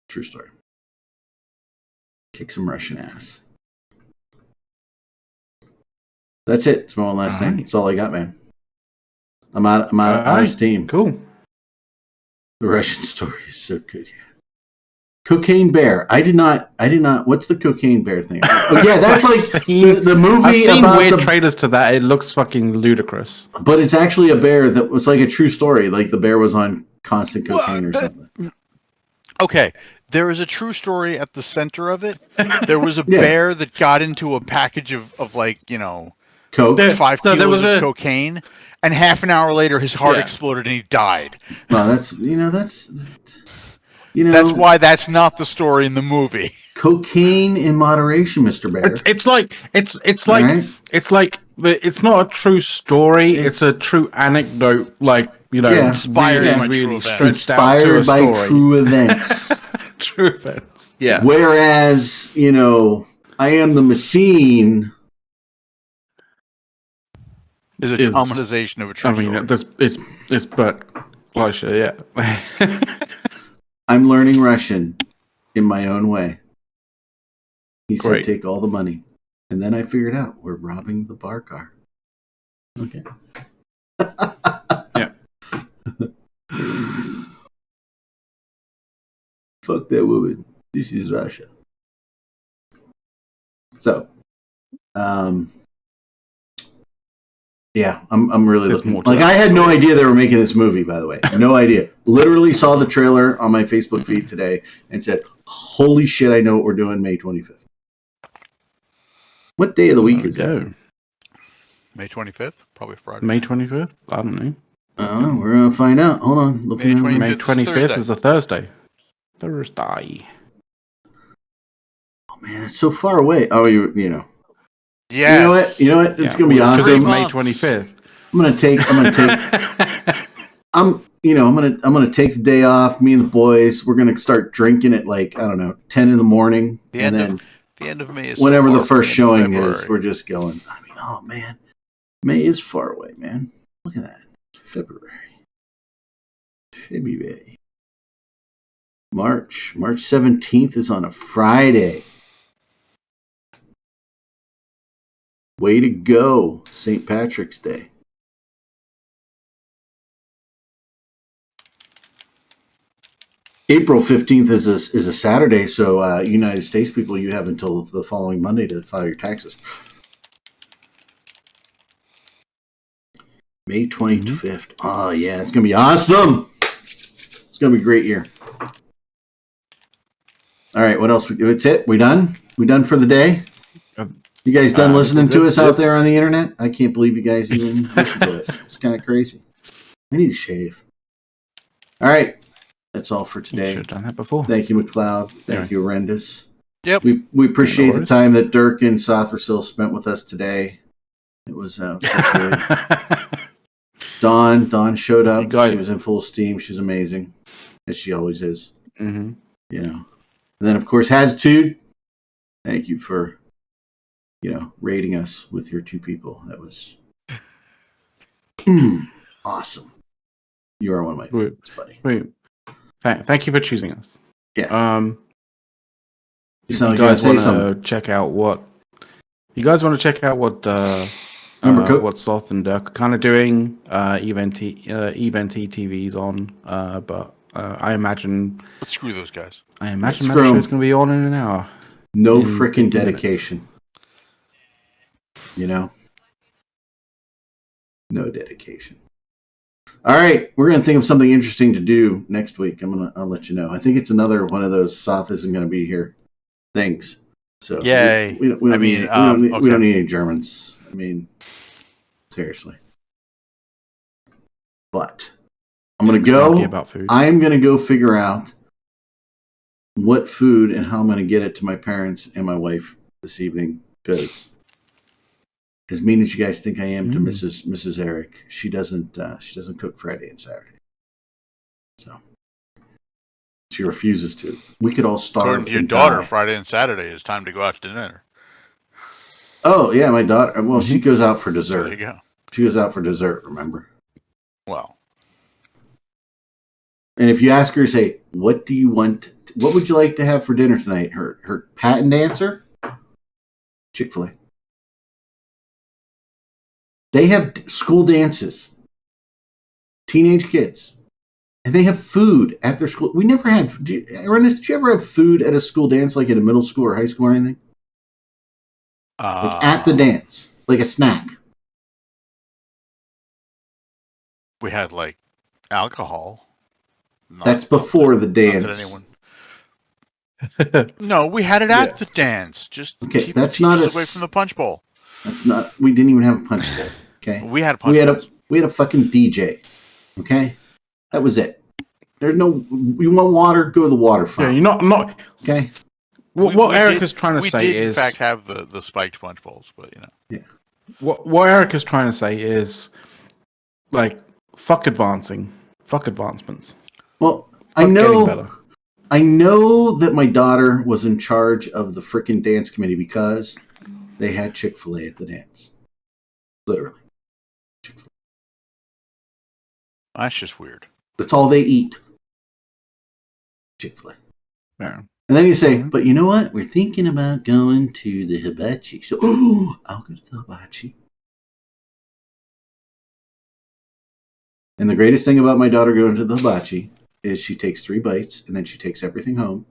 True story. Kick some Russian ass. That's it. It's my one last thing. That's all I got, man. I'm out of steam. Cool. The Russian story is so good. Yeah. Cocaine Bear. I did not. What's the Cocaine Bear thing? Oh, yeah, that's like the movie. I've seen about weird trailers to that. It looks fucking ludicrous. But it's actually a bear that was like a true story. Like the bear was on constant cocaine or something. Okay. There is a true story at the center of it. There was a bear that got into a package of like, Coke. 5 kilos of cocaine. and half an hour later his heart Yeah. exploded and he died. Well, that's why that's not the story in the movie. cocaine in moderation, Mr. Bear. It's like Right? it's not a true story. It's a true anecdote. Like Yeah. Inspired really, by really true stretched events. out to a Inspired by story. true events. True events. Yeah. Whereas, I Am the Machine. Is a dramatization of a true story. It's Bert Fleischer, yeah. I'm learning Russian in my own way. He said, Great. take all the money. And then I figured out we're robbing the bar car. Okay. Yeah. Fuck that woman. This is Russia. So, yeah, I'm really There's looking. more to Like, that I had no story. idea they were making this movie, by the way. No idea. Literally saw the trailer on my Facebook feed today and said, holy shit, I know what we're doing May 25th. What day of the week is that? May 25th? Probably Friday. May 25th? I don't know. We're going to find out. Hold on. May 25th. May It's 25th is a Thursday. Thursday. Oh, man, it's so far away. Oh, you know. Yes. You know what? It's going to be Because awesome. it's May 25th. I'm going to take I'm gonna take the day off. Me and the boys, we're gonna start drinking at 10 in the morning, The and end then of May is whenever so the far first from showing February. is, we're just going. I mean, oh man, May is far away, man. Look at that, it's February, March 17th is on a Friday. Way to go, St. Patrick's Day. April 15th is a Saturday, so United States people, you have until the following Monday to file your taxes. May 25th. Oh, yeah, it's going to be awesome. It's going to be a great year. All right, what else? It's it? We done? We done for the day? You guys done listening to us out there on the internet? I can't believe you guys even listen to us. It's kind of crazy. I need to shave. All right. That's all for today. You should have done that before. Thank you, McLeod. Thank you, Horrendous. Yep. We appreciate the time that Dirk and Sothersil spent with us today. It was appreciated. Dawn showed up. She was in full steam. She's amazing, as she always is. Mm-hmm. And then, of course, Haztude. Thank you for, rating us with your two people. That was awesome. You are one of my favorites, buddy. Thank you for choosing us. Yeah. If you guys want to check out what what Soth and Dirk are kind of doing, Event TV's on, but I imagine. Let's screw those guys. I imagine that show's going to be on in an hour. No freaking dedication. No dedication. All right, we're going to think of something interesting to do next week. I'll let you know. I think it's another one of those Soth isn't going to be here things. So yay! We don't need any Germans. I mean, seriously. But I'm going to go. I'm going to go figure out what food and how I'm going to get it to my parents and my wife this evening, because as mean as you guys think I am to Mrs. Erik, she doesn't cook Friday and Saturday. So she refuses to. We could all starve. According to your daughter, Friday and Saturday is time to go out to dinner. Oh yeah, my daughter. Well, she goes out for dessert. There you go. She goes out for dessert. Remember? Well. And if you ask her, say, "What do you want? What would you like to have for dinner tonight?" Her patent answer: Chick-fil-A. They have school dances, teenage kids, and they have food at their school. We never had. Ernest, did you ever have food at a school dance, like at a middle school or high school or anything? Like at the dance, like a snack. We had like alcohol. That's before the dance. No, we had it at the dance. Just okay, keep that's the not away from the punch bowl. That's not. We didn't even have a punch bowl. Okay, we had a punch bowl. We had a fucking DJ. Okay? That was it. There's no, you want water? Go to the water Yeah, fountain. you're not. Okay? What Eric did- is trying to we say did, is in fact, have the spiked punch bowls, but what Eric is trying to say is like fuck advancing, fuck advancements. Well, Fuck getting better. I know that my daughter was in charge of the frickin' dance committee because they had Chick-fil-A at the dance. Literally. that's just weird. That's all they eat. Chick-fil-A. Yeah. And then you say, but you know what? We're thinking about going to the hibachi. So, I'll go to the hibachi. And the greatest thing about my daughter going to the hibachi is she takes 3 bites and then she takes everything home.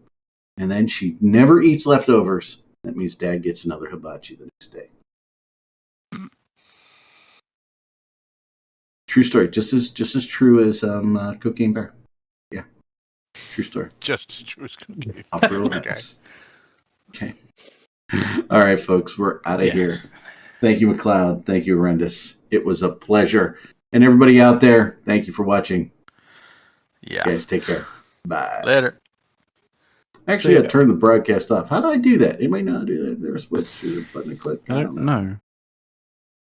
And then she never eats leftovers. That means Dad gets another hibachi the next day. True story. Just as true as Cocaine Bear. Yeah. True story. Just as true as cookie. Off real events. Okay. All right, folks. We're out of here. Thank you, McLeod. Thank you, Horrendous. It was a pleasure. And everybody out there, thank you for watching. Yeah. You guys, take care. Bye. Later. Actually, I turned the broadcast off. How do I do that? Anybody know how to do that? Is there a switch or a button to click? I don't know.